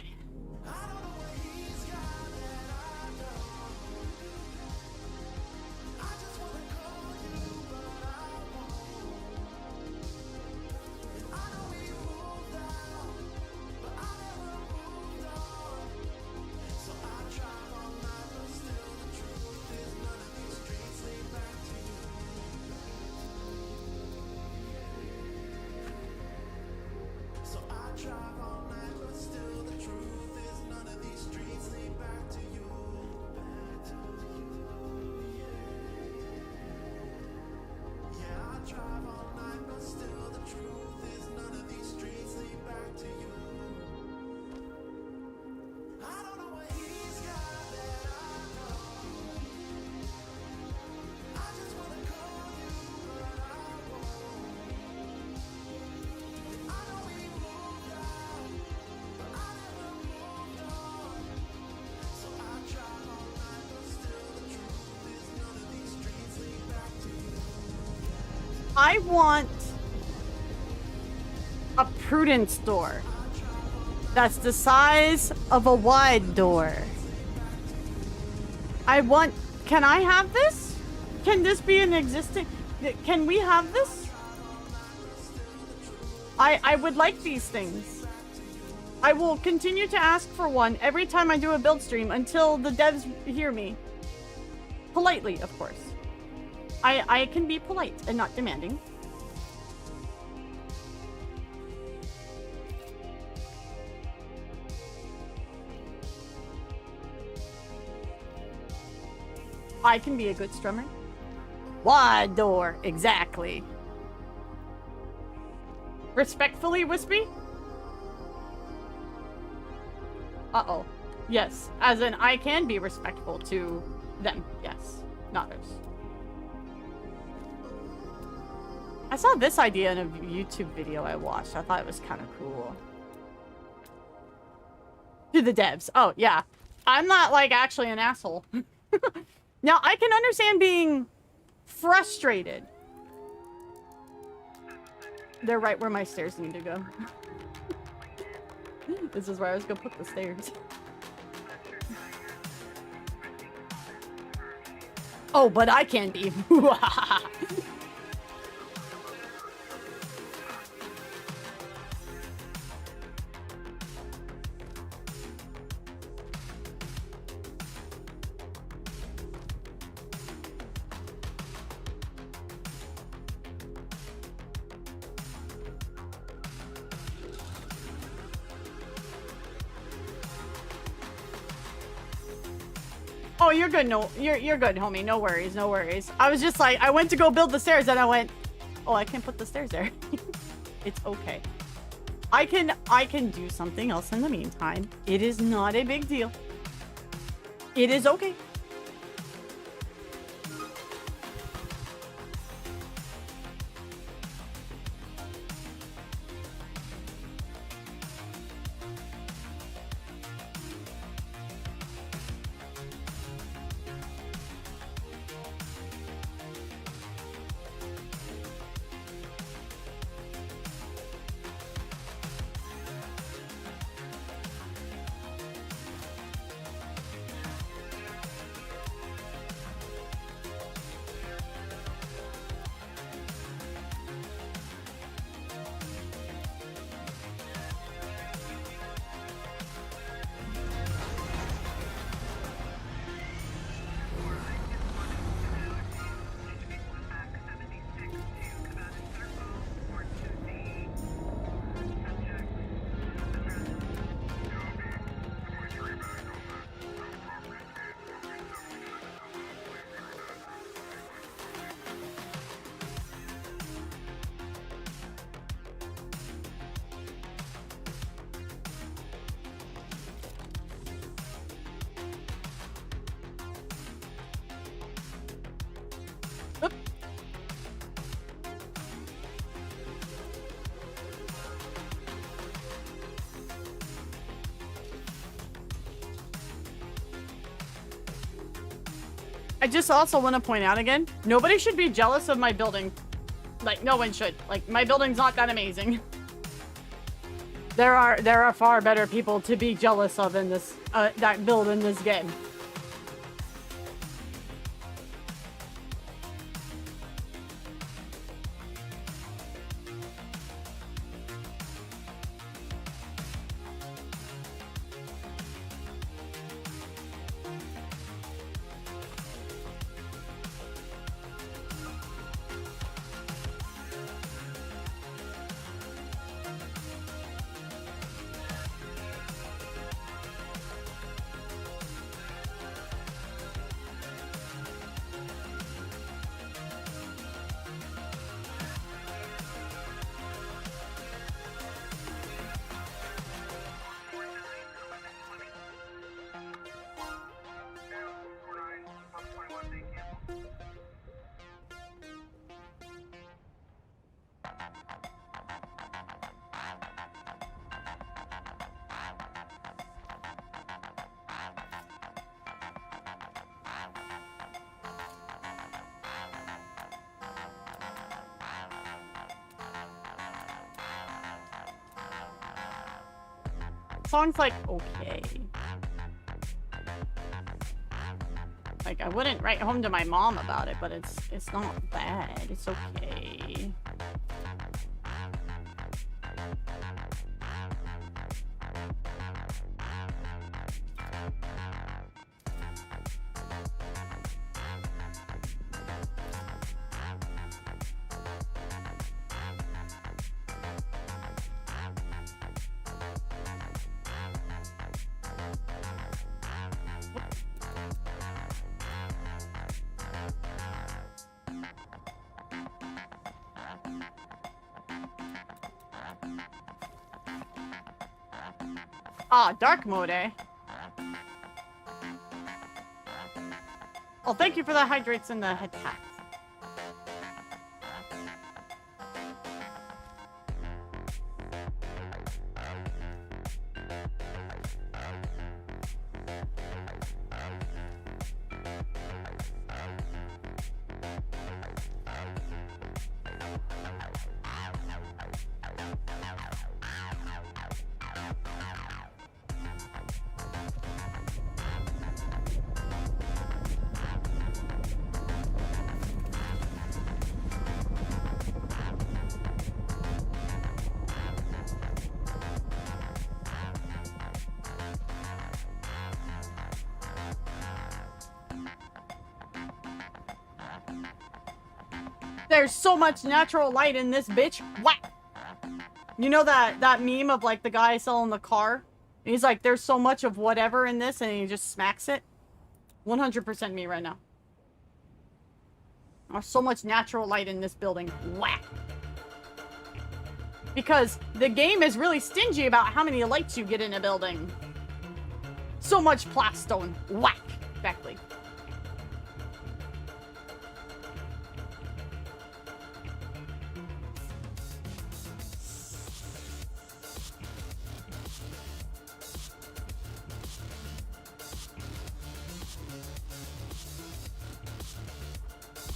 I want a prudence door that's the size of a wide door. Can I have this? Can this be an existing... Can we have this? I would like these things. I will continue to ask for one every time I do a build stream until the devs hear me. Politely, of course. I can be polite and not demanding. I can be a good strummer. Wide door, exactly. Respectfully, Wispy? Uh-oh. Yes, as in I can be respectful to them. Yes, not others. I saw this idea in a YouTube video I watched. I thought it was kind of cool. To the devs. Oh, yeah. I'm not, like, actually an asshole. Now, I can understand being frustrated. They're right where my stairs need to go. This is where I was gonna put the stairs. Oh, but I can be. Oh, you're good. No, you're good, homie. No worries, no worries. I was just like, I went to go build the stairs and I went, oh, I can't put the stairs there. It's okay. I can do something else in the meantime. It is not a big deal. It is okay. I just also want to point out again, nobody should be jealous of my building. Like, no one should. Like, my building's not that amazing. There are far better people to be jealous of in this, that build in this game. song's like okay. Like I wouldn't write home to my mom about it, but it's not bad. It's okay. Ah, dark mode, eh? Oh, thank you for the hydrates and the head packs. There's so much natural light in this bitch. Whack! You know that meme of like the guy selling the car? He's like, there's so much of whatever in this, and he just smacks it. 100% me right now. There's so much natural light in this building. Whack! Because the game is really stingy about how many lights you get in a building. So much plastone. Whack! Exactly.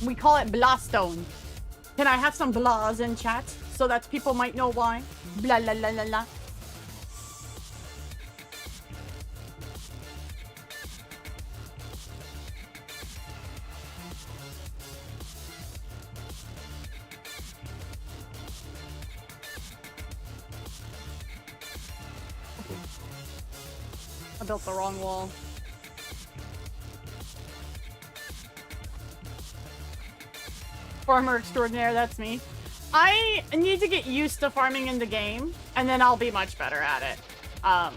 We call it blastone. Can I have some blahs in chat so that people might know why? Blah la la la la. I built the wrong wall. Farmer extraordinaire, that's me. I need to get used to farming in the game, and then I'll be much better at it. I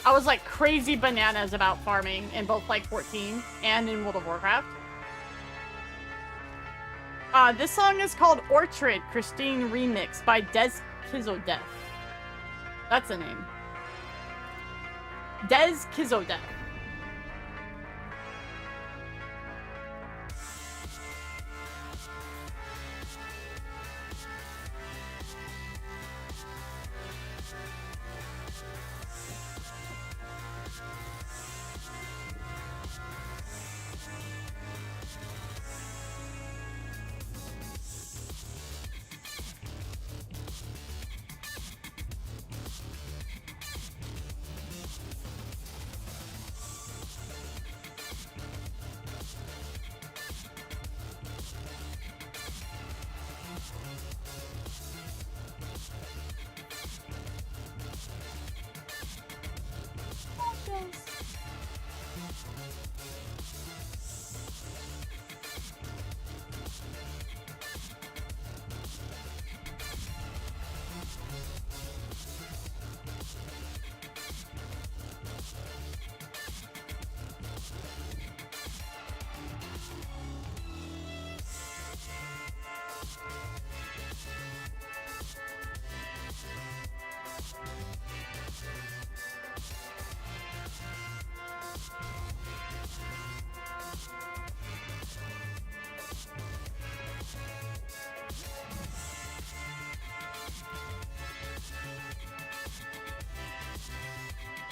was like crazy bananas about farming in both like 14 and in World of Warcraft. This song is called Orchard Christine Remix by Des Kizodef. That's a name. Des Kizodef.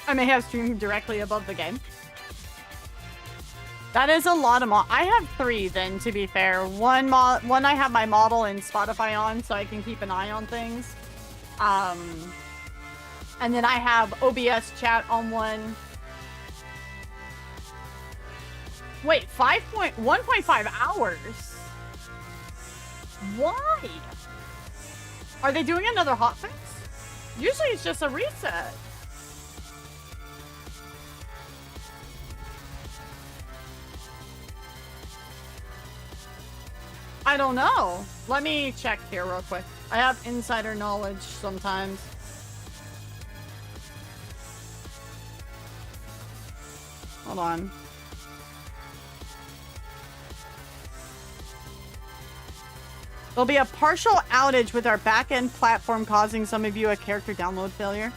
I may have streamed directly above the game. That is a lot of I have 3 then, to be fair. One I have my model and Spotify on so I can keep an eye on things. And then I have OBS chat on one. Wait, 1.5 hours? Why? Are they doing another hotfix? Usually it's just a reset. I don't know. Let me check here real quick. I have insider knowledge sometimes. Hold on. There'll be a partial outage with our back-end platform causing some of you a character download failure.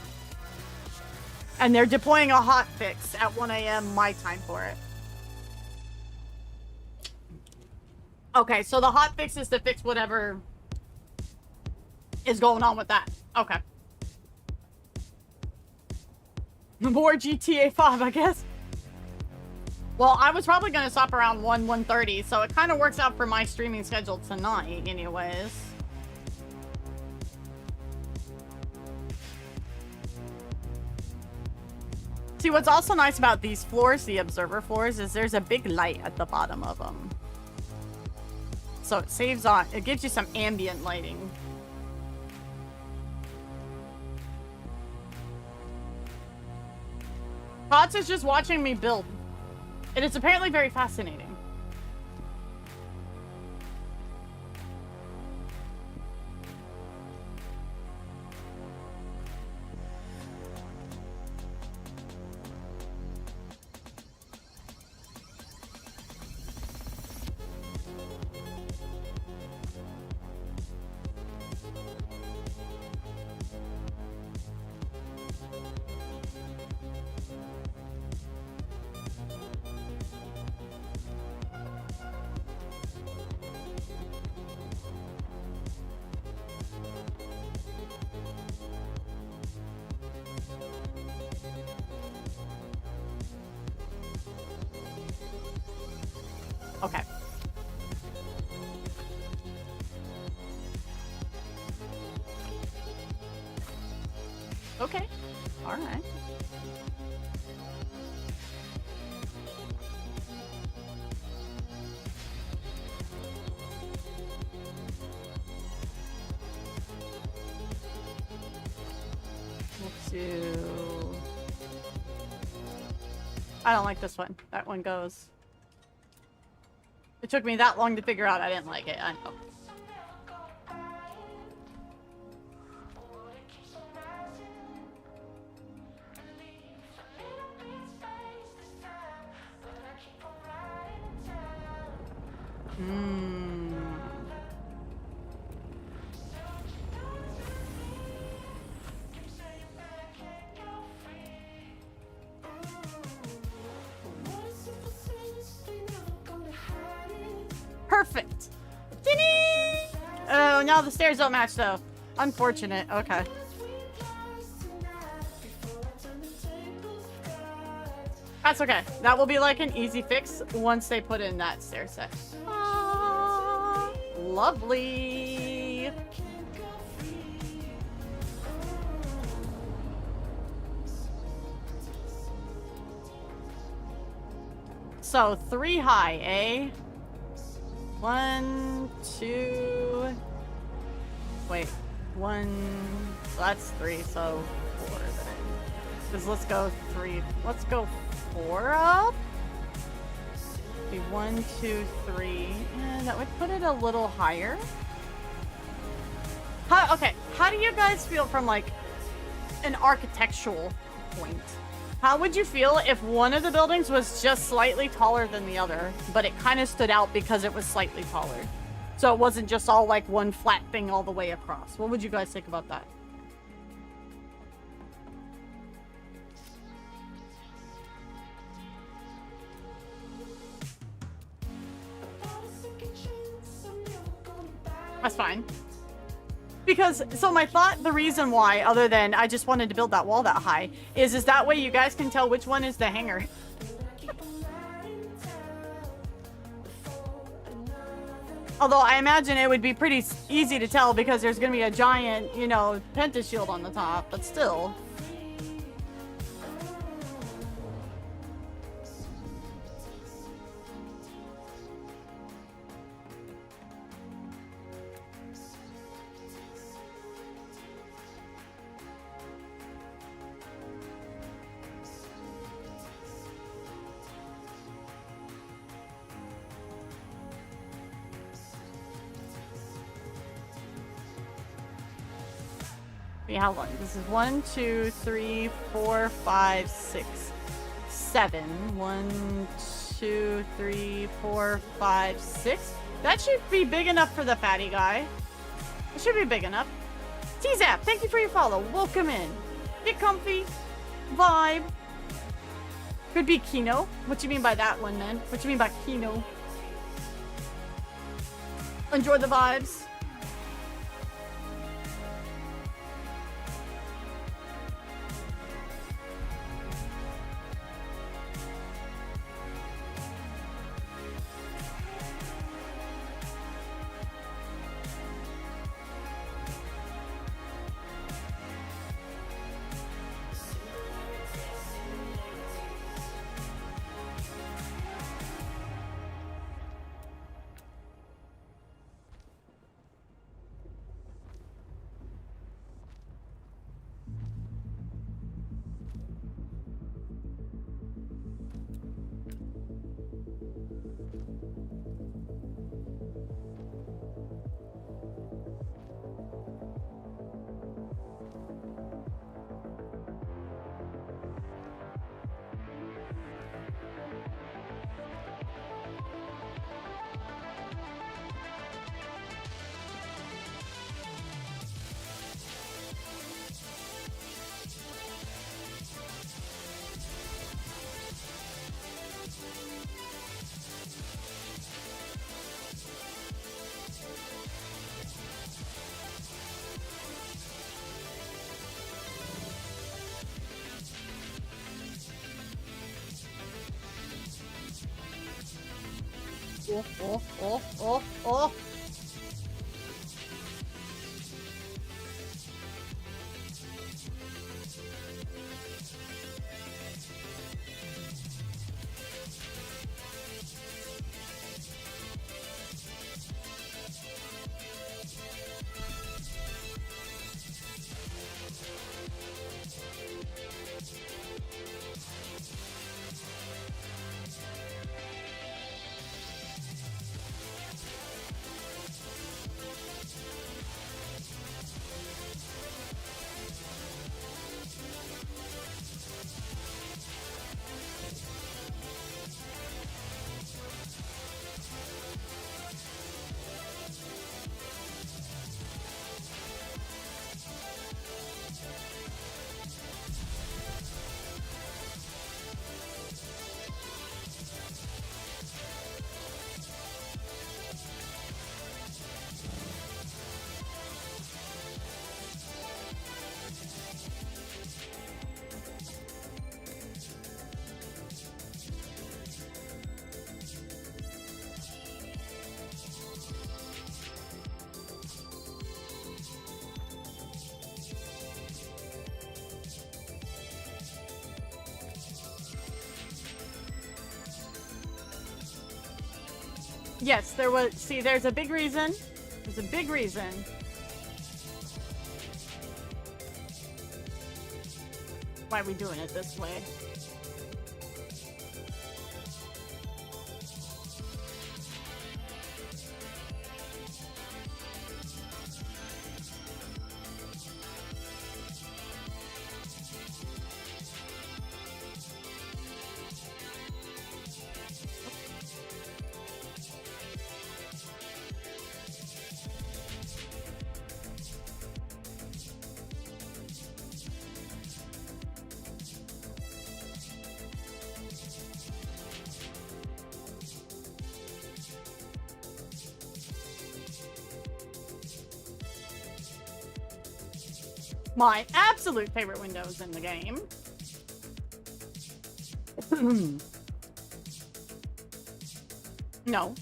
And they're deploying a hotfix at 1 a.m. my time for it. Okay, so the hotfix is to fix whatever is going on with that. Okay. More GTA 5, I guess. Well, I was probably going to stop around 1:30, so it kind of works out for my streaming schedule tonight anyways. See, what's also nice about these floors, the observer floors, is there's a big light at the bottom of them. So it saves on, it gives you some ambient lighting. Potts is just watching me build. It is apparently very fascinating. Okay. Okay. All right. Let's do... I don't like this one. That one goes. It took me that long to figure out I didn't like it. I know. Perfect. Ding! Oh, now the stairs don't match though. Unfortunate. Okay. That's okay. That will be like an easy fix once they put in that stair set. Ah, lovely. So 3 high, eh? 1, 2. Wait, 1. So that's 3. So 4 then. Because let's go 3. Let's go 4 up. Be 1, 2, 3. And that would put it a little higher. Okay, how do you guys feel from like an architectural point? How would you feel if one of the buildings was just slightly taller than the other, but it kind of stood out because it was slightly taller? So it wasn't just all like one flat thing all the way across. What would you guys think about that? That's fine. Because, so my thought, the reason why, other than I just wanted to build that wall that high, is that way you guys can tell which one is the hangar. Although I imagine it would be pretty easy to tell because there's going to be a giant, you know, pentashield on the top, but still. See how long? This is 1, 2, 3, 4, 5, 6, 7. 1, 2, 3, 4, 5, 6. That should be big enough for the fatty guy. It should be big enough. T-Zap, thank you for your follow. Welcome in. Get comfy. Vibe. Could be Kino. What do you mean by that one, man? What do you mean by Kino? Enjoy the vibes. Oh. Yes, there was. See, there's a big reason. There's a big reason. Why are we doing it this way? My absolute favorite windows in the game. No.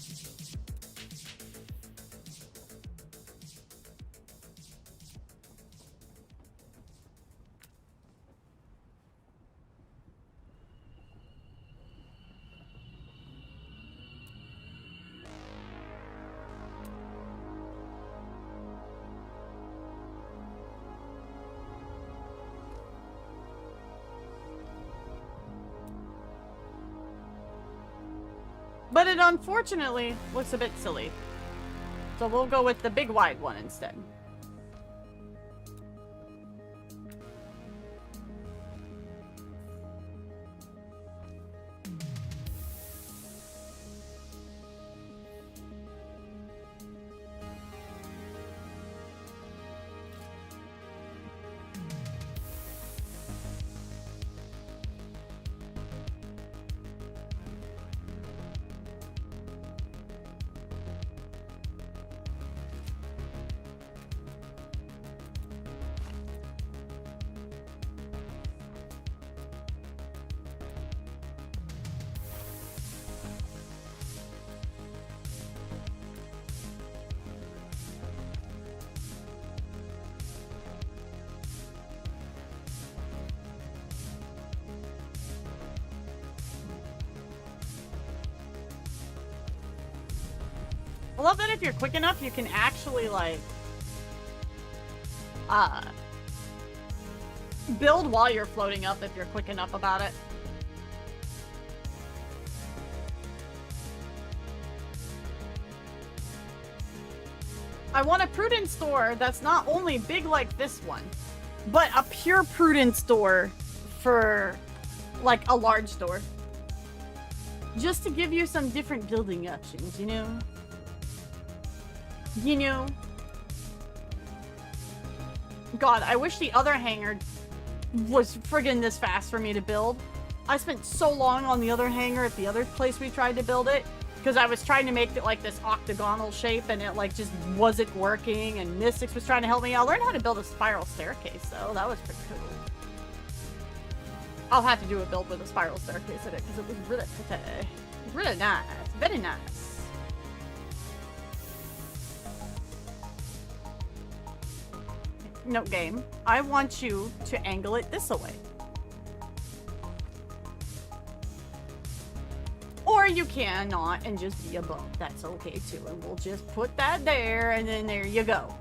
But it unfortunately looks a bit silly. So we'll go with the big wide one instead. I love that if you're quick enough, you can actually, like, build while you're floating up if you're quick enough about it. I want a prudence store that's not only big like this one, but a pure prudence store for, like, a large store. Just to give you some different building options, you know? You know? God, I wish the other hangar was friggin' this fast for me to build. I spent so long on the other hangar at the other place we tried to build it, because I was trying to make it like this octagonal shape and it like just wasn't working, and Mystics was trying to help me out. I learned how to build a spiral staircase though. That was pretty cool. I'll have to do a build with a spiral staircase in it because it was really pretty. Really nice. Very nice. No, game. I want you to angle it this way. Or you cannot and just be a bump. That's okay too. And we'll just put that there and then there you go.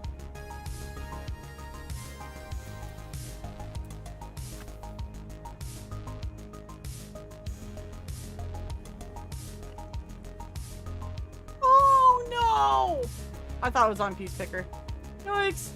Oh no! I thought it was on Peace Picker. Yikes.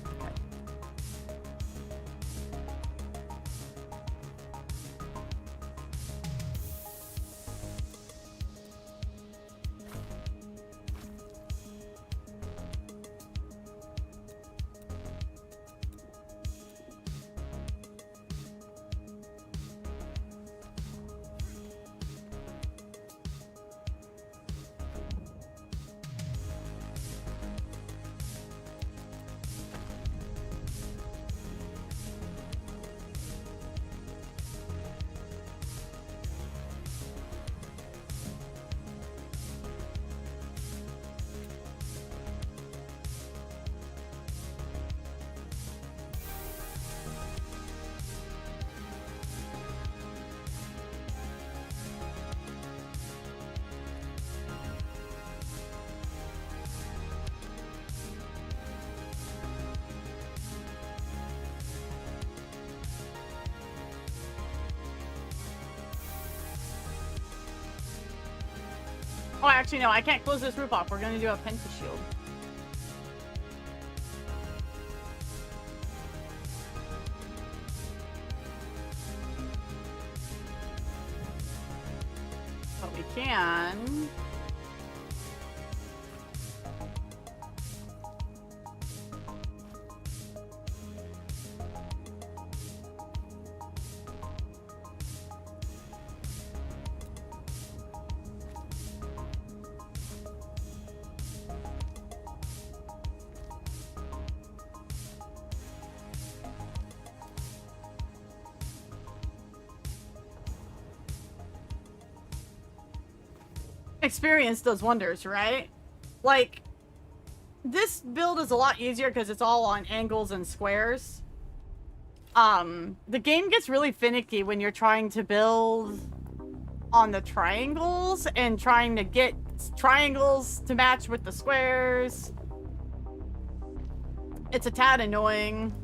Oh, actually, no, I can't close this roof off. We're gonna do a Penta shield. But we can. Experience does wonders, right? Like, this build is a lot easier because it's all on angles and squares. The game gets really finicky when you're trying to build on the triangles and trying to get triangles to match with the squares. It's a tad annoying.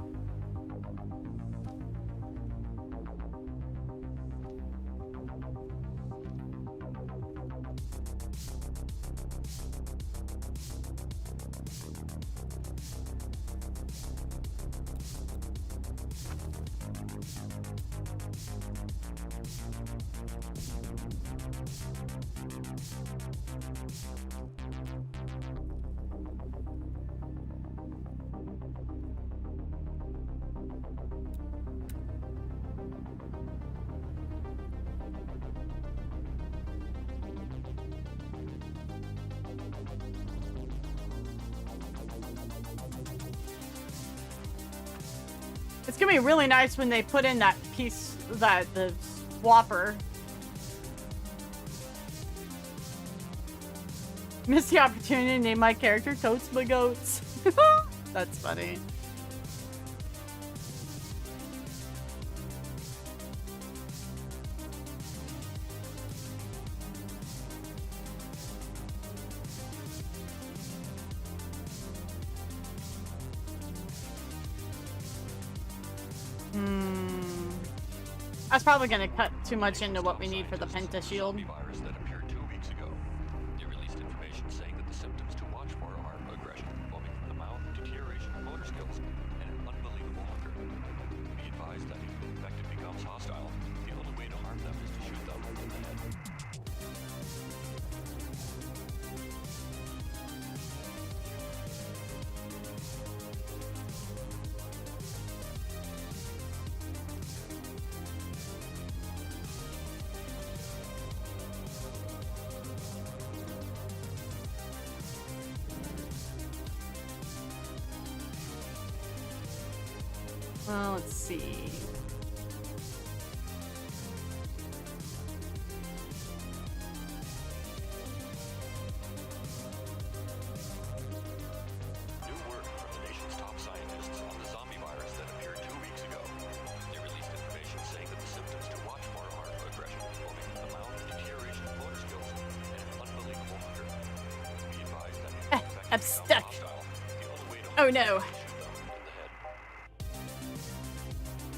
It's gonna be really nice when they put in that piece, the swapper. Missed the opportunity to name my character Totes My Goats. That's funny. That's probably gonna cut too much into what we need for the Penta shield. Virus that appeared 2 weeks ago. They released information saying that the symptoms to watch for are aggression, foaming from the mouth, deterioration of motor skills, and an unbelievable hunger. Be advised that if the infected becomes hostile, the only way to harm them is to shoot them in the head. Well, let's see. New word from the nation's top scientists on the zombie virus that appeared 2 weeks ago. They released information saying that the symptoms to watch for are aggression, foaming from the mouth, deterioration of motor skills, and an unbelievable hunger. Be advised that if the infected I'm becomes stuck. hostile, the only way to Oh harm them no. is to shoot them in the head.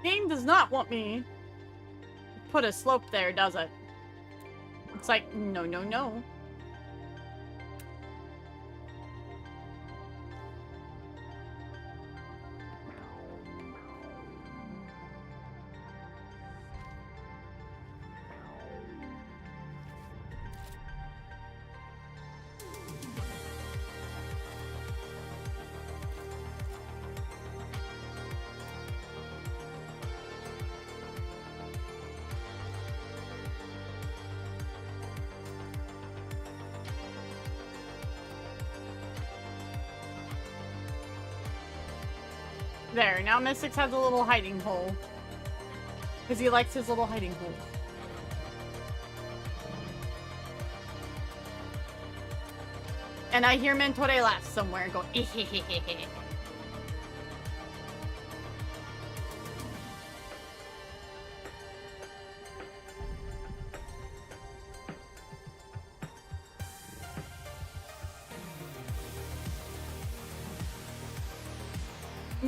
Game does not want me to put a slope there, does it? It's like, no, no, no. There, now Mystics has a little hiding hole. Because he likes his little hiding hole. And I hear Mentore laugh somewhere and go, ehehehehe.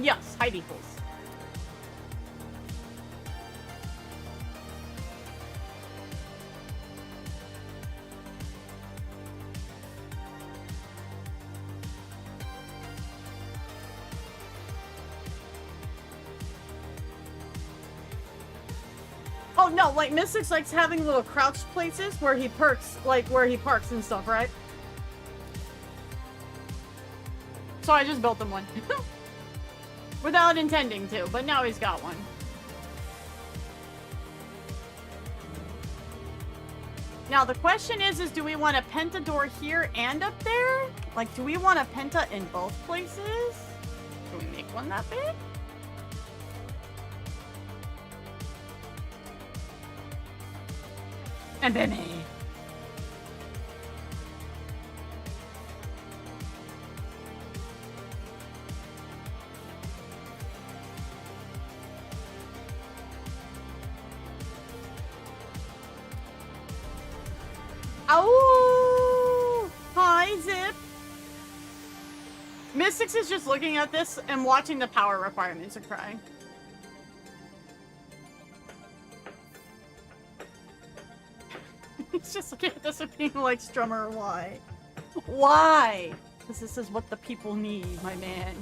Yes, hidey holes. Oh no, like Mystics likes having little crouch places where he perks, like where he parks and stuff, right? So I just built him one. Without intending to, but now he's got one. Now the question is do we want a penta door here and up there? Like, do we want a penta in both places? Can we make one that big? And then Oh! Hi, Zip. Mystics is just looking at this and watching the power requirements and crying. He's just looking at this and being like, Strummer, why? Why? Because this is what the people need, my man.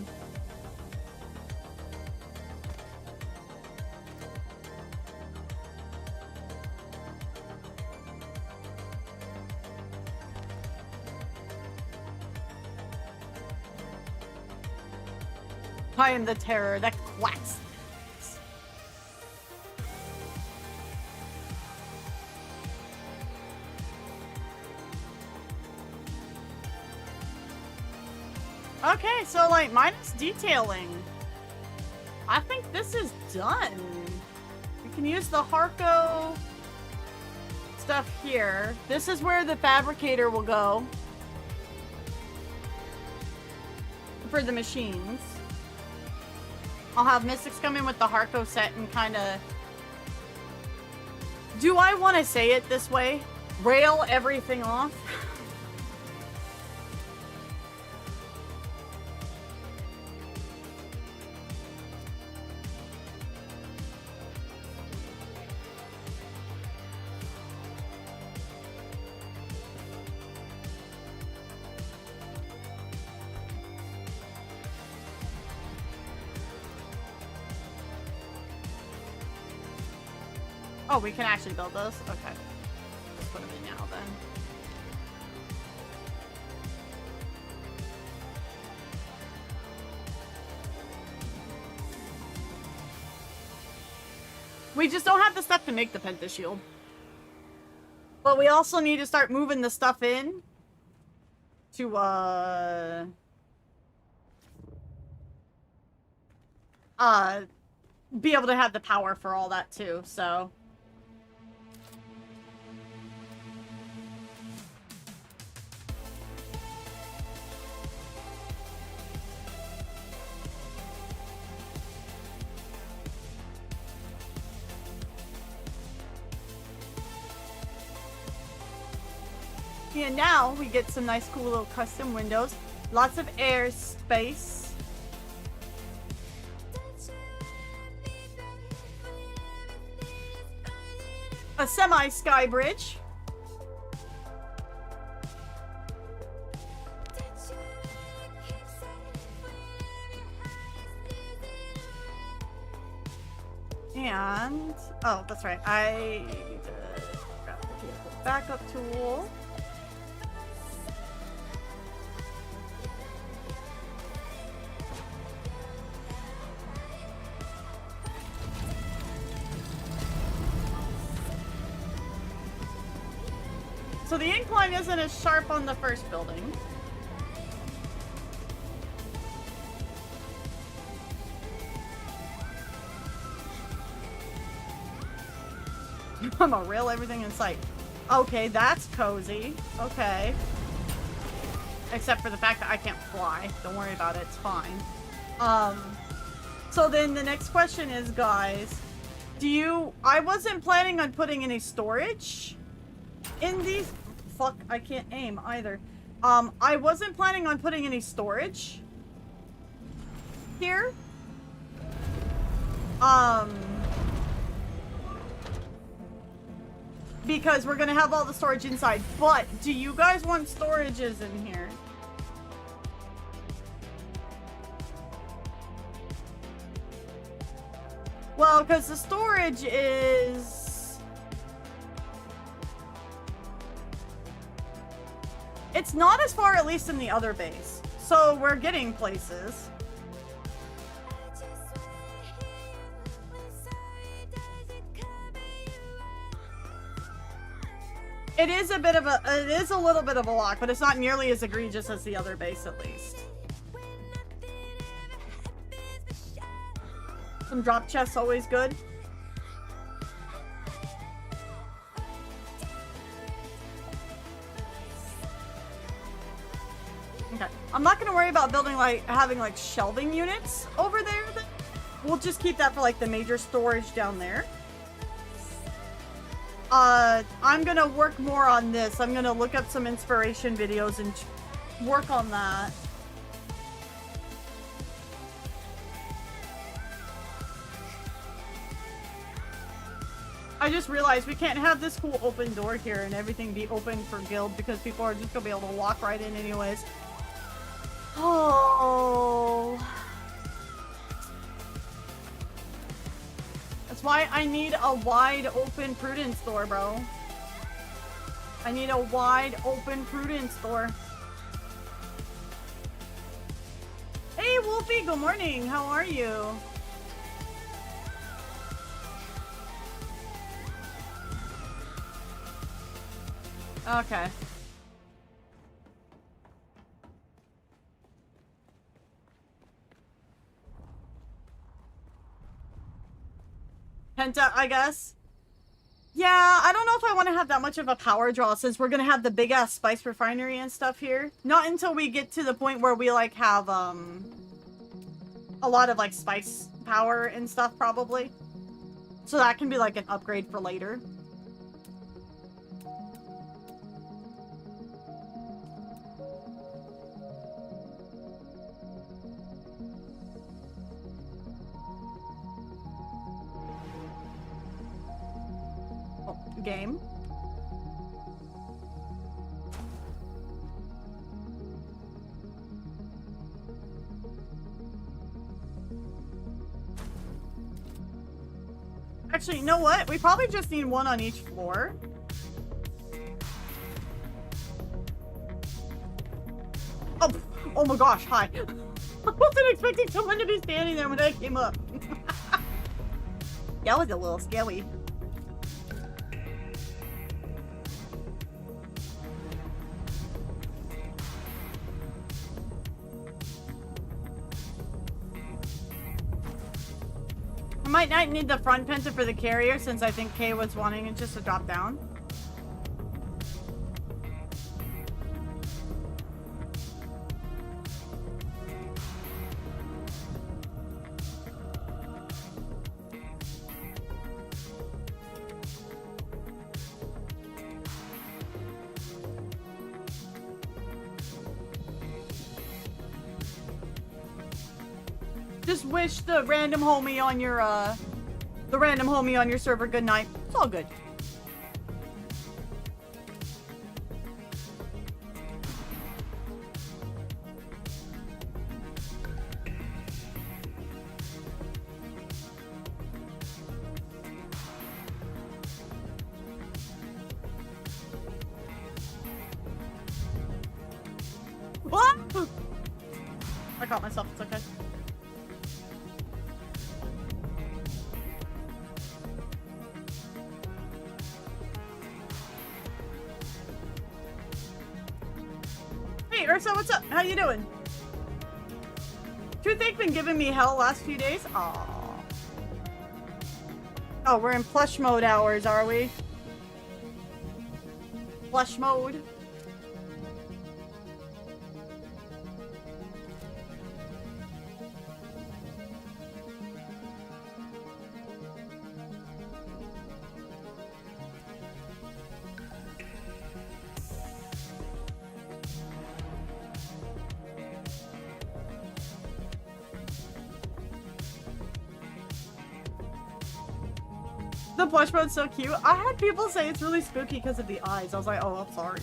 I am the terror that quacks. Okay, so like minus detailing. I think this is done. You can use the Harco stuff here. This is where the fabricator will go for the machines. I'll have Mystics come in with the Harco set and kind of... Do I want to say it this way? Rail everything off? Oh, we can actually build those? Okay. Let's put them in now then. We just don't have the stuff to make the Penta Shield. But we also need to start moving the stuff in to, be able to have the power for all that too, so... And now we get some nice cool little custom windows. Lots of air space. A semi-sky bridge. And, oh, that's right. I need to grab the vehicle backup tool. So the incline isn't as sharp on the first building. I'm gonna rail everything in sight. Okay, that's cozy. Okay. Except for the fact that I can't fly. Don't worry about it, it's fine. So then the next question is, guys, I wasn't planning on putting any storage in these. Fuck, I can't aim either. I wasn't planning on putting any storage here. Because we're gonna have all the storage inside. But do you guys want storages in here? Well, because the storage is... It's not as far, at least in the other base. So we're getting places. It is a bit of a, it is a little bit of a lock, but it's not nearly as egregious as the other base, at least. Some drop chests, always good. Okay, I'm not gonna worry about building having shelving units over there. We'll just keep that for the major storage down there. I'm gonna work more on this. I'm gonna look up some inspiration videos and work on that. I just realized we can't have this cool open door here and everything be open for guild because people are just gonna be able to walk right in anyways. Oh. That's why I need a wide open prudence door, bro. I need a wide open prudence door. Hey, Wolfie, good morning. How are you? Okay. Penta, I guess. Yeah, I don't know if I want to have that much of a power draw since we're gonna have the big ass spice refinery and stuff here. Not until we get to the point where we like have a lot of like spice power and stuff probably. So that can be like an upgrade for later. Game. Actually, you know what? We probably just need one on each floor. Oh, oh my gosh, hi. I wasn't expecting someone to be standing there when I came up. That was a little scary. I might not need the front penta for the carrier since I think Kay was wanting it just to drop down. Just wish the random homie on your server good night. It's all good. What? I caught myself. It's okay. Hey, Ursa, what's up? How you doing? Toothache been giving me hell last few days? Aww. Oh, we're in plush mode hours, are we? Plush mode. The plush mode's so cute. I had people say it's really spooky because of the eyes. I was like, oh, I'm sorry.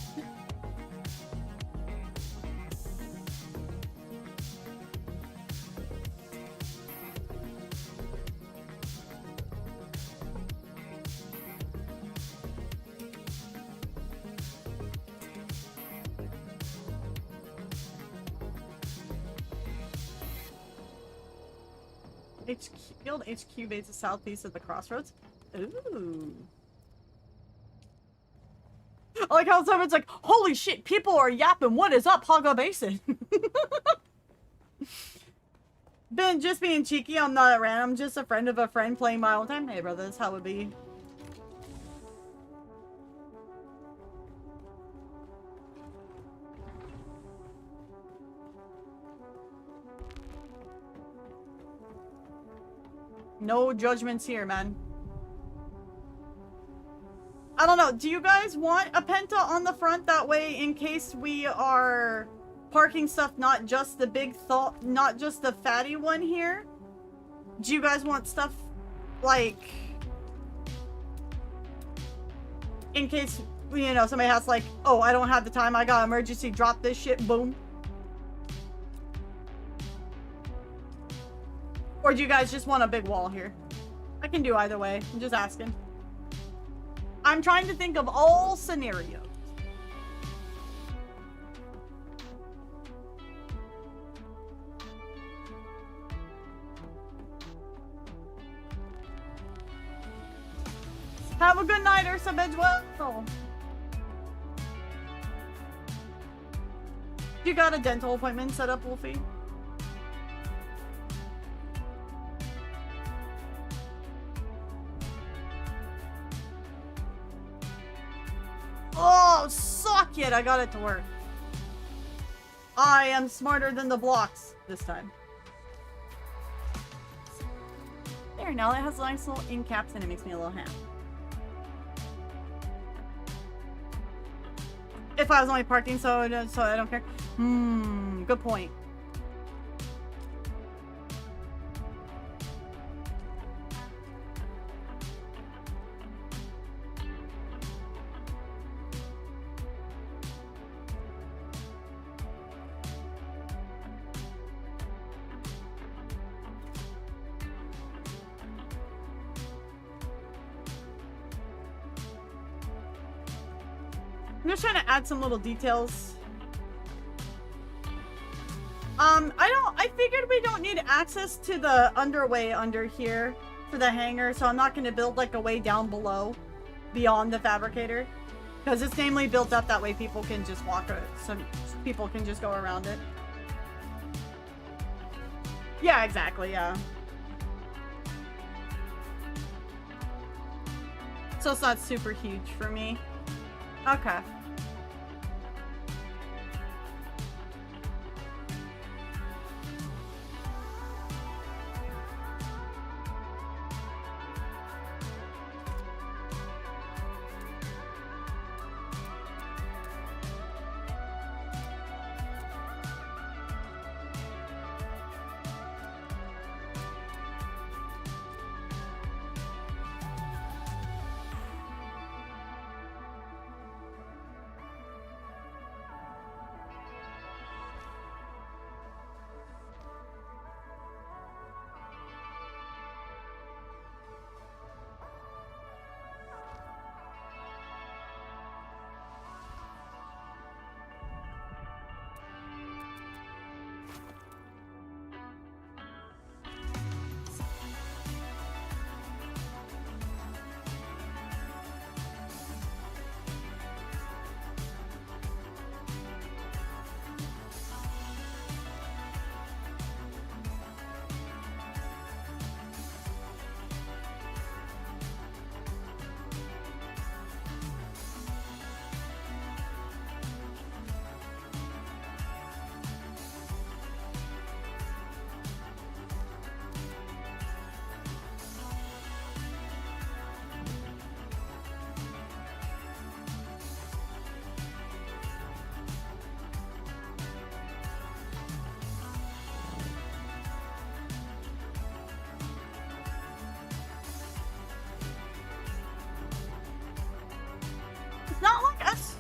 Guild HQ base is southeast of the crossroads. Ooh. I like how someone's like, holy shit, people are yapping. What is up, Haga Basin? Ben, just being cheeky, I'm not a random, just a friend of a friend playing my own time. Hey, brother, that's how it be. No judgments here, man. I don't know. Do you guys want a penta on the front? That way, in case we are parking stuff, not just the big not just the fatty one here. Do you guys want stuff like, in case, you know, somebody has like, oh, I don't have the time, I got emergency, drop this shit, boom. Or do you guys just want a big wall here? I can do either way. I'm just asking. I'm trying to think of all scenarios. Have a good night, Ursa Bedwell. You got a dental appointment set up, Wolfie? Oh, suck it! I got it to work. I am smarter than the blocks this time. There, now that has nice little ink caps and it makes me a little happy. If I was only parking, so I don't care. Good point. I'm just trying to add some little details. I figured we don't need access to the underway under here for the hangar, so I'm not going to build like a way down below beyond the fabricator, because it's namely built up that way people can just walk, so people can just go around it. Yeah, exactly, yeah. So it's not super huge for me. Okay.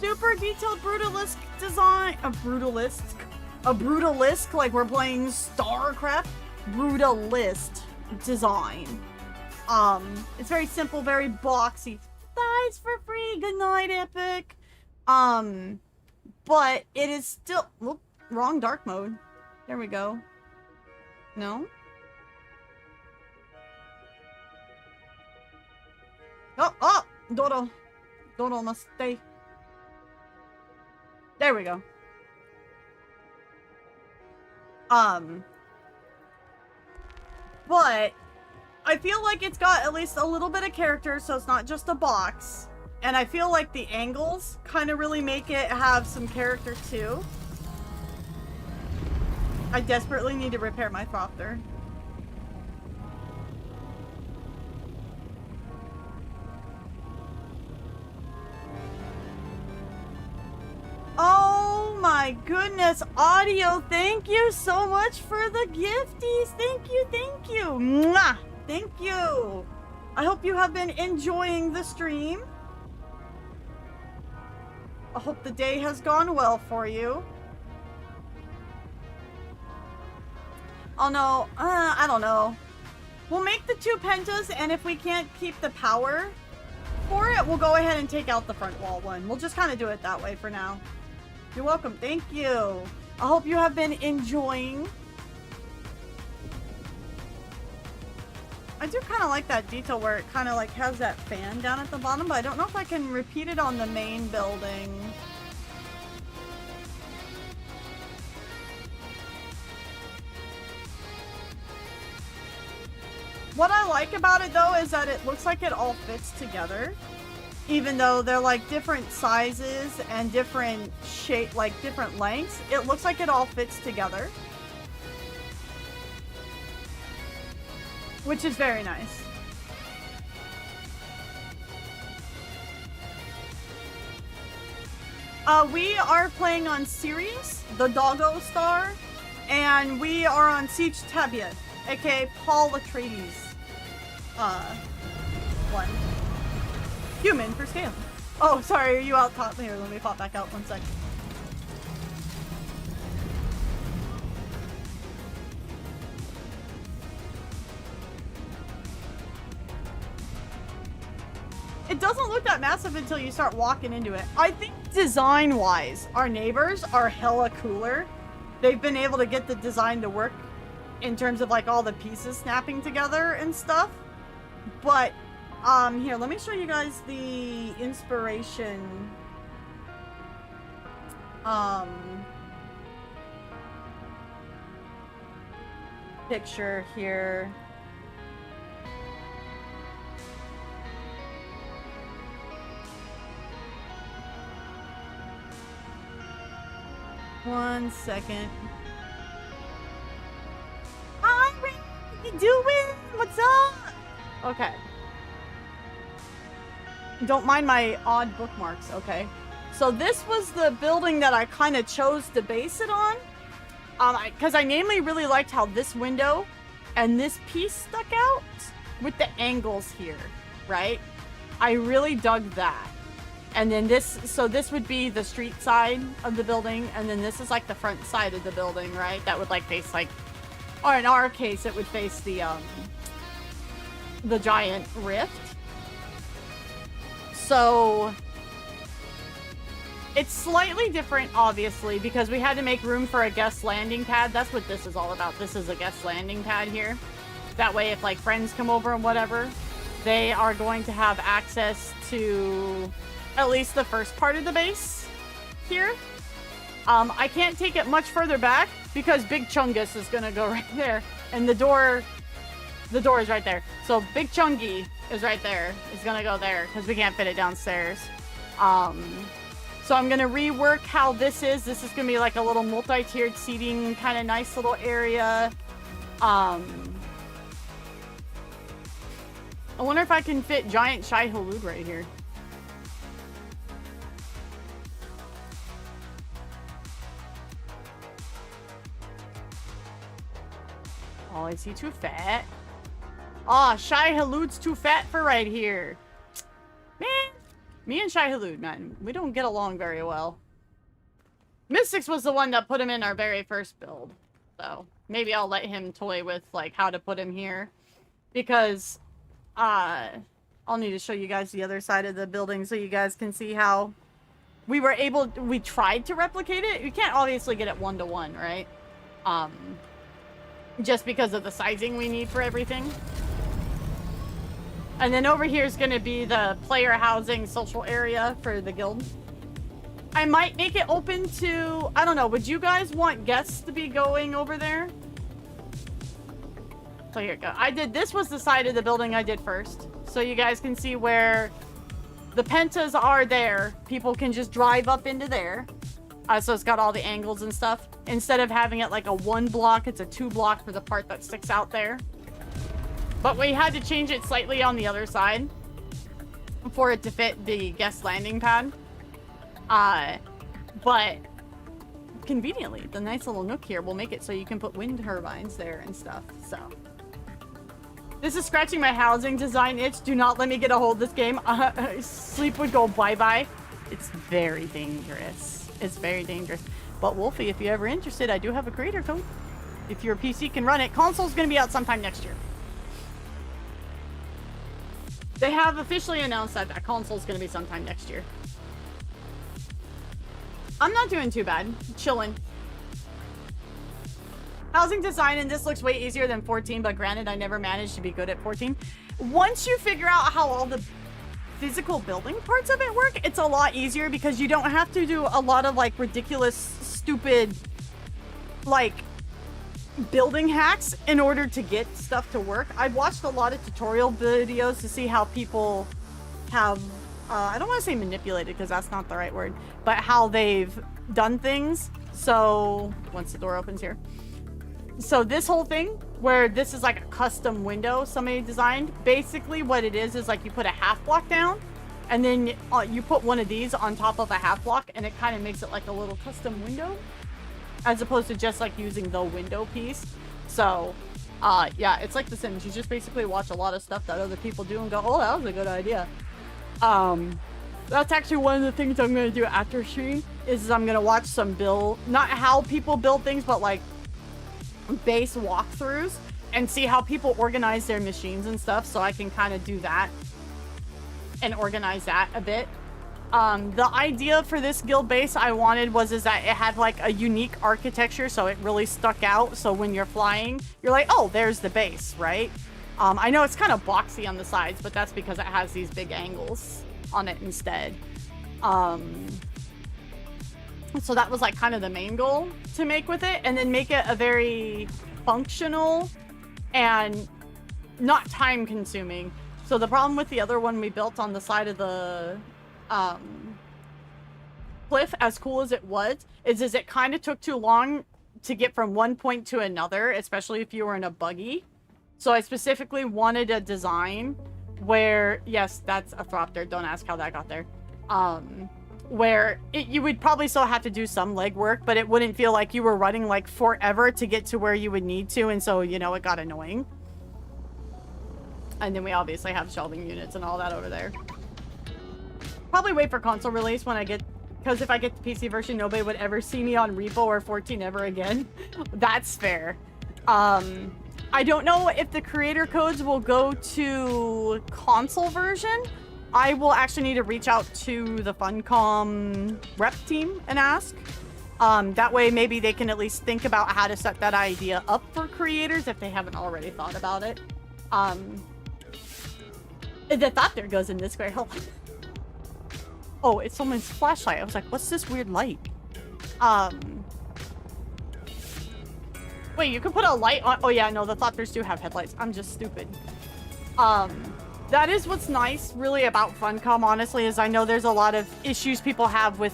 Super detailed brutalist design. A brutalist, like we're playing StarCraft. Brutalist design. It's very simple, very boxy. Thighs for free. Good night, Epic. But it is still. Whoop, wrong dark mode. There we go. No. Oh, Dodo. Dodo must stay. There we go. But I feel like it's got at least a little bit of character, so it's not just a box. And I feel like the angles kind of really make it have some character too. I desperately need to repair my Thropter. my goodness. Audio, thank you so much for the gifties. Thank you, thank you. Mwah! Thank you. I hope you have been enjoying the stream. I hope the day has gone well for you. Oh no, I don't know. We'll make the 2 pentas, and if we can't keep the power for it, we'll go ahead and take out the front wall one. We'll just kind of do it that way for now. You're welcome. Thank you. I hope you have been enjoying. I do kind of like that detail where it kind of like has that fan down at the bottom, but I don't know if I can repeat it on the main building. What I like about it though is that it looks like it all fits together. Even though they're like different sizes and different shape, like different lengths, it looks like it all fits together. Which is very nice. We are playing on Sirius, the Doggo Star, and we are on Siege Tabia, aka Paul Atreides. One. Human for scale. Oh, sorry, are you out top? Here, let me pop back out 1 sec. It doesn't look that massive until you start walking into it. I think design-wise, our neighbors are hella cooler. They've been able to get the design to work in terms of like all the pieces snapping together and stuff. But, here, let me show you guys the inspiration. Picture here. One second. Hi, Ray! How you doing? What's up? Okay. Don't mind my odd bookmarks, okay? So this was the building that I kind of chose to base it on. Because I namely really liked how this window and this piece stuck out with the angles here, right? I really dug that. And then this, so this would be the street side of the building, and then this is like the front side of the building, right? That would like face like, or in our case, it would face the giant rift. So it's slightly different, obviously, because we had to make room for a guest landing pad. That's what this is all about. This is a guest landing pad here. That way, if like friends come over and whatever, they are going to have access to at least the first part of the base here. I can't take it much further back because Big Chungus is gonna go right there, and the door is right there. So Big Chungy is right there. It's gonna go there because we can't fit it downstairs. So I'm gonna rework how this is. This is gonna be like a little multi-tiered seating, kind of nice little area. I wonder if I can fit giant Shai Hulud right here. Oh, is he too fat? Oh, Shai Hulud's too fat for right here. Man, me and Shai Hulud, man, we don't get along very well. Mystics was the one that put him in our very first build. So, maybe I'll let him toy with, like, how to put him here. Because, I'll need to show you guys the other side of the building so you guys can see how we were able, we tried to replicate it. You can't obviously get it 1-to-1, right? Just because of the sizing we need for everything. And then over here is going to be the player housing social area for the guild. I might make it open to, I don't know, would you guys want guests to be going over there? So here we go. This was the side of the building I did first. So you guys can see where the pentas are there. People can just drive up into there. So it's got all the angles and stuff. Instead of having it like a 1 block, it's a 2 block for the part that sticks out there. But we had to change it slightly on the other side for it to fit the guest landing pad. But conveniently, the nice little nook here will make it so you can put wind turbines there and stuff. So this is scratching my housing design itch. Do not let me get a hold of this game. Sleep would go bye-bye. It's very dangerous. It's very dangerous. But Wolfie, if you're ever interested, I do have a creator code. If your PC can run it, console's gonna be out sometime next year. They have officially announced that console's gonna be sometime next year. I'm not doing too bad. Chilling. Housing design, and this looks way easier than 14, but granted, I never managed to be good at 14. Once you figure out how all the physical building parts of it work, it's a lot easier because you don't have to do a lot of like ridiculous, stupid, like building hacks in order to get stuff to work. I've watched a lot of tutorial videos to see how people have, I don't want to say manipulated because that's not the right word, but how they've done things. So once the door opens here. So this whole thing where this is like a custom window somebody designed, basically what it is like you put a half block down and then you put one of these on top of a half block and it kind of makes it like a little custom window as opposed to just like using the window piece. So yeah, it's like The Sims. You just basically watch a lot of stuff that other people do and go, oh, that was a good idea. That's actually one of the things I'm going to do after stream is I'm going to watch some not how people build things, but like base walkthroughs and see how people organize their machines and stuff, so I can kind of do that and organize that a bit. The idea for this guild base I wanted was that it had like a unique architecture, so it really stuck out. So when you're flying, you're like, oh, there's the base, right? I know it's kind of boxy on the sides, but that's because it has these big angles on it instead. So that was like kind of the main goal to make with it, and then make it a very functional and not time consuming. So the problem with the other one we built on the side of the cliff, as cool as it was, is it kind of took too long to get from one point to another, especially if you were in a buggy. So I specifically wanted a design where, yes, that's a Thropter, don't ask how that got there. Where you would probably still have to do some legwork, but it wouldn't feel like you were running like forever to get to where you would need to, and so, you know, it got annoying. And then we obviously have shelving units and all that over there. Probably wait for console release when I get, because if I get the PC version, nobody would ever see me on Repo or 14 ever again. That's fair. I don't know if the creator codes will go to console version. I will actually need to reach out to the Funcom rep team and ask. That way maybe they can at least think about how to set that idea up for creators if they haven't already thought about it. The thought there goes in this way. Oh, it's someone's flashlight. I was like, what's this weird light? Wait, you can put a light on. Oh yeah, no, the Thoughters do have headlights. I'm just stupid. That is what's nice really about Funcom, honestly, is I know there's a lot of issues people have with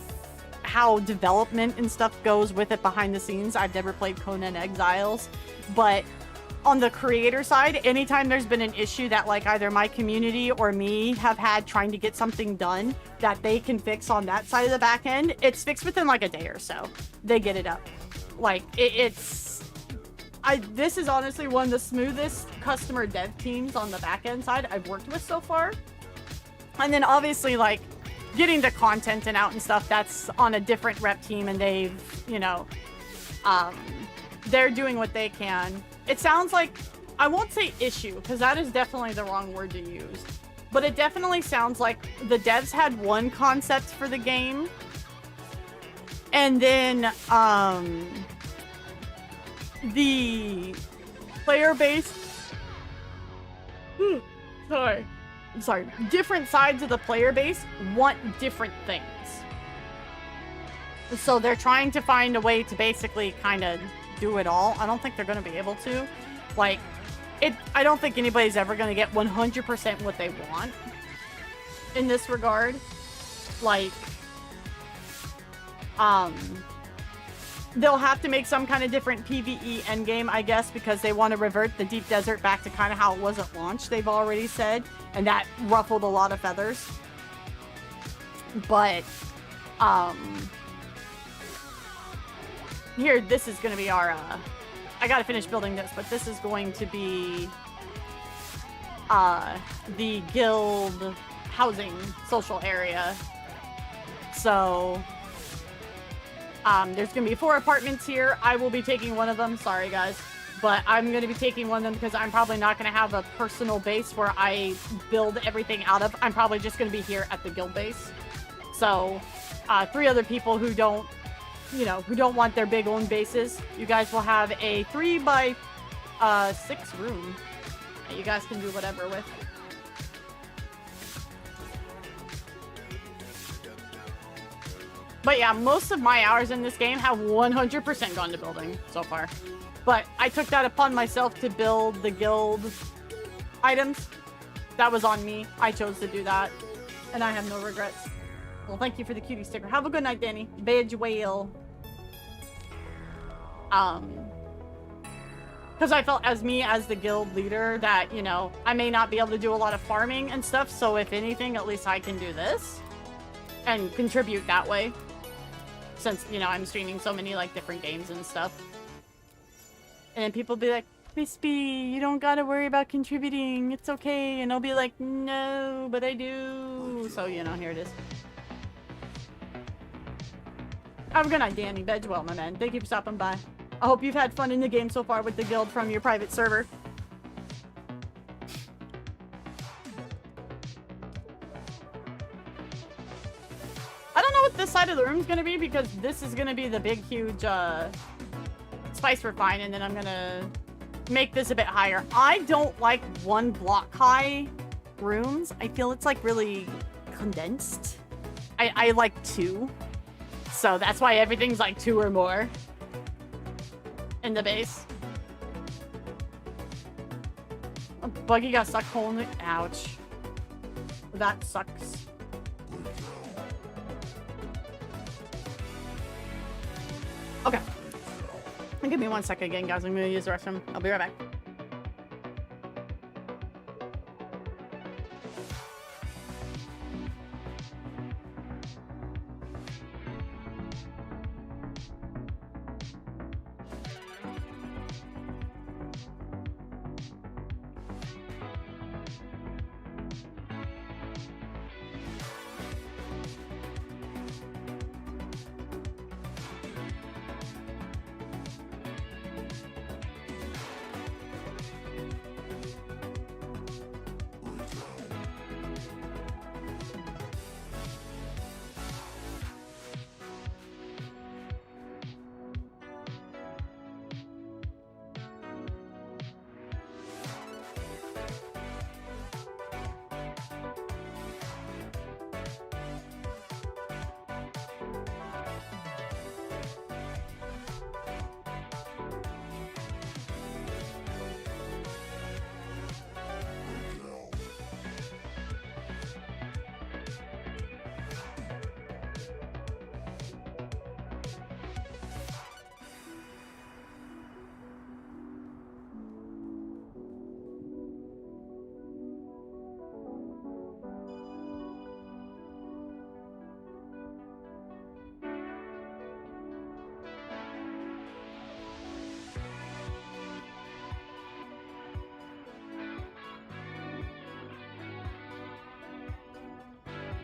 how development and stuff goes with it behind the scenes. I've never played Conan Exiles, but on the creator side, anytime there's been an issue that like either my community or me have had trying to get something done that they can fix on that side of the back end, it's fixed within like a day or so. They get it up. Like this is honestly one of the smoothest customer dev teams on the back end side I've worked with so far. And then obviously like getting the content and out and stuff, that's on a different rep team, and they've, you know, they're doing what they can. It sounds like, I won't say issue, because that is definitely the wrong word to use, but it definitely sounds like the devs had one concept for the game, and then the player base, sorry, different sides of the player base want different things. So they're trying to find a way to basically kind of do it all. I don't think they're going to be able to. Like, I don't think anybody's ever going to get 100% what they want in this regard. Like, they'll have to make some kind of different PvE endgame, I guess, because they want to revert the Deep Desert back to kind of how it was at launch, they've already said, and that ruffled a lot of feathers. But, here, this is gonna be our, I gotta finish building this, but this is going to be, the guild housing social area. So, there's gonna be 4 apartments here. I will be taking one of them. Sorry, guys. But I'm gonna be taking one of them because I'm probably not gonna have a personal base where I build everything out of. I'm probably just gonna be here at the guild base. So, 3 other people who don't, you know, who don't want their big own bases, you guys will have a 3 by 6 room that you guys can do whatever with. But yeah, most of my hours in this game have 100% gone to building so far. But I took that upon myself to build the guild items. That was on me. I chose to do that. And I have no regrets. Well, thank you for the cutie sticker. Have a good night, Danny. Badge whale. Because I felt as the guild leader that, you know, I may not be able to do a lot of farming and stuff. So if anything, at least I can do this. And contribute that way. Since, you know, I'm streaming so many, like, different games and stuff. And then people be like, Miss B, you don't gotta worry about contributing. It's okay. And I'll be like, no, but I do. So, you know, here it is. Have a good night, Danny. Bed well, my man. Thank you for stopping by. I hope you've had fun in the game so far with the guild from your private server. I don't know what this side of the room is going to be because this is going to be the big, huge spice refine, and then I'm going to make this a bit higher. I don't like 1 block high rooms. I feel it's like really condensed. I like 2. So that's why everything's like 2 or more in the base. Oh, Buggy got stuck holding it. Ouch. That sucks. Okay. Give me 1 second again, guys. I'm gonna use the restroom. I'll be right back.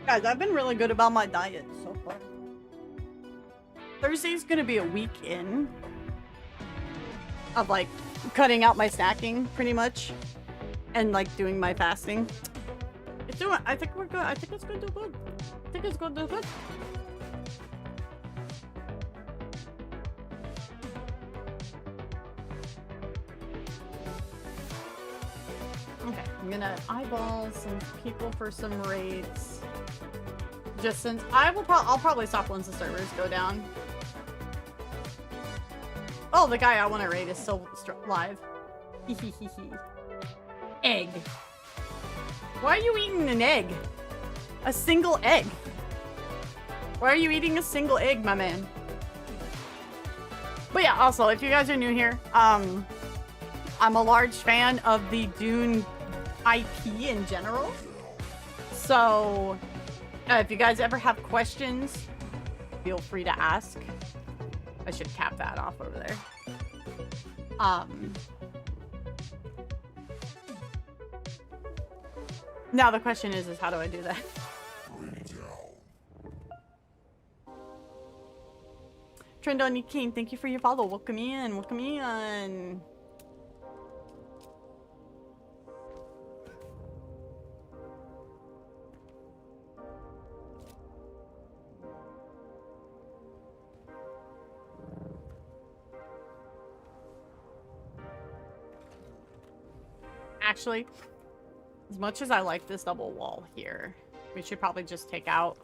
Guys, I've been really good about my diet so far. Thursday's gonna be a week in of like cutting out my snacking pretty much and like doing my fasting. It's doing, I think we're good. I think it's gonna do good. I think it's gonna do good. Okay, I'm gonna eyeball some people for some raids. Just since I'll probably stop once the servers go down. Oh, the guy I want to raid is still live. Egg. Why are you eating an egg? A single egg. Why are you eating a single egg, my man? But yeah, also, if you guys are new here, I'm a large fan of the Dune IP in general. So, if you guys ever have questions, feel free to ask. I should cap that off over there. Now the question is how do I do that? Trend on you, King. Thank you for your follow. Welcome in. Welcome in. Actually, as much as I like this double wall here, we should probably just take out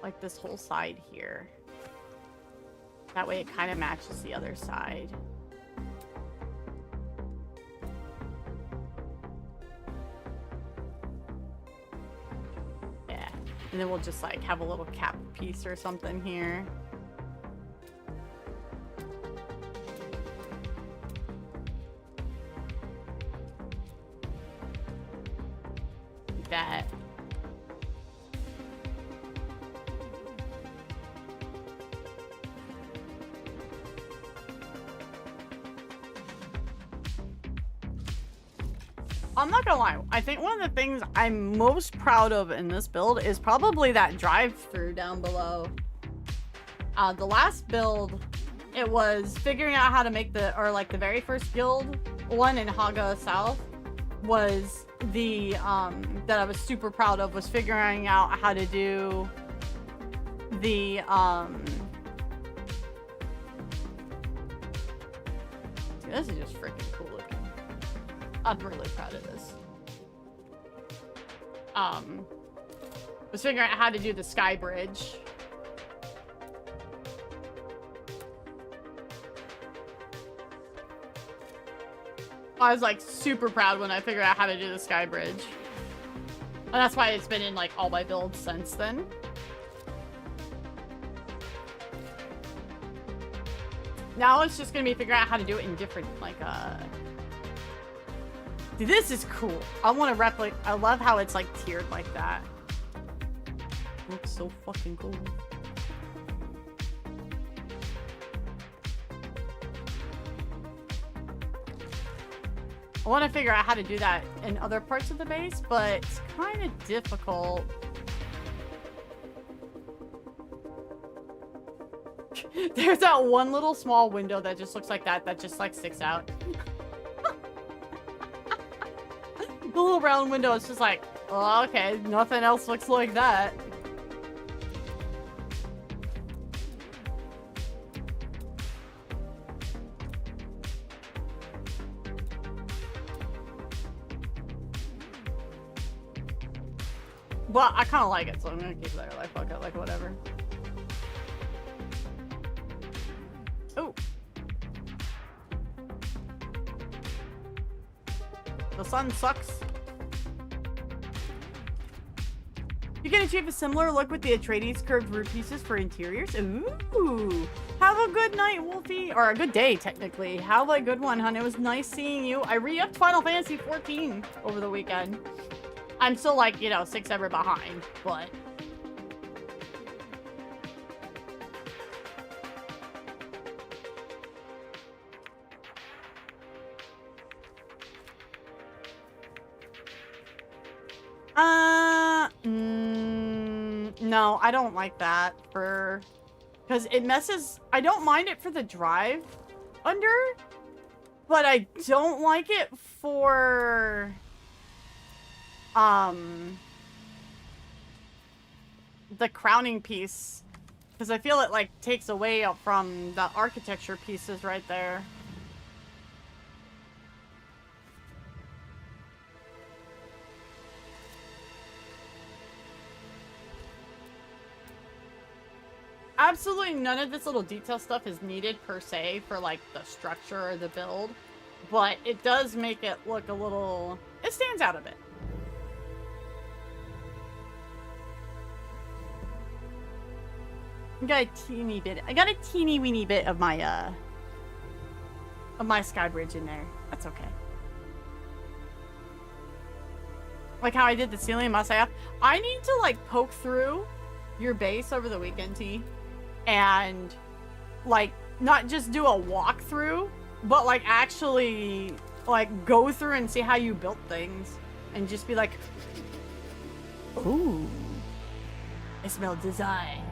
like this whole side here. That way it kind of matches the other side. Yeah. And then we'll just like have a little cap piece or something here. Like that. I'm not gonna lie, I think one of the things I'm most proud of in this build is probably that drive-through down below. The last build, it was figuring out how to make the very first guild one in Haga South was the, that I was super proud of, was figuring out how to do the, dude, this is just freaking cool looking. I'm really proud of this. Was figuring out how to do the sky bridge. I was like super proud when I figured out how to do the sky bridge. And that's why it's been in like all my builds since then. Now it's just gonna be figuring out how to do it in different like dude, this is cool. I want to replicate. I love how it's like tiered like that. Looks so fucking cool. I want to figure out how to do that in other parts of the base, but it's kind of difficult. There's that one little small window that just looks like that just like sticks out. The little round window is just like, oh, okay, nothing else looks like that. Well, I kind of like it, so I'm gonna keep it there. Like, fuck it, like, whatever. Oh. The sun sucks. You can achieve a similar look with the Atreides curved roof pieces for interiors. Ooh. Have a good night, Wolfie. Or a good day, technically. Have a good one, hon. It was nice seeing you. I re-upped Final Fantasy 14 over the weekend. I'm still like, you know, 6 ever behind, but... No, I don't like that for... Because it messes... I don't mind it for the drive under, but I don't like it for... the crowning piece. Because I feel it, like, takes away from the architecture pieces right there. Absolutely none of this little detail stuff is needed per se for like the structure or the build, but it does make it look a little, it stands out a bit. I got a teeny bit, I got a teeny weeny bit of my sky bridge in there. That's okay. Like how I did the ceiling must-have. I need to like poke through your base over the weekend, T, and like, not just do a walkthrough, but like actually like go through and see how you built things and just be like, ooh, I smell design.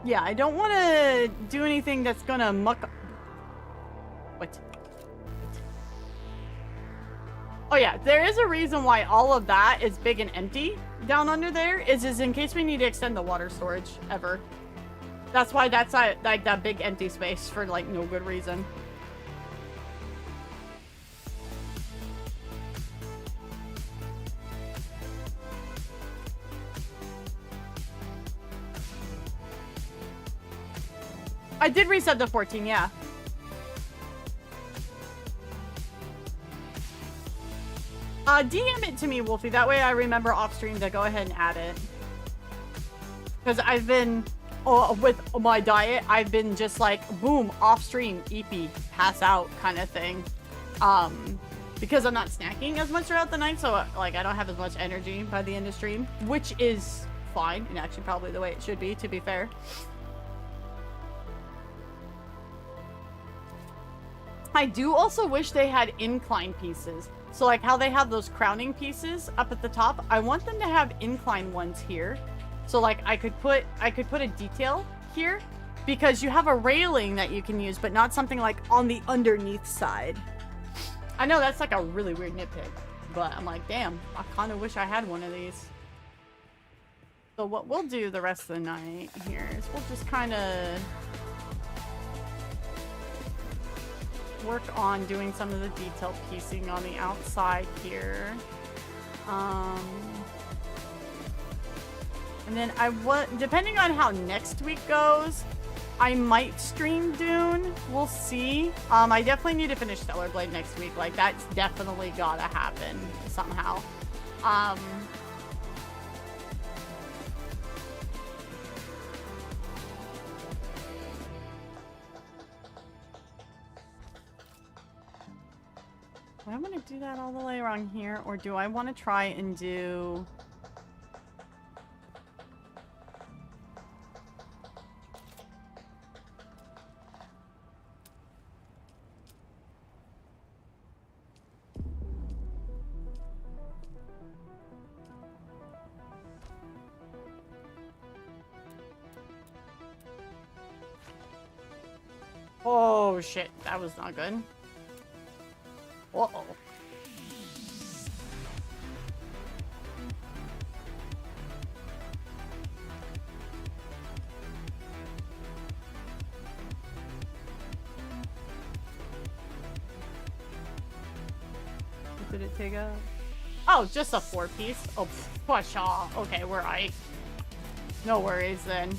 Yeah, I don't want to do anything that's gonna muck up. What? Oh yeah, there is a reason why all of that is big and empty down under there, is in case we need to extend the water storage ever. That's why that's like that big empty space for like no good reason. I did reset to 14, yeah. DM it to me, Wolfie. That way I remember off stream to go ahead and add it. Because I've been, with my diet, I've been just like, boom, off stream, EP, pass out kind of thing. Because I'm not snacking as much throughout the night, so like I don't have as much energy by the end of stream, which is fine, and actually probably the way it should be, to be fair. I do also wish they had incline pieces. So like how they have those crowning pieces up at the top, I want them to have incline ones here. So like I could put a detail here because you have a railing that you can use, but not something like on the underneath side. I know that's like a really weird nitpick, but I'm like, damn, I kind of wish I had one of these. So what we'll do the rest of the night here is we'll just kind of work on doing some of the detail piecing on the outside here. And then depending on how next week goes, I might stream Dune. We'll see. I definitely need to finish Stellar Blade next week. Like, that's definitely gotta happen somehow. Do I want to do that all the way around here, or do I want to try and do... Oh shit, that was not good. Uh-oh. What did it take out? Oh, just a 4-piece. Oh, pshaw. Okay, we're right. No worries then.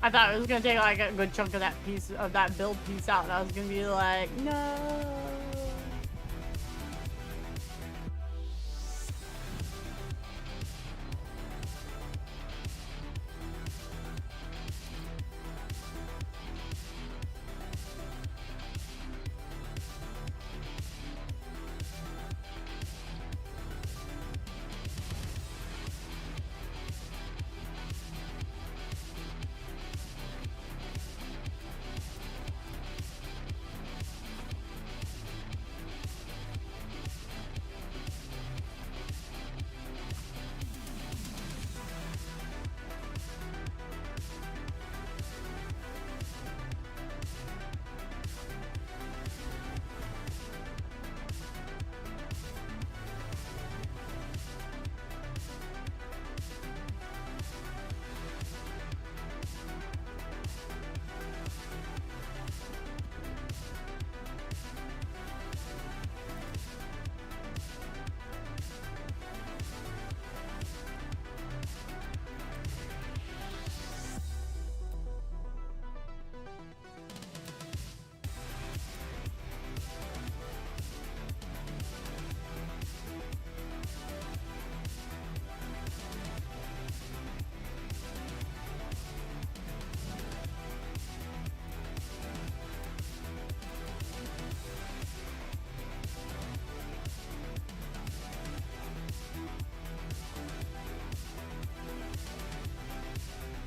I thought it was gonna take like a good chunk of that piece of that build piece out, and I was gonna be like, no.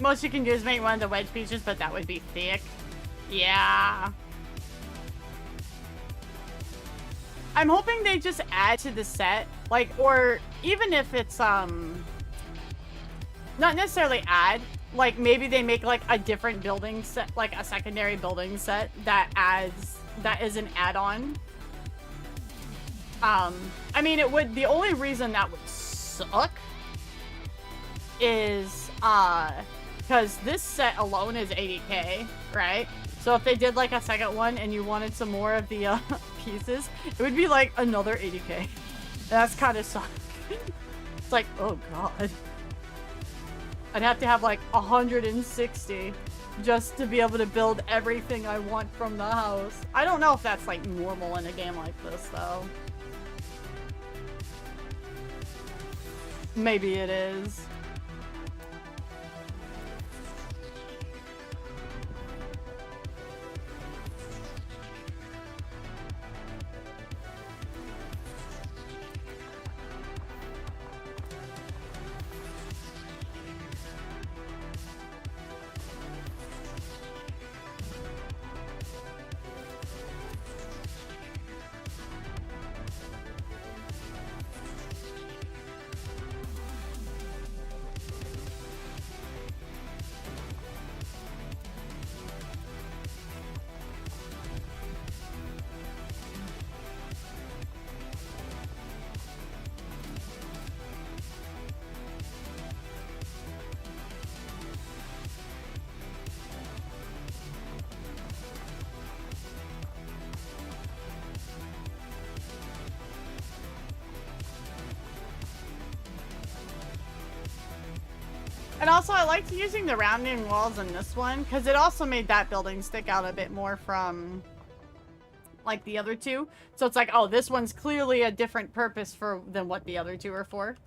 Most you can do is make one of the wedge pieces, but that would be thick. Yeah. I'm hoping they just add to the set, like, or even if it's, not necessarily add, like, maybe they make, like, a different building set, like, a secondary building set that is an add-on. I mean, the only reason that would suck is, because this set alone is 80k, right? So if they did, like, a second one and you wanted some more of the, pieces, it would be, like, another 80k. That's kind of suck. It's like, oh god. I'd have to have, like, 160 just to be able to build everything I want from the house. I don't know if that's, like, normal in a game like this, though. Maybe it is. And also, I liked using the rounding walls in this one, because it also made that building stick out a bit more from, like, the other two. So it's like, oh, this one's clearly a different purpose than what the other two are for.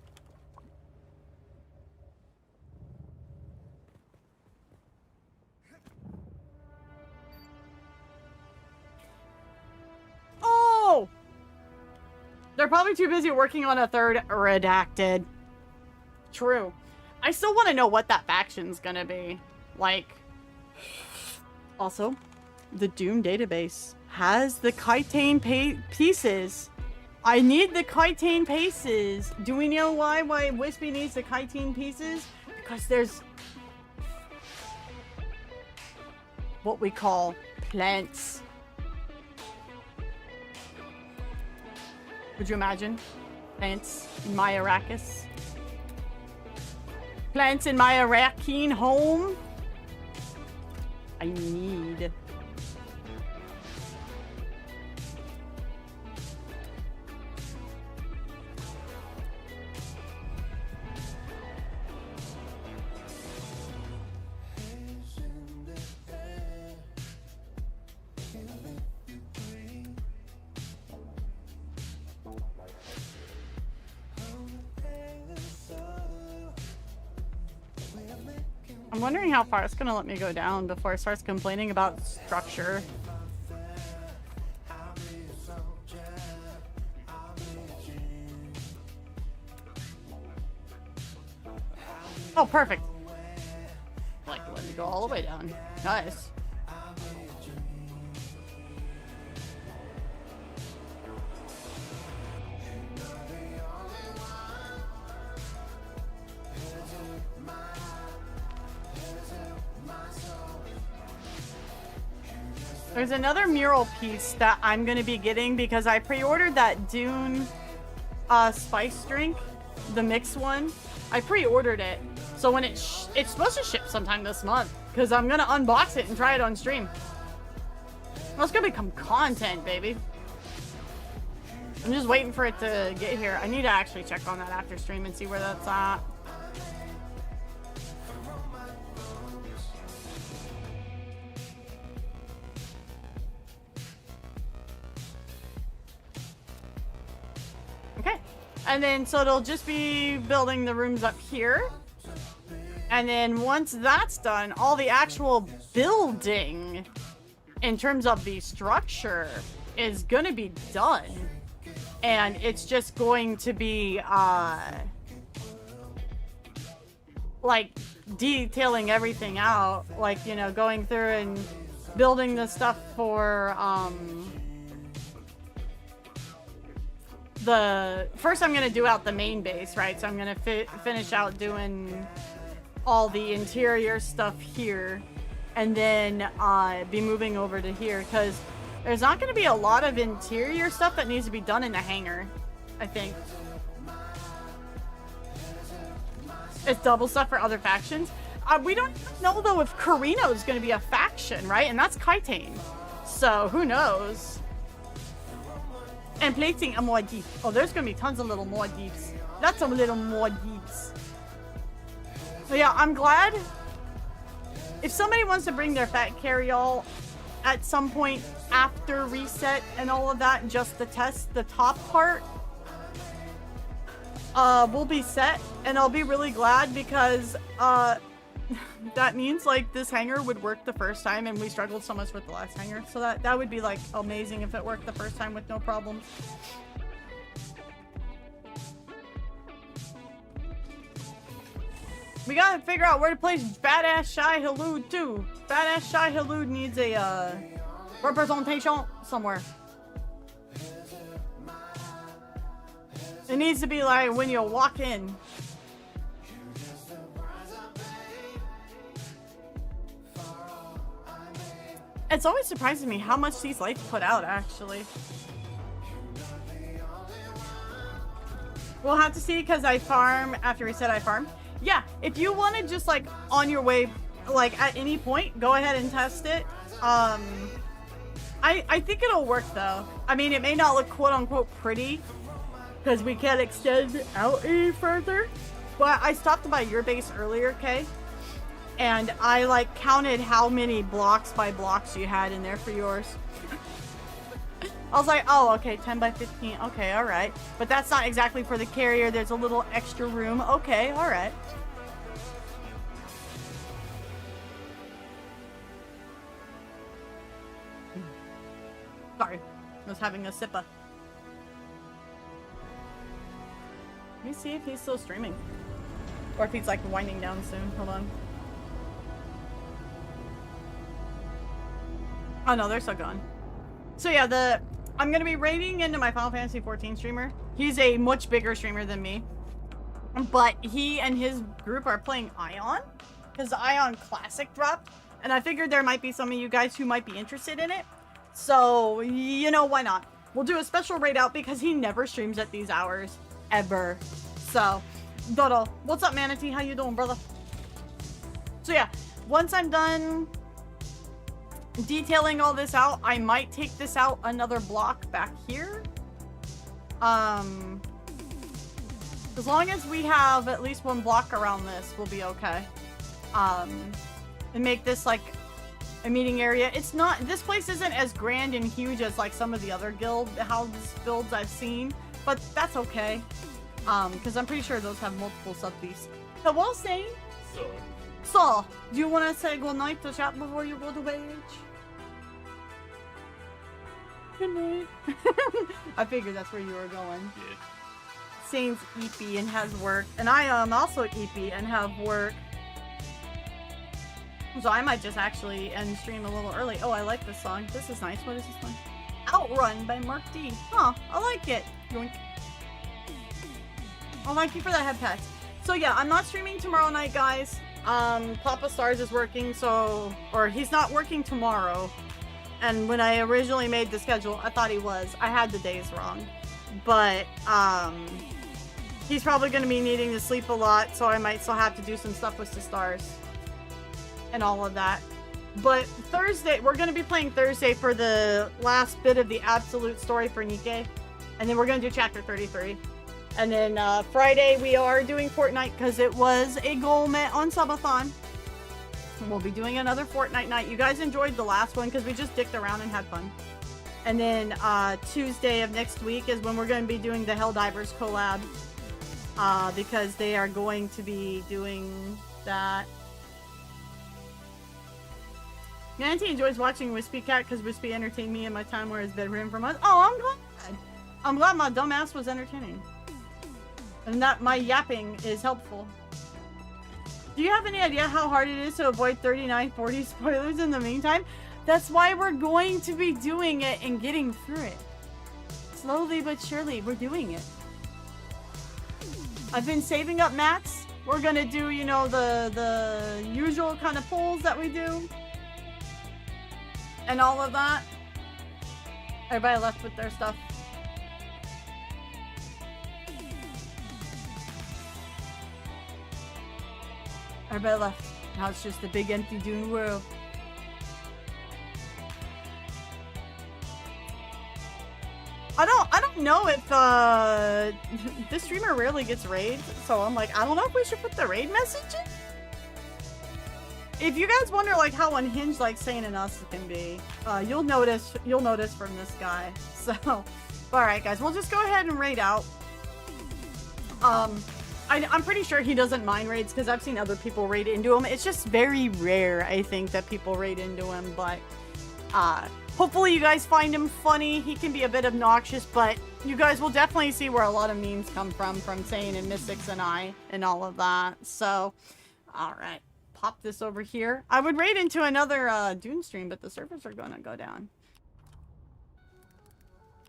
Oh! They're probably too busy working on a third redacted. True. I still want to know what that faction's gonna be. Like, also, the Doom database has the chitin pieces. I need the chitin pieces. Do we know why Wispy needs the chitin pieces? Because there's what we call plants. Would you imagine? Plants in my Arrakis? Plants in my Arrakeen home? I need. I'm wondering how far it's gonna let me go down before it starts complaining about structure. Oh, perfect. Like, let me go all the way down. Nice. There's another mural piece that I'm going to be getting because I pre-ordered that Dune spice drink, the mixed one. I pre-ordered it, so when it's supposed to ship sometime this month because I'm going to unbox it and try it on stream. Well, it's going to become content, baby. I'm just waiting for it to get here. I need to actually check on that after stream and see where that's at. Okay, and then so it'll just be building the rooms up here, and then once that's done, all the actual building in terms of the structure is gonna be done, and it's just going to be like detailing everything out, like, you know, going through and building the stuff for the first I'm gonna do out the main base, right? So I'm gonna finish out doing all the interior stuff here, and then be moving over to here, because there's not gonna be a lot of interior stuff that needs to be done in the hangar, I think. It's double stuff for other factions. We don't know though if Carino is gonna be a faction, right? And that's Kaitane, so who knows? And placing a Maud'dib. Oh, there's gonna be tons of little Maud'dibs. That's some little Maud'dibs. So yeah, I'm glad. If somebody wants to bring their fat carry-all at some point after reset and all of that, just to test the top part, we'll be set, and I'll be really glad, because that means like this hangar would work the first time, and we struggled so much with the last hangar, so that would be like amazing if it worked the first time with no problems. We gotta figure out where to place badass Shai Halud too. Badass Shai Halud needs a representation somewhere. It needs to be like when you walk in. It's always surprising me how much these lights put out, actually. We'll have to see, because I farm after reset. I farm. Yeah, if you want to just like on your way, like at any point, go ahead and test it. I think it'll work though. I mean, it may not look quote unquote pretty, because we can't extend it out any further. But I stopped by your base earlier, Kay, and I like counted how many blocks by blocks you had in there for yours. I was like, oh, okay, 10 by 15. Okay, all right. But that's not exactly for the carrier. There's a little extra room. Okay, all right. Sorry, I was having a sippa. Let me see if he's still streaming. Or if he's like winding down soon. Hold on. Oh no, they're still gone. So yeah, I'm gonna be raiding into my Final Fantasy 14 streamer. He's a much bigger streamer than me, but he and his group are playing Ion, because the Ion Classic dropped, and I figured there might be some of you guys who might be interested in it. So, you know, why not? We'll do a special raid out, because he never streams at these hours, ever. So, Dodo, what's up, Manatee? How you doing, brother? So yeah, once I'm done detailing all this out, I might take this out another block back here. As long as we have at least one block around this, we'll be okay. And make this like a meeting area. It's not, this place isn't as grand and huge as like some of the other guild house builds I've seen, but that's okay. Because I'm pretty sure those have multiple sub-beasts. So we'll see. So, do you want to say goodnight to chat before you go to bed? Good night. I figured that's where you were going. Yeah. Sane's EP and has work, and I am also EP and have work. So I might just actually end stream a little early. Oh, I like this song. This is nice. What is this one? Outrun by Mark D. Huh, I like it. Yoink. Oh, thank you for that head pat. So yeah, I'm not streaming tomorrow night, guys. Papa Stars is working, or he's not working tomorrow. And when I originally made the schedule, I thought he was. I had the days wrong. But, he's probably going to be needing to sleep a lot, so I might still have to do some stuff with the stars. And all of that. But Thursday, we're going to be playing Thursday for the last bit of the absolute story for Nikke. And then we're going to do chapter 33. And then, Friday, we are doing Fortnite, because it was a goal met on Subathon. We'll be doing another Fortnite night. You guys enjoyed the last one because we just dicked around and had fun. And then Tuesday of next week is when we're going to be doing the Helldivers collab. Because they are going to be doing that. Nancy enjoys watching Wispy Cat because Wispy entertained me in my time where his bedroom for months. Oh, I'm glad. I'm glad my dumbass was entertaining. And that my yapping is helpful. Do you have any idea how hard it is to avoid 3940 spoilers in the meantime? That's why we're going to be doing it and getting through it. Slowly but surely, we're doing it. I've been saving up mats. We're gonna do, you know, the usual kind of pulls that we do. And all of that. Everybody left with their stuff. Everybody left. Now it's just a big empty Dune world. I don't know if this streamer rarely gets raids, so I'm like, I don't know if we should put the raid message in. If you guys wonder like how unhinged like Sane and us can be, you'll notice from this guy. So, alright guys, we'll just go ahead and raid out. I'm pretty sure he doesn't mind raids because I've seen other people raid into him. It's just very rare, I think, that people raid into him, but hopefully you guys find him funny. He can be a bit obnoxious, but you guys will definitely see where a lot of memes come from Sane and Mystics and I and all of that. So, alright. Pop this over here. I would raid into another Dune stream, but the servers are gonna go down.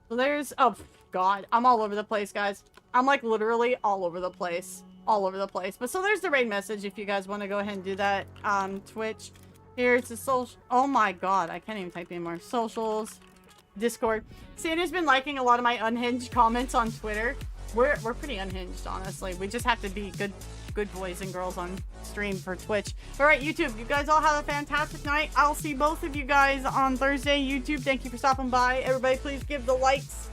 So there's... Oh, God. I'm all over the place, guys. I'm like literally all over the place. All over the place. But so there's the raid message if you guys want to go ahead and do that. Twitch. Here's the social... Oh my God. I can't even type anymore. Socials. Discord. Santa's been liking a lot of my unhinged comments on Twitter. We're pretty unhinged, honestly. We just have to be good boys and girls on stream for Twitch. Alright, YouTube, you guys all have a fantastic night. I'll see both of you guys on Thursday. YouTube, thank you for stopping by. Everybody, please give the likes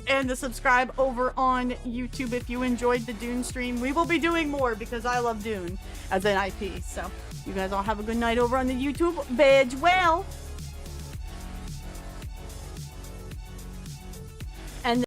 and the subscribe over on YouTube if you enjoyed the Dune stream. We will be doing more because I love Dune as an IP. So, you guys all have a good night over on the YouTube. Veg well.